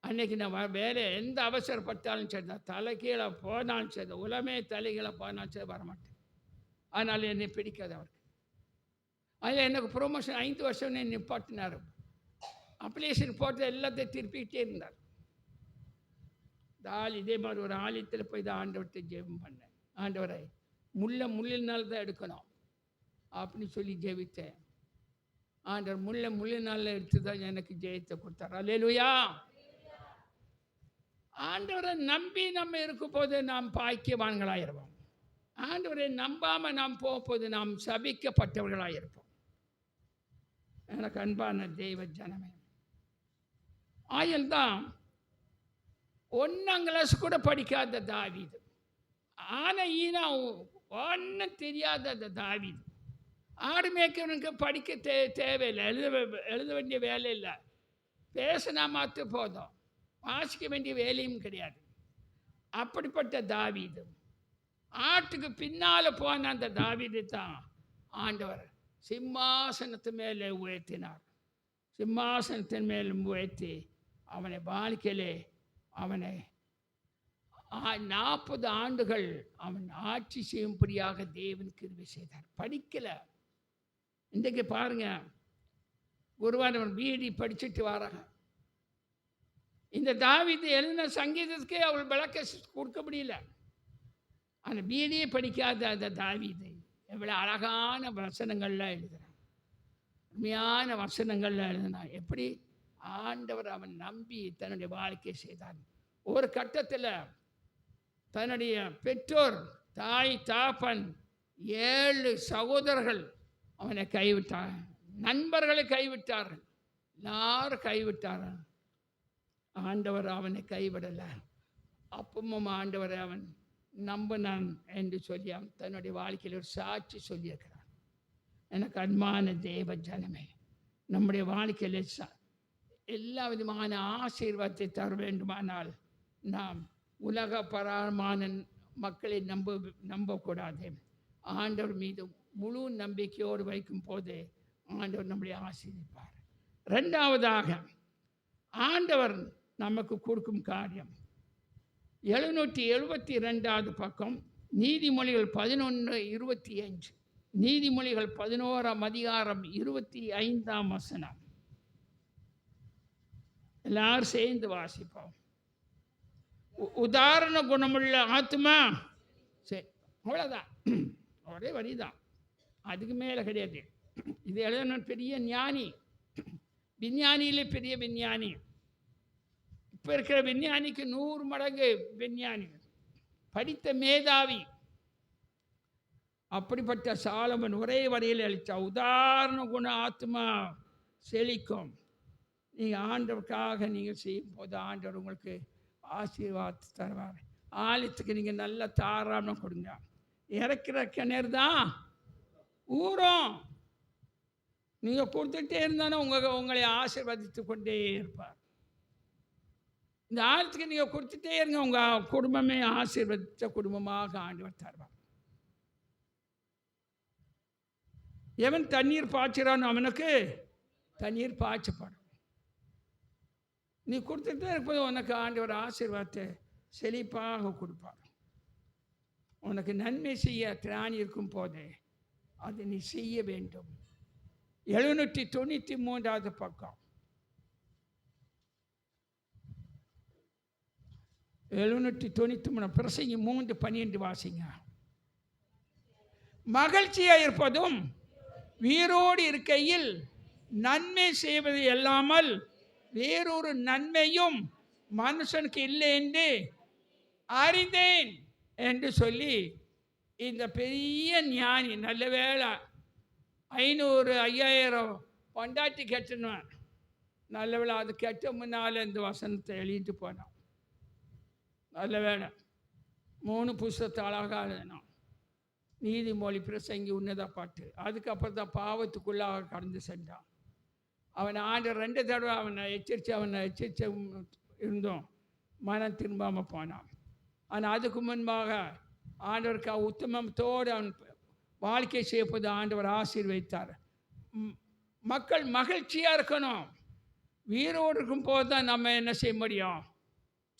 அன்றைக்கி நான் வேலை எந்த அவசரப்பட்டாலும் சரி, நான் தலை கீழே போனாலும் சரி, உலமே தலைகீழே போனாலும் சரி வரமாட்டேன். அதனால் என்னை பிடிக்காது அவருக்கு. அதில் எனக்கு ப்ரொமோஷன் 5 வருஷம் நிப்பாட்டினார். அப்ளிகேஷன் போட்டு எல்லாத்தையும் திருப்பிக்கிட்டே இருந்தார். இந்த இதே மாதிரி ஒரு ஆலயத்தில் போய் தான் ஆண்டவர்கிட்ட ஜெபம் பண்ணேன். ஆண்டவரை முள்ளினால் தான் எடுக்கணும் அப்படின்னு சொல்லி ஜெபித்தேன். ஆண்டவர் முள்ளினால் எடுத்து தான் எனக்கு ஜெயத்தை கொடுத்தார். அல்லேலூயா. ஆண்டவரை நம்பி நம்ம இருக்கும் போது நாம் பாக்கியவான்களாயிருப்போம். ஆண்டவரை நம்பாமல் நாம் போகும்போது நாம் சபிக்கப்பட்டவர்களாக இருப்போம். எனக்கு அன்பான தெய்வ ஜனமே, ஆயல்தான் 1ஆம் கிளாஸ் கூட படிக்காத தாவீது, ஆனால் ஈனா ஒன்றும் தெரியாத அந்த தாவீது, ஆடு மேய்க்கிறவனுக்கு படிக்க தேவையில்லை, எழுத வேண்டிய வேலை இல்லை, பேசினா மாற்ற போதும், வாசிக்க வேண்டிய வேலையும் கிடையாது. அப்படிப்பட்ட தாவீது, ஆட்டுக்கு பின்னால் போன அந்த தாவீது தான் ஆண்டவர் சிம்மாசனத்து மேலே உயர்த்தினார். சிம்மாசனத்தின் மேல் உயர்த்தி அவனை வாழ்க்கையிலே அவனை 40 ஆண்டுகள் அவன் ஆட்சி செய்யும்படியாக தேவன் கிருபை செய்தார். படிக்கலை. இன்றைக்கு பாருங்க, குருவானவன் பிஎடி படிச்சுட்டு வராங்க. இந்த தாவீது எழுதின சங்கீதத்துக்கே அவள் விளக்க கொடுக்க முடியல. அந்த பிஎடியே படிக்காத அந்த தாவீது எவ்வளோ அழகான வசனங்கள்லாம் எழுதுகிறான், உண்மையான வசனங்கள்லாம் எழுதினான். எப்படி ஆண்டவர் அவன் நம்பி தன்னுடைய வாழ்க்கை செய்தான். ஒரு கட்டத்தில் தன்னுடைய பெற்றோர், தாய் தாப்பன், 7 சகோதரர்கள் அவனை கைவிட்டார், நண்பர்களை கைவிட்டார்கள், எல்லாரும் கைவிட்டார்கள். ஆண்டவர் அவனை கைவிடலை. அப்பவும் ஆண்டவர் அவன் நம்பினான் என்று சொல்லி அவன் தன்னுடைய வாழ்க்கையில் ஒரு சாட்சி சொல்லியிருக்கிறான். எனக்கு அன்பான தேவ ஜனமே, நம்முடைய வாழ்க்கையில் எல்லா விதமான ஆசீர்வாதத்தை தர வேண்டுமானால் நாம் உலக பரமான மக்களை நம்பக்கூடாது. ஆண்டவர் மீது முழு நம்பிக்கையோடு வைக்கும் போது ஆண்டவர் நம்மளை ஆசீர்வதிப்பார். 2ஆவதாக ஆண்டவர் நமக்கு கொடுக்கும் காரியம் 772வது பக்கம், நீதிமொழிகள் 11:25. நீதிமொழிகள் 11ஆம் அதிகாரம் 25ஆம் வசனம். எல்லாரும் சேர்ந்து வாசிப்போம். உதாரண குணமுள்ள ஆத்மா, சரி அவ்வளோதான், ஒரே வரிதான், அதுக்கு மேலே கிடையாது. இது எழுதின பெரிய ஞானி, விஞ்ஞானியிலே பெரிய விஞ்ஞானி. இப்போ இருக்கிற விஞ்ஞானிக்கு 100 மடங்கு விஞ்ஞானி, படித்த மேதாவி. அப்படிப்பட்ட சாலமன் ஒரே வரியில் அளித்தா, உதாரண குண ஆத்மா செழிக்கும். நீங்கள் ஆண்டவருக்காக நீங்கள் செய்யும் போது ஆண்டவர் உங்களுக்கு ஆசீர்வாதத்தை தருவார். ஆலயத்துக்கு நீங்கள் நல்ல தாராளம் கொடுங்க. இறக்கிற கிணறு தான் ஊறும். நீங்கள் கொடுத்துட்டே இருந்தாலும் உங்களை ஆசீர்வதித்து கொண்டே இருப்பார். இந்த ஆலயத்துக்கு நீங்கள் கொடுத்துட்டே இருங்க, உங்கள் குடும்பமே ஆசீர்வதித்த குடும்பமாக ஆண்டவர் தருவார். எவன் தண்ணீர் பாய்ச்சிறான் அவனுக்கு தண்ணீர் பாய்ச்சப்படும். நீ கொடுத்துட்டே இருப்பது உனக்கு ஆண்டவர் ஆசீர்வாதத்தை செழிப்பாக கொடுப்பார். உனக்கு நன்மை செய்ய திராணி இருக்கும் போதே அதை நீ செய்ய வேண்டும். 793வது பக்கம், 793 பிரசங்கி 3:12 வாசிங்க. மகிழ்ச்சியாக இருப்பதும் வீரோடு இருக்கையில் நன்மை செய்வது இல்லாமல் வேறொரு நன்மையும் மனுஷனுக்கு இல்லை என்று அறிந்தேன் என்று சொல்லி இந்த பெரிய ஞானி, நல்ல வேளை 500 5000 பொண்டாட்டி கட்டணும், நல்ல வேளை அது கெட்ட முன்னால் இந்த வசனத்தை எழுதிட்டு போனான். நல்ல வேளை 3 புஸ்தகத்தை அழகாக எழுதினான். நீதிமொழி, பிரசங்கி, உன்னத பாட்டு. அதுக்கப்புறம் தான் பாவத்துக்குள்ளாக கடந்து சென்றான். அவனை ஆண்டவர் 2 தடவை அவனை எச்சரித்து இருந்தோம், மனம் திரும்பாமல் போனான். ஆனால் அதுக்கு முன்பாக ஆண்டவருக்கு உத்தமத்தோடு அவன் வாழ்க்கை செய்யப்போது ஆண்டவர் ஆசீர்வதித்தார். மக்கள் மகிழ்ச்சியாக இருக்கணும். வீரோடு இருக்கும் போது தான் நம்ம என்ன செய்ய முடியும்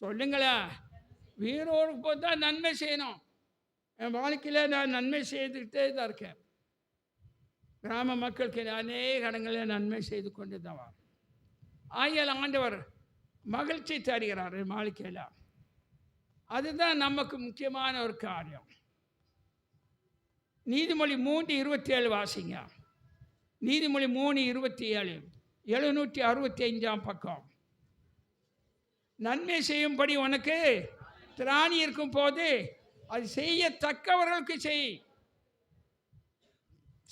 சொல்லுங்களேன்? வீரோடு இருக்கும் போது தான் நன்மை செய்யணும். என் வாழ்க்கையில் நான் நன்மை செய்துக்கிட்டே தான் இருக்கேன். கிராம மக்களுக்கு அநேக இடங்களில் நன்மை செய்து கொண்டு தான் வரும். ஆகியால் ஆண்டவர் மகிழ்ச்சி தருகிறார் என் வாழ்க்கையில். அதுதான் நமக்கு முக்கியமான ஒரு காரியம். நீதிமொழி 3:27 வாசிங்க. நீதிமொழி 3:27, 765ஆம் பக்கம். நன்மை செய்யும்படி உனக்கு திராணி இருக்கும் போது அது செய்யத்தக்கவர்களுக்கு செய்.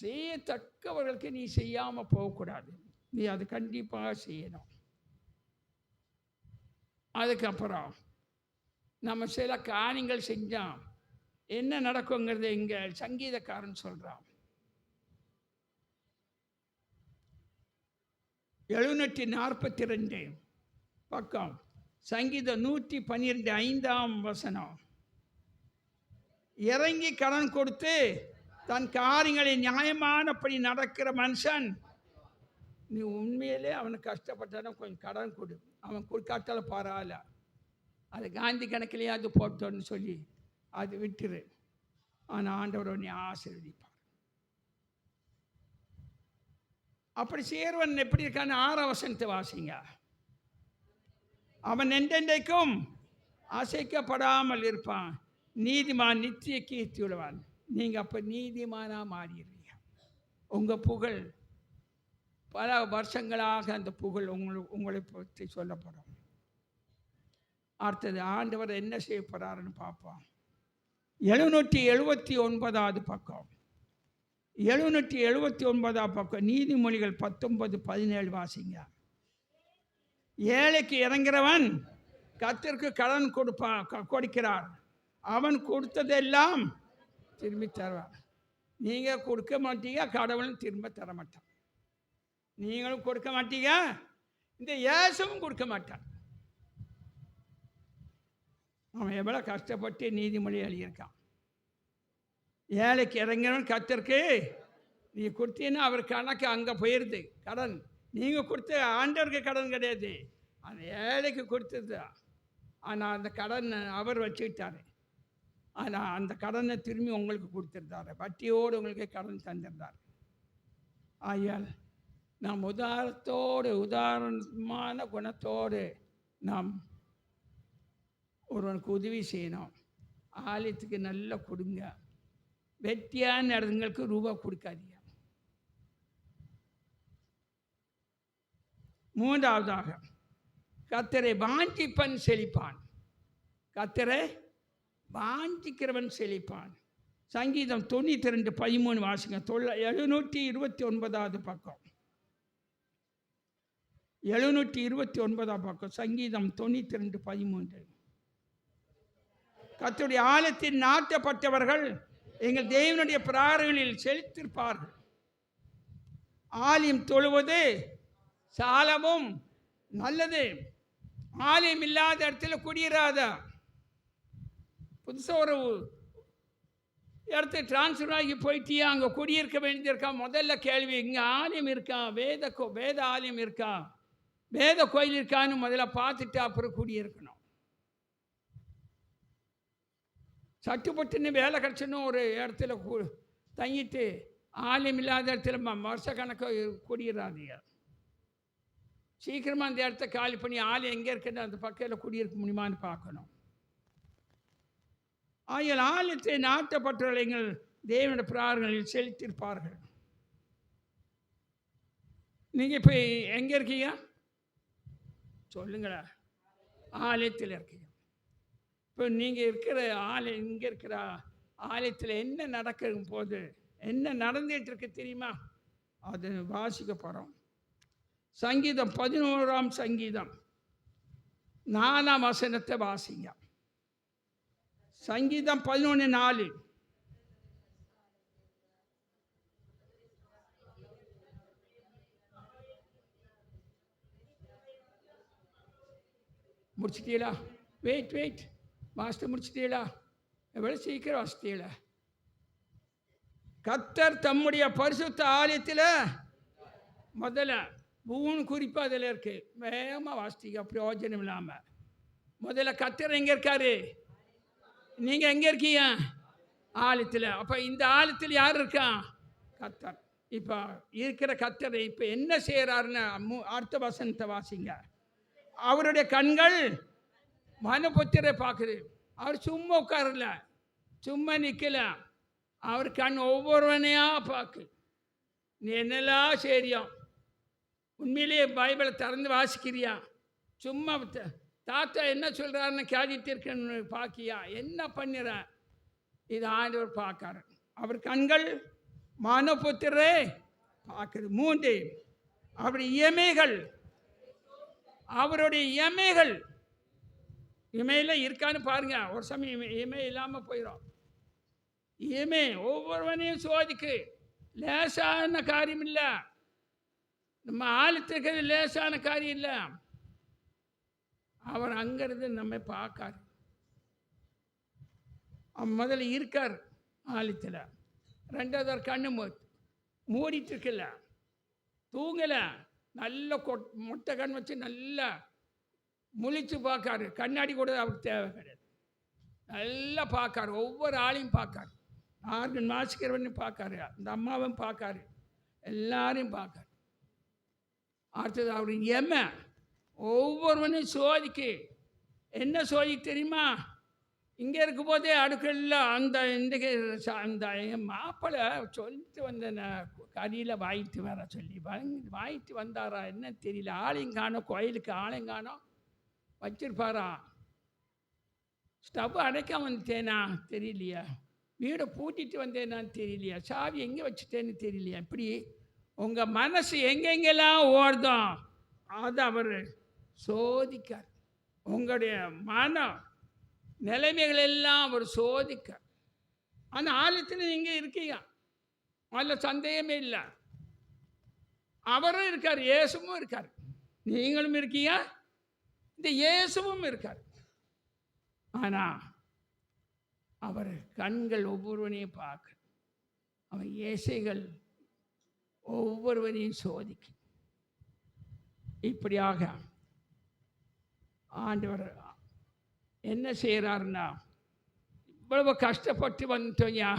செய்யத்தக்கவர்களுக்கு நீ செய்யாமல் போகக்கூடாது. நீ அது கண்டிப்பாக செய்யணும். அதுக்கப்புறம் நம்ம சில காரியங்கள் செஞ்சால் என்ன நடக்குங்கிறது இங்கே சங்கீதக்காரன் சொல்கிறான். 742 பக்கம், சங்கீதம் 112 5ஆம் வசனம். இறங்கி கடன் கொடுத்து தன் காரியங்களை நியாயமானபடி நடக்கிற மனுஷன், நீ உண்மையிலே அவனுக்கு கஷ்டப்பட்டான கொஞ்சம் கடன் கொடு, அவன் கொடுக்காட்டால பரவாயில்ல, அது காந்தி கணக்கிலேயே அது போட்டோன்னு சொல்லி அது விட்டுரு. ஆனால் ஆண்டவர் நீ ஆசீர்வதிப்பார். அப்படி செய்கிறவன் எப்படி இருக்கான்னு 6ஆம் வசனத்தை வாசிங்க. அவன் என்றென்றைக்கும் அசைக்கப்படாமல் இருப்பான், நீதிமான் நித்திய கீர்த்தி உள்ளவன். நீங்கள் அப்போ நீதிமானாக மாறிடுவீங்க. உங்கள் புகழ் பல வருஷங்களாக அந்த புகழ் உங்களை பற்றி சொல்லப்படும். அடுத்தது ஆண்டவர் என்ன செய்ய போகிறாருன்னு பார்ப்போம். 779 பக்கம், 779 பக்கம், நீதிமொழிகள் 19:17 வாசிங்க. ஏழைக்கு இறங்குறவன் கர்த்தருக்கு கடன் கொடுக்கிறார், அவன் கொடுத்ததெல்லாம் திரும்பி தருவார். நீங்கள் கொடுக்க மாட்டீங்க, கடவுளும் திரும்ப தர மாட்டான். நீங்களும் கொடுக்க மாட்டீங்க, இந்த இயேசுவும் கொடுக்க மாட்டான். அவன் எவ்வளோ கஷ்டப்பட்டு நீதிமொழி எழுதியிருக்கான். ஏழைக்கு இறங்கிறவன் கர்த்தருக்கு நீ கொடுத்தீங்கன்னா அவர் கணக்கு அங்கே போயிடுது கடன். நீங்கள் கொடுத்த ஆண்டவருக்கு கடன் கிடையாது, அந்த ஏழைக்கு கொடுத்தது. ஆனால் அந்த கடன் அவர் வச்சுக்கிட்டாரு. ஆனால் அந்த கடனை திரும்பி உங்களுக்கு கொடுத்துருந்தாரு, வட்டியோடு உங்களுக்கு கடன் தந்திருந்தார். ஆயால் நாம் உதாரணமான குணத்தோடு நாம் ஒருவனுக்கு உதவி செய்யணும். ஆலயத்துக்கு நல்லா கொடுங்க, வெட்டியான இடங்களுக்கு ரூபா கொடுக்காதீங்க. 3ஆவதாக கர்த்தரை வாஞ்சிப்பன் செழிப்பான். கர்த்தரை வாஞ்சிக்கிறவன் செழிப்பான். சங்கீதம் 92:13 வாசிங்க. 729 பக்கம், 729 பக்கம், சங்கீதம் 92:13. கர்த்தருடைய ஆலயத்தில் நாட்டப்பட்டவர்கள் எங்கள் தேவனுடைய பிரார்த்தனைகளில் செலுத்திருப்பார்கள். ஆலயம் தொழுவது சாலமும் நல்லது, ஆலயம் இல்லாத இடத்துல குடியிராத. புதுசாக ஒரு இடத்துக்கு டிரான்ஸ்ஃபர் ஆகி போயிட்டியா, அங்கே குடியிருக்க வேண்டியிருக்கா? முதல்ல கேள்வி, இங்கே ஆலயம் இருக்கா, வேத ஆலயம் இருக்கா, வேத கோயில் இருக்கான்னு முதல்ல பார்த்துட்டு அப்புறம் குடியிருக்கணும். சட்டுப்பட்டுன்னு வேலை கிடச்சுன்னு ஒரு இடத்துல தங்கிட்டு ஆலயம் இல்லாத இடத்துல வருஷக்கணக்காக குடியிடாதீங்க. சீக்கிரமாக அந்த இடத்த காலி பண்ணி ஆலயம் எங்கே இருக்குன்னு அந்த பக்கத்தில் குடியிருக்க முடியுமான்னு பார்க்கணும். ஆகிய ஆலயத்தை நாட்டப்பட்டவர்கள் எங்கள் தேவனுடைய பிரார்த்தனைகளில் செலுத்தியிருப்பார்கள். நீங்கள் இப்போ எங்கே இருக்கீங்க சொல்லுங்களா? ஆலயத்தில் இருக்கீங்க. இப்போ நீங்கள் இருக்கிற ஆலயம், இங்கே இருக்கிற ஆலயத்தில் என்ன நடக்கும் போது என்ன நடந்துகிட்டு இருக்கு தெரியுமா? அது வாசிக்க போகிறோம். சங்கீதம் 11ஆம் சங்கீதம் 4ஆம் வசனத்தை வாசிங்க. சங்கீதம் 11:4. முடிச்சிட்டீங்களா? வெயிட் மாஸ்டர், முடிச்சிட்டீங்களா? எவ்வளோ சீக்கிரம் வாசித்தீங்களா? கர்த்தர் தம்முடைய பரிசுத்த ஆலயத்தில் முதல்ல 3 குறிப்பு அதில் இருக்கு. வேகமாக வாசித்தீங்க, பிரயோஜனம் இல்லாமல். முதல்ல கர்த்தர் எங்கே இருக்காரு? நீங்கள் எங்கே இருக்கீங்க? ஆலயத்தில். அப்போ இந்த ஆலயத்தில் யார் இருக்கா? கர்த்தர். இப்போ இருக்கிற கர்த்தர் இப்போ என்ன செய்கிறாருன்னு அடுத்த வசனத்தை வாசிங்க. அவருடைய கண்கள் மனுபுத்திரை பார்க்குது. அவர் சும்மா உட்காரல, சும்மா நிற்கல. அவர் கண் ஒவ்வொருவனையாக பார்க்கு. நீ என்னெல்லாம் செய்றியா? உண்மையிலேயே பைபிளை திறந்து வாசிக்கிறியா? சும்மா தாத்தா என்ன சொல்கிறாருன்னு கேட்டுட்டு இருக்கன்னு பார்க்கியா? என்ன பண்ணுற? இது ஆண்டவர் பார்க்காரு. அவர் கண்கள் மனுபுத்திரரே பார்க்குது. 3 அவருடைய இமைகள், அவருடைய இமைகள் இமையில இருக்கான்னு பாருங்க. ஒரு சமயம் இமை இல்லாமல் போயிடும். இமை ஒவ்வொருவனையும் சோதிக்கு. லேசான காரியம் இல்லை. நம்ம ஆளுத்துக்கு லேசான காரியம் இல்லை. அவர் அங்கிருந்து நம்ம பார்க்காரு. அவன் முதல்ல இருக்கார் ஆலயத்தில். ரெண்டாவது அவர் கண்ணு மூடிட்டு இருக்குல்ல, தூங்கலை. நல்ல மொட்டை கண் வச்சு நல்லா முழிச்சு பார்க்காரு. கண்ணாடி கூட அவருக்கு தேவை கிடையாது. நல்லா பார்க்காரு. ஒவ்வொரு ஆளையும் பார்க்காரு. ஆர்கன் வாசிக்கிறவன்னு பார்க்காரு. அந்த அம்மாவும் பார்க்காரு. எல்லாரையும் பார்க்காரு. அடுத்தது அவர் ஒவ்வொருவனையும் சோதிக்கு. என்ன சோதிக்கு தெரியுமா? இங்கே இருக்கும்போதே அடுக்கல்ல அந்த மாப்பிள்ளை சொல்லிட்டு வந்த கறியில் வாங்கிட்டு வர சொல்லி வாங்கிட்டு வந்தாரா என்ன தெரியல. ஆளையும் காணோம். கோயிலுக்கு ஆளையும் காணோம். வச்சிருப்பாரா? ஸ்டவ் அடைக்க வந்துட்டேனா தெரியலையா? வீடை பூட்டிட்டு வந்தேனான்னு தெரியலையா? சாவி எங்கே வச்சுட்டேன்னு தெரியலையா? இப்படி உங்கள் மனசு எங்கெங்கெல்லாம் ஓடுதோம் அதை அவர் சோதிக்கார். உங்களுடைய மன நிலைமைகள் எல்லாம் அவர் சோதிக்கார். ஆனால் ஆலயத்தில் நீங்கள் இருக்கீங்க, அதில் சந்தேகமே இல்லை. அவரும் இருக்கார், இயேசுவும் இருக்கார். நீங்களும் இருக்கீங்க, இந்த இயேசுவும் இருக்கார். ஆனால் அவர் கண்கள் ஒவ்வொருவனையும் பார்க்க, அவன் இயேசைகள் ஒவ்வொருவரையும் சோதிக்க. இப்படியாக ஆண்டவர் என்ன செய்கிறாருன்னா, இவ்வளவு கஷ்டப்பட்டு வந்துட்டோம்யா,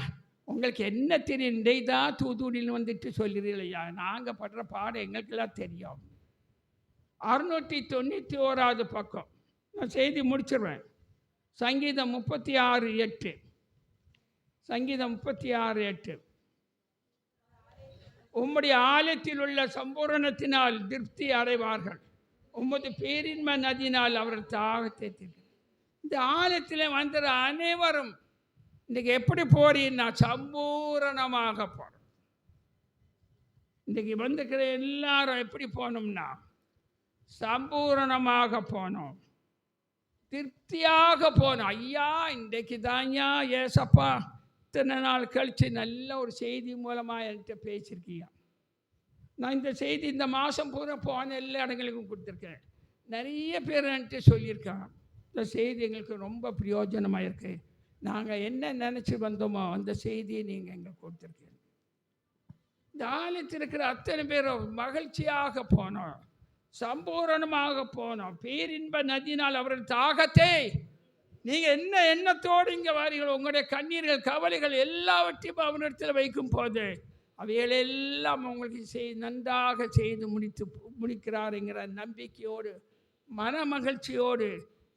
உங்களுக்கு என்ன தெரியும்? இன்றைதான் தூத்துக்குடியில் வந்துட்டு சொல்லிடுறீங்களா? நாங்கள் படுற பாடம் எங்களுக்கெல்லாம் தெரியும். 691 பக்கம் நான் செய்தி முடிச்சிடுவேன். சங்கீதம் 36:8. சங்கீதம் 36:8. உம்முடைய ஆலயத்தில் உள்ள சம்பூரணத்தினால் திருப்தி அடைவார்கள். உமது பேரின்ம நதியினால் அவர்கள் தாகத்தை தீர்க்கும். இந்த ஆலயத்தில் வந்துற அனைவரும் இன்றைக்கு எப்படி போறீன்னா சம்பூரணமாக போகிறோம். இன்றைக்கு வந்துக்கிற எல்லாரும் எப்படி போகணும்னா சம்பூரணமாக போனோம், திருப்தியாக போனோம். ஐயா இன்றைக்கு தான்யா ஏசப்பா இத்தனை நாள் கழித்து நல்ல ஒரு செய்தி மூலமாக என்கிட்ட பேசியிருக்கீங்க. நான் இந்த செய்தி இந்த மாதம் பூரா போன எல்லா இடங்களுக்கும் கொடுத்துருக்கேன். நிறைய பேர் என்கிட்ட சொல்லியிருக்காங்க, இந்த செய்தி எங்களுக்கு ரொம்ப பிரயோஜனமாக இருக்குது, நாங்கள் என்ன நினச்சி வந்தோமோ அந்த செய்தியை நீங்கள் எங்களுக்கு கொடுத்துருக்கீங்க. இந்த ஆலயத்தில் இருக்கிற அத்தனை பேரும் மகிழ்ச்சியாக போனோம், சம்பூரணமாக போனோம். பேரின்ப நதியினால் அவர்கள் தாகத்தை, நீங்கள் என்ன எண்ணத்தோடு இங்கே வாரீர்கள், உங்களுடைய கண்ணீர்கள் கவலைகள் எல்லாவற்றையும் அவனிடத்தில் வைக்கும் போது அவைகளெல்லாம் உங்களுக்கு நன்றாக செய்து முடிக்கிறாருங்கிற நம்பிக்கையோடு மன மகிழ்ச்சியோடு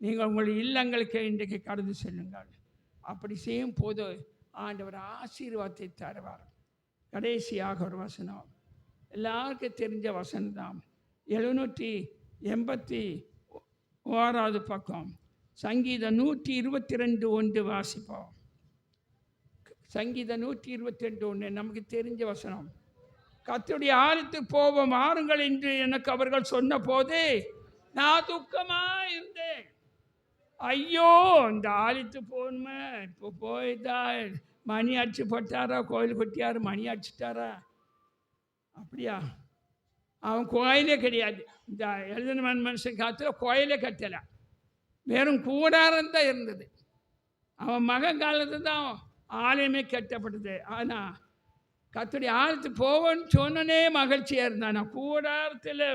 நீங்கள் உங்களுடைய இல்லங்களுக்கு இன்றைக்கு கடந்து செல்லுங்கள். அப்படி செய்யும் போது ஆண்டவர் ஆசீர்வாதத்தை தருவார். கடைசியாக ஒரு வசனம், எல்லாருக்கும் தெரிஞ்ச வசனம் தான். 781 பக்கம், சங்கீதம் 122:1 வாசிப்போம். சங்கீதம் 122:1 நமக்கு தெரிஞ்ச வசனம். கர்த்தருடைய ஆலயத்துக்கு போவோம் வாருங்கள் என்று எனக்கு அவர்கள் சொன்ன போது நான் துக்கமாக இருந்தேன். ஐயோ இந்த ஆலயத்துக்கு போகணுமே, இப்போ போயிட்டா மணி அடிச்சு போட்டாரா, கோயில் கொட்டியார் மணி அடிச்சுட்டாரா? அப்படியா? அவன் கோயிலே கிடையாது. இந்த எழுதின மனுஷன் காலத்தில் கோயிலே கட்டலை, வெறும் கூடாரம் தான் இருந்தது. அவன் மகன் காலத்தில் தான் ஆலயமே கட்டப்பட்டது. ஆனால் கர்த்தருடைய ஆலயத்துக்கு போவோன்னு சொன்னனே மகிழ்ச்சியாக இருந்தான். நான் கூடாரத்தில்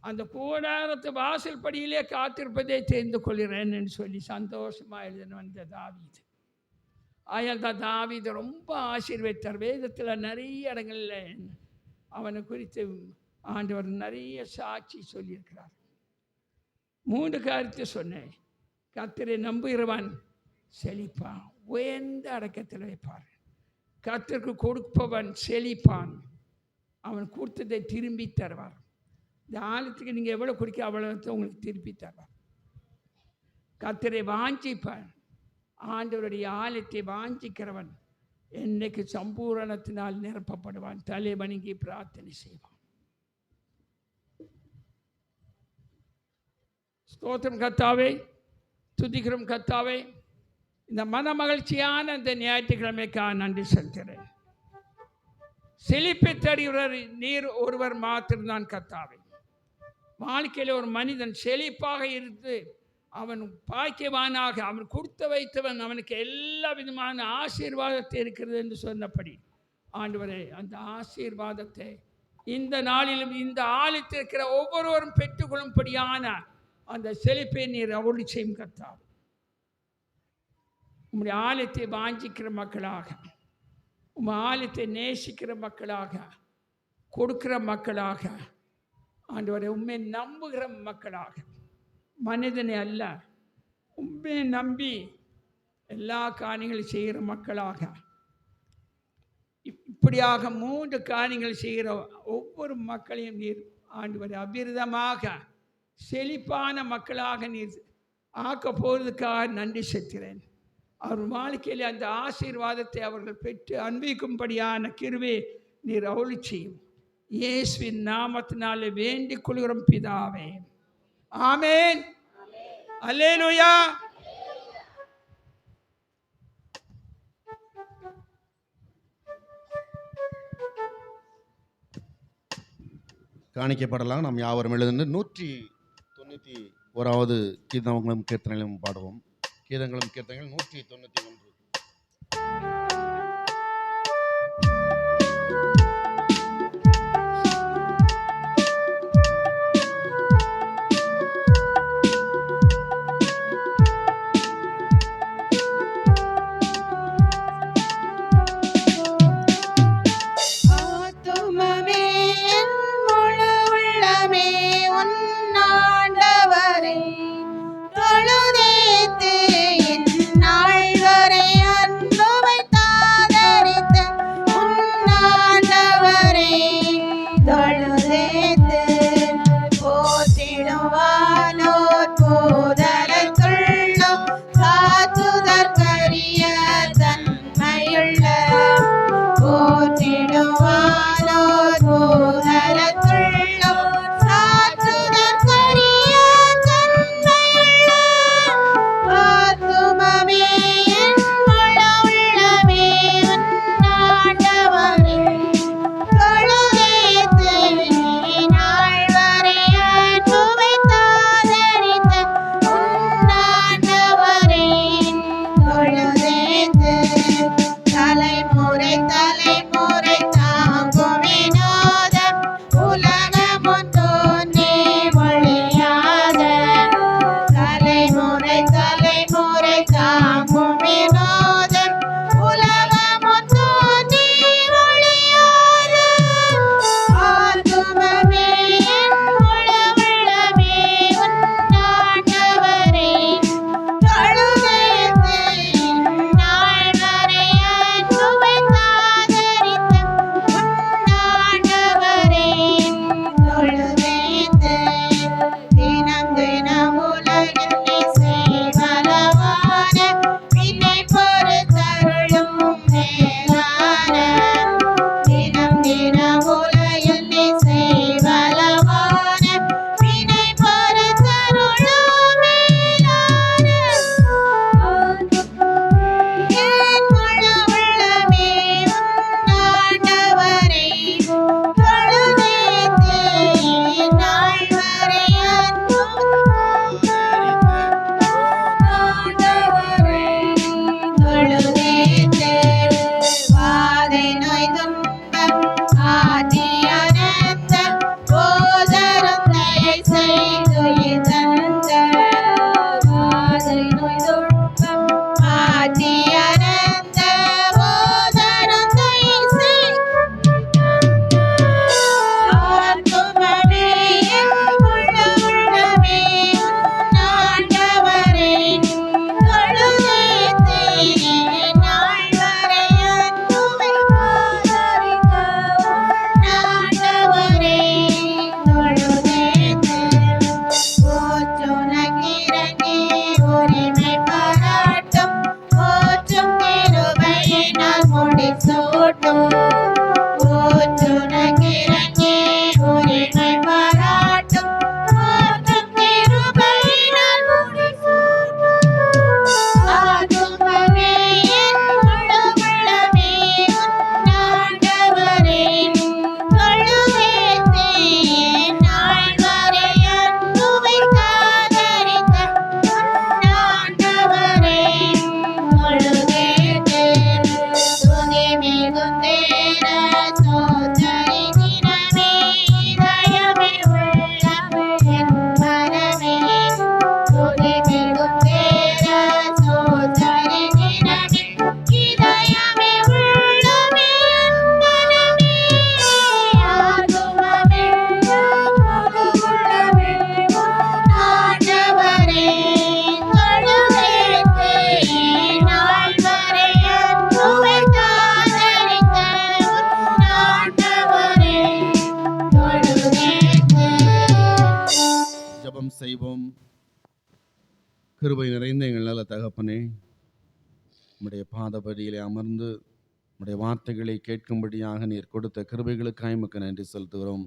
அந்த கூடாரத்து வாசல் படியிலே காத்திருப்பதை தெரிந்து கொள்கிறேன்னு சொல்லி சந்தோஷமாக எழுதின வந்த தாவீது. ஆயால் தான் தாவீது ரொம்ப ஆசீர்வதித்தார். வேதத்தில் நிறைய இடங்களில் அவனை குறித்து ஆண்டவர் நிறைய சாட்சி சொல்லியிருக்கிறார். 3 காரியத்தை சொன்னேன். கர்த்தரை நம்புகிறவன் செழிப்பான், உயர்ந்த அடக்கத்தில் வைப்பார். கர்த்தருக்கு கொடுப்பவன் செழிப்பான், அவன் கொடுத்ததை திரும்பி தருவார். இந்த ஆலயத்துக்கு நீங்கள் எவ்வளோ குடிக்க அவ்வளோ உங்களுக்கு திருப்பி தருவார். கர்த்தரை வாஞ்சிப்பான், ஆண்டவருடைய ஆலயத்தை வாஞ்சிக்கிறவன் என்னைக்கு சம்பூரணத்தினால் நிரப்பப்படுவான். தலை வணங்கி பிரார்த்தனை செய்வான். ஸ்தோத்திரம் கர்த்தாவே, துதிக்கிறோம் கர்த்தாவே. இந்த மன மகிழ்ச்சியான இந்த ஞாயிற்றுக்கிழமைக்காக நன்றி செலுத்துகிறேன். செழிப்பை தருகிறவர் நீர் ஒருவர் மாத்திரம்தான் கர்த்தாவே. வாழ்க்கையில் ஒரு மனிதன் செழிப்பாக இருந்து அவன் பாக்கியவானாக அவன் கொடுத்து வைத்தவன் அவனுக்கு எல்லா விதமான ஆசீர்வாதத்தை இருக்கிறது என்று சொன்னபடி ஆண்டவரே, அந்த ஆசீர்வாதத்தை இந்த நாளிலும் இந்த ஆலயத்தில் இருக்கிற ஒவ்வொருவரும் பெற்றுக்கொள்ளும்படியான அந்த செழிப்பை நீர் அருளி செய்யும் கர்த்தாவே. உம்முடைய ஆலயத்தை வாஞ்சிக்கிற மக்களாக, உம் ஆலயத்தை நேசிக்கிற மக்களாக, கொடுக்கிற மக்களாக, ஆண்டவரை உண்மை நம்புகிற மக்களாக, மனிதனை அல்ல உண்மை நம்பி எல்லா காரியங்களும் செய்கிற மக்களாக, இப்படியாக 3 காரியங்கள் செய்கிற ஒவ்வொரு மக்களையும் நீர் ஆண்டவரை அபிரிதமாக செழிப்பான மக்களாக நீர் ஆக்க போவதற்காக நன்றி செலுத்துகிறேன். அவர் வாழ்க்கையில் அந்த ஆசீர்வாதத்தை அவர்கள் பெற்று அனுபவிக்கும்படியான கிருபையை நீர் அருளி செய்யும். இயேசுவின் நாமத்தினாலே வேண்டிக் கொள்கிறோம் பிதாவே, ஆமென். அல்லேலூயா. காணிக்கப்படலாம். நாம் யாவரும் எழுந்து 191வது கீதங்களும் கீர்த்தனைகளும் பாடுவோம். கீதங்களும் கீர்த்தனைகள் 191. தொழுதேத்து என் நாள் வரை உனக்கிறங்கி உரிமை பாராட்டும் போற்றும் கிருபையினால் முடிசூட்டும். ஆத்துமமே என் முழு உள்ளமே உன் ஆண்டவரின் தொழுவேத்தே என் நாள் வரை அன்புவை காதரித்த உன் ஆண்டவரின் தொழுவேத்தே. துதி மிகுந்தேற சோதரி தினமே இதயமே உள்ளமே என் மனமே. துதி மிகுந்தேற சோதரி தினமே இதயமே உள்ளமே என் மனமே. ஆத்துமமே முழு உள்ளமே உன் ஆண்டவரின் தொழுவேத்தே நாள் வரை அன்புவை காதரித்த உன் ஆண்டவரின் தொழுவேத்தே. ஜெபம் செய்வோம். கிருபை நிறைந்த எங்கள் நல்ல தகப்பனே, உம்முடைய பாதபடியிலே அமர்ந்து உம்முடைய வார்த்தைகளை கேட்கும்படியாக நீர் கொடுத்த கிருபைகளுக்காய் உமக்கு நன்றி செலுத்துகிறோம்.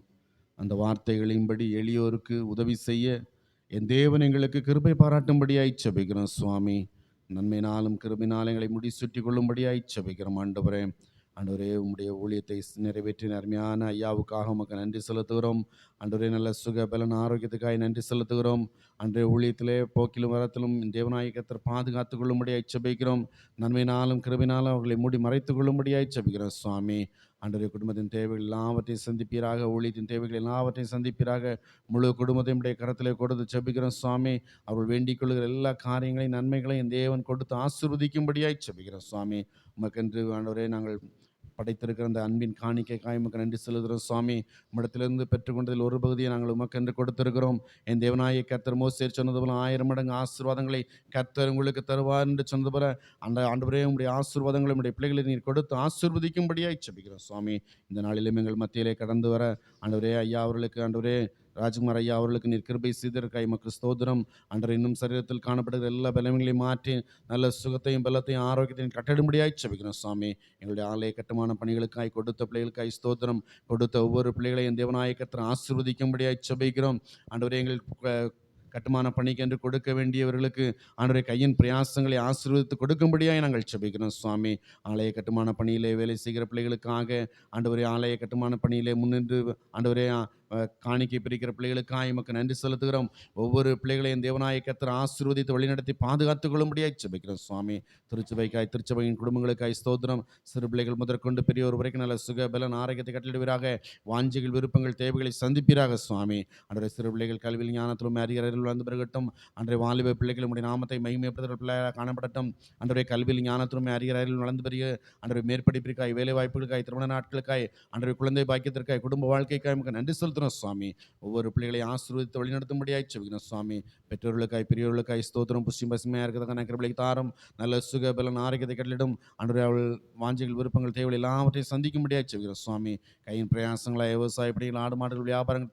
அந்த வார்த்தைகளின்படி எளியோருக்கு உதவி செய்ய என் தேவன் எங்களுக்கு கிருபை பாராட்டும்படியாய் செபிக்கிறோம் சுவாமி. நன்மையினாலும் கிருபினாலும் எங்களை முடிசூட்டி கொள்ளும்படியாய் செபிக்கிறோம் ஆண்டவரே. ஆண்டவரே, உம்முடைய ஊழியத்தை நிறைவேற்றின அருமையான ஐயாவுக்காக உமக்கு நன்றி செலுத்துகிறோம். ஆண்டவரே, நல்ல சுக பலன் ஆரோக்கியத்துக்காக நன்றி செலுத்துகிறோம். அன்றைய ஊழியத்திலே போக்கிலும் வரத்திலும் தேவனாய கர்த்தர் பாதுகாத்து கொள்ளும்படியாய் செபிக்கிறோம். நன்மையினாலும் கிருபினாலும் அவர்களை மூடி மறைத்து கொள்ளும்படியாய் செபிக்கிறோம் சுவாமி. ஆண்டவரே, குடும்பத்தின் தேவைகள் எல்லாவற்றையும் சந்திப்பீராக, ஊழியத்தின் தேவைகள் எல்லாவற்றையும் சந்திப்பீராக. முழு குடும்பத்தையும் உடைய கரத்திலே கொடுத்து செபிக்கிறோம் சுவாமி. அவர்கள் வேண்டிக் கொள்கிற எல்லா காரியங்களையும் நன்மைகளையும் தேவன் கொடுத்து ஆசீர்வதிக்கும்படியாய் செபிக்கிறோம் சுவாமி. உமக்கென்று ஆண்டவரே நாங்கள் படைத்திருக்கிற அந்த அன்பின் காணிக்கைக்காய் உமக்கு நன்றி செலுத்துகிறோம் சுவாமி. உம்மிடத்திலிருந்து பெற்றுக்கொண்டதில் ஒரு பகுதியை நாங்கள் உமக்கென்று கொடுத்திருக்கிறோம். என் தேவனாய கர்த்தர் மோசேர் சொன்னது போல 1000 மடங்கு ஆசீர்வாதங்களை கர்த்தர் உங்களுக்கு தருவார் என்று சொன்னது போல அந்த ஆண்டவரே உம்முடைய ஆசீர்வாதங்களை உம்முடைய பிள்ளைகளை நீர் கொடுத்து ஆசீர்வதிக்கும்படியாய் செபிக்கிறோம் சுவாமி. இந்த நாளிலும் எங்கள் மத்தியிலே கடந்து வர ஆண்டவரே ஐயா அவர்களுக்கு, ஆண்டவரே ராஜ்குமார் ஐயா அவர்களுக்கு நீர் கிருபை செய்திருக்காய் உமக்கு ஸ்தோத்திரம். அன்றரை இன்னும் சரீரத்தில் காணப்படுகிற எல்லா பலவீனங்களையும் மாற்றி நல்ல சுகத்தையும் பலத்தையும் ஆரோக்கியத்தையும் கட்டடும்படியாய் செபிக்கிறோம் சுவாமி. எங்களுடைய ஆலய கட்டுமான பணிகளுக்காய் கொடுத்த பிள்ளைகளுக்காய் ஸ்தோத்திரம். கொடுத்த ஒவ்வொரு பிள்ளைகளையும் தேவனாய கர்த்தர் ஆசீர்வதிக்கும்படியாய் செபிக்கிறோம். ஆண்டவரே, எங்களுக்கு கட்டுமான பணிக்கு என்று கொடுக்க வேண்டியவர்களுக்கு ஆண்டவரே கையின் பிரயாசங்களை ஆசீர்வதித்து கொடுக்கும்படியாய் நாங்கள் செபிக்கிறோம் சுவாமி. ஆலய கட்டுமான பணியிலே வேலை செய்கிற பிள்ளைகளுக்காக ஆண்டவரே, ஆலய கட்டுமான பணியிலே முன்னின்று ஆண்டவரே காணிக்கை பிரிக்கிற பிள்ளைகளுக்காக எமக்கு நன்றி செலுத்துகிறோம். ஒவ்வொரு பிள்ளைகளையும் தேவனாய கர்த்தர் ஆசீர்வதித்து வழிநடத்தி பாதுகாத்துக் கொள்ளும்படியாய் செபிக்கிறோம் சுவாமி. திருச்சபைக்காய், திருச்சபையின் குடும்பங்களுக்காய் ஸ்தோத்திரம். சிறு பிள்ளைகள் முதற்கொண்டு பெரியோர் வரைக்கும் நல்ல சுக பலன் ஆரோக்கியத்தை கட்டளிடுவீராக. வாஞ்சிகள், விருப்பங்கள், தேவைகளை சந்திப்பீராக சுவாமி. அன்றைய சிறு பிள்ளைகள் கல்வியில் ஞானத்திலும் அறிகிறதில் வளர்ந்து பெருகட்டும். அன்றைய வாலிப பிள்ளைகள் உடைய நாமத்தை மகிமைப்படுத்துகிற பிள்ளையாக காணப்படட்டும். அன்றைய கல்வியில் ஞானத்திலும் அறிகிறதில் வளர்ந்து பெருக. அன்றைய மேற்படிப்பிற்காய், வேலை வாய்ப்புகளுக்காய், திருமண நாட்களுக்காய், அன்றைய குழந்தை பாக்கியத்திற்காய், குடும்ப வாழ்க்கைக்காய் நமக்கு நன்றி செலுத்துகிறோம் சுவாமி. ஒவ்வொரு பிள்ளைகளை ஆசீர்வதித்து வழிநடத்தும்படியாய் செபிக்கிறோம் சுவாமி. பெற்றோர்களுக்காய், பெரியோர்களுக்காய் ஸ்தோத்திரம். புஷ்டி பசுமையாக இருக்கிறதுக்கான கிருபைகளை தாரும். நல்ல சுக பலன் ஆரோக்கியத்தை கட்டளிடும். அன்றைய அவள் வாஞ்சிகள், விருப்பங்கள், தேவைகள் எல்லாவற்றையும் சந்திக்கும்படியாய் செபிக்கிறோம் சுவாமி. கையின் பிரயாசங்களாய் விவசாய பணிகள், ஆடு மாடுகள், வியாபாரங்கள்,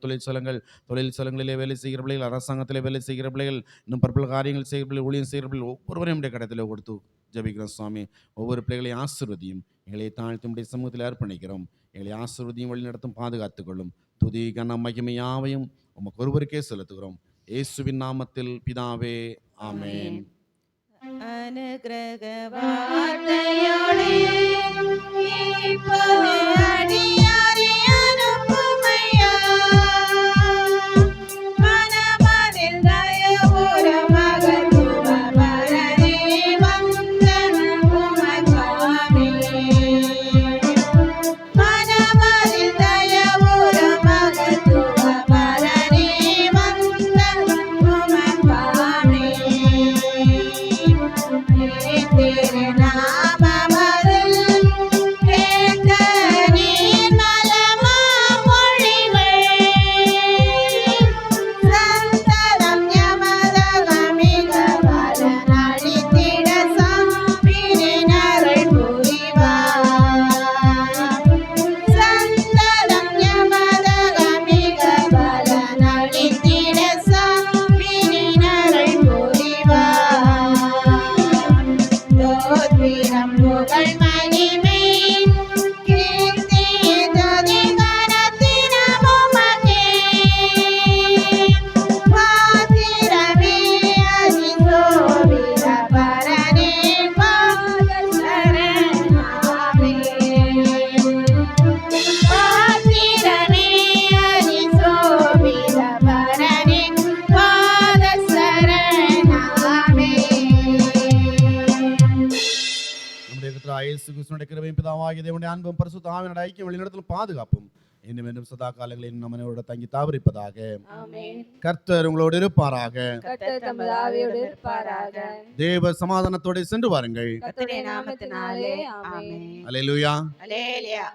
தொழில் சலங்களிலே வேலை செய்கிற பிள்ளைகள், அரசாங்கத்திலே வேலை செய்கிற பிள்ளைகள், இன்னும் பற்பல காரியங்கள் செய்கிற பிள்ளைகள், ஊழியம் செய்கிற பிள்ளைகள் ஒவ்வொருவரையும் நம்முடைய கடத்திலே கொடுத்து ஜபிக்கிறோம் சுவாமி. ஒவ்வொரு பிள்ளைகளையும் ஆசீர்வதியும். எங்களை தாழ்த்துடைய சமூகத்தில் அர்ப்பணிக்கிறோம். எங்களை ஆசீர்வதியும், வழி நடத்தும், பாதுகாத்துக் கொள்ளும். துதி கனம் மகிமை யாவையும் உமக்கு ஒருவருக்கே செலுத்துகிறோம். இயேசுவின் நாமத்தில் பிதாவே, ஆமென். அனுக்கிரக வார்த்தையோடே இப்போது அடியாரை அனுப்புமையா. மனமதில் தயவுற மகத்துவ பரனே வந்தன உமக்காமே. மனமதில் தயவுற மகத்துவ பரனே வந்தன உமக்காமே. திருநாமமதில் கேட்ட நீர்மல இயேசு கிறிஸ்துவினுடைய கிருபையும் பிதாவாகிய தேவனுடைய அன்பும் பரிசுத்த ஆவியினுடைய ஐக்கியம் வழிநடத்தலும் பாதுகாப்பும் இன்னும் இன்னும் சதா காலங்களில் நம்மனோட தங்கி தாவரிப்பதாக. கர்த்தர் உங்களோடு இருப்பாராக. தேவ சமாதானத்தோடு சென்று வாருங்கள். கர்த்தருடைய நாமத்தினாலே ஆமென். அல்லேலூயா. அல்லேலூயா.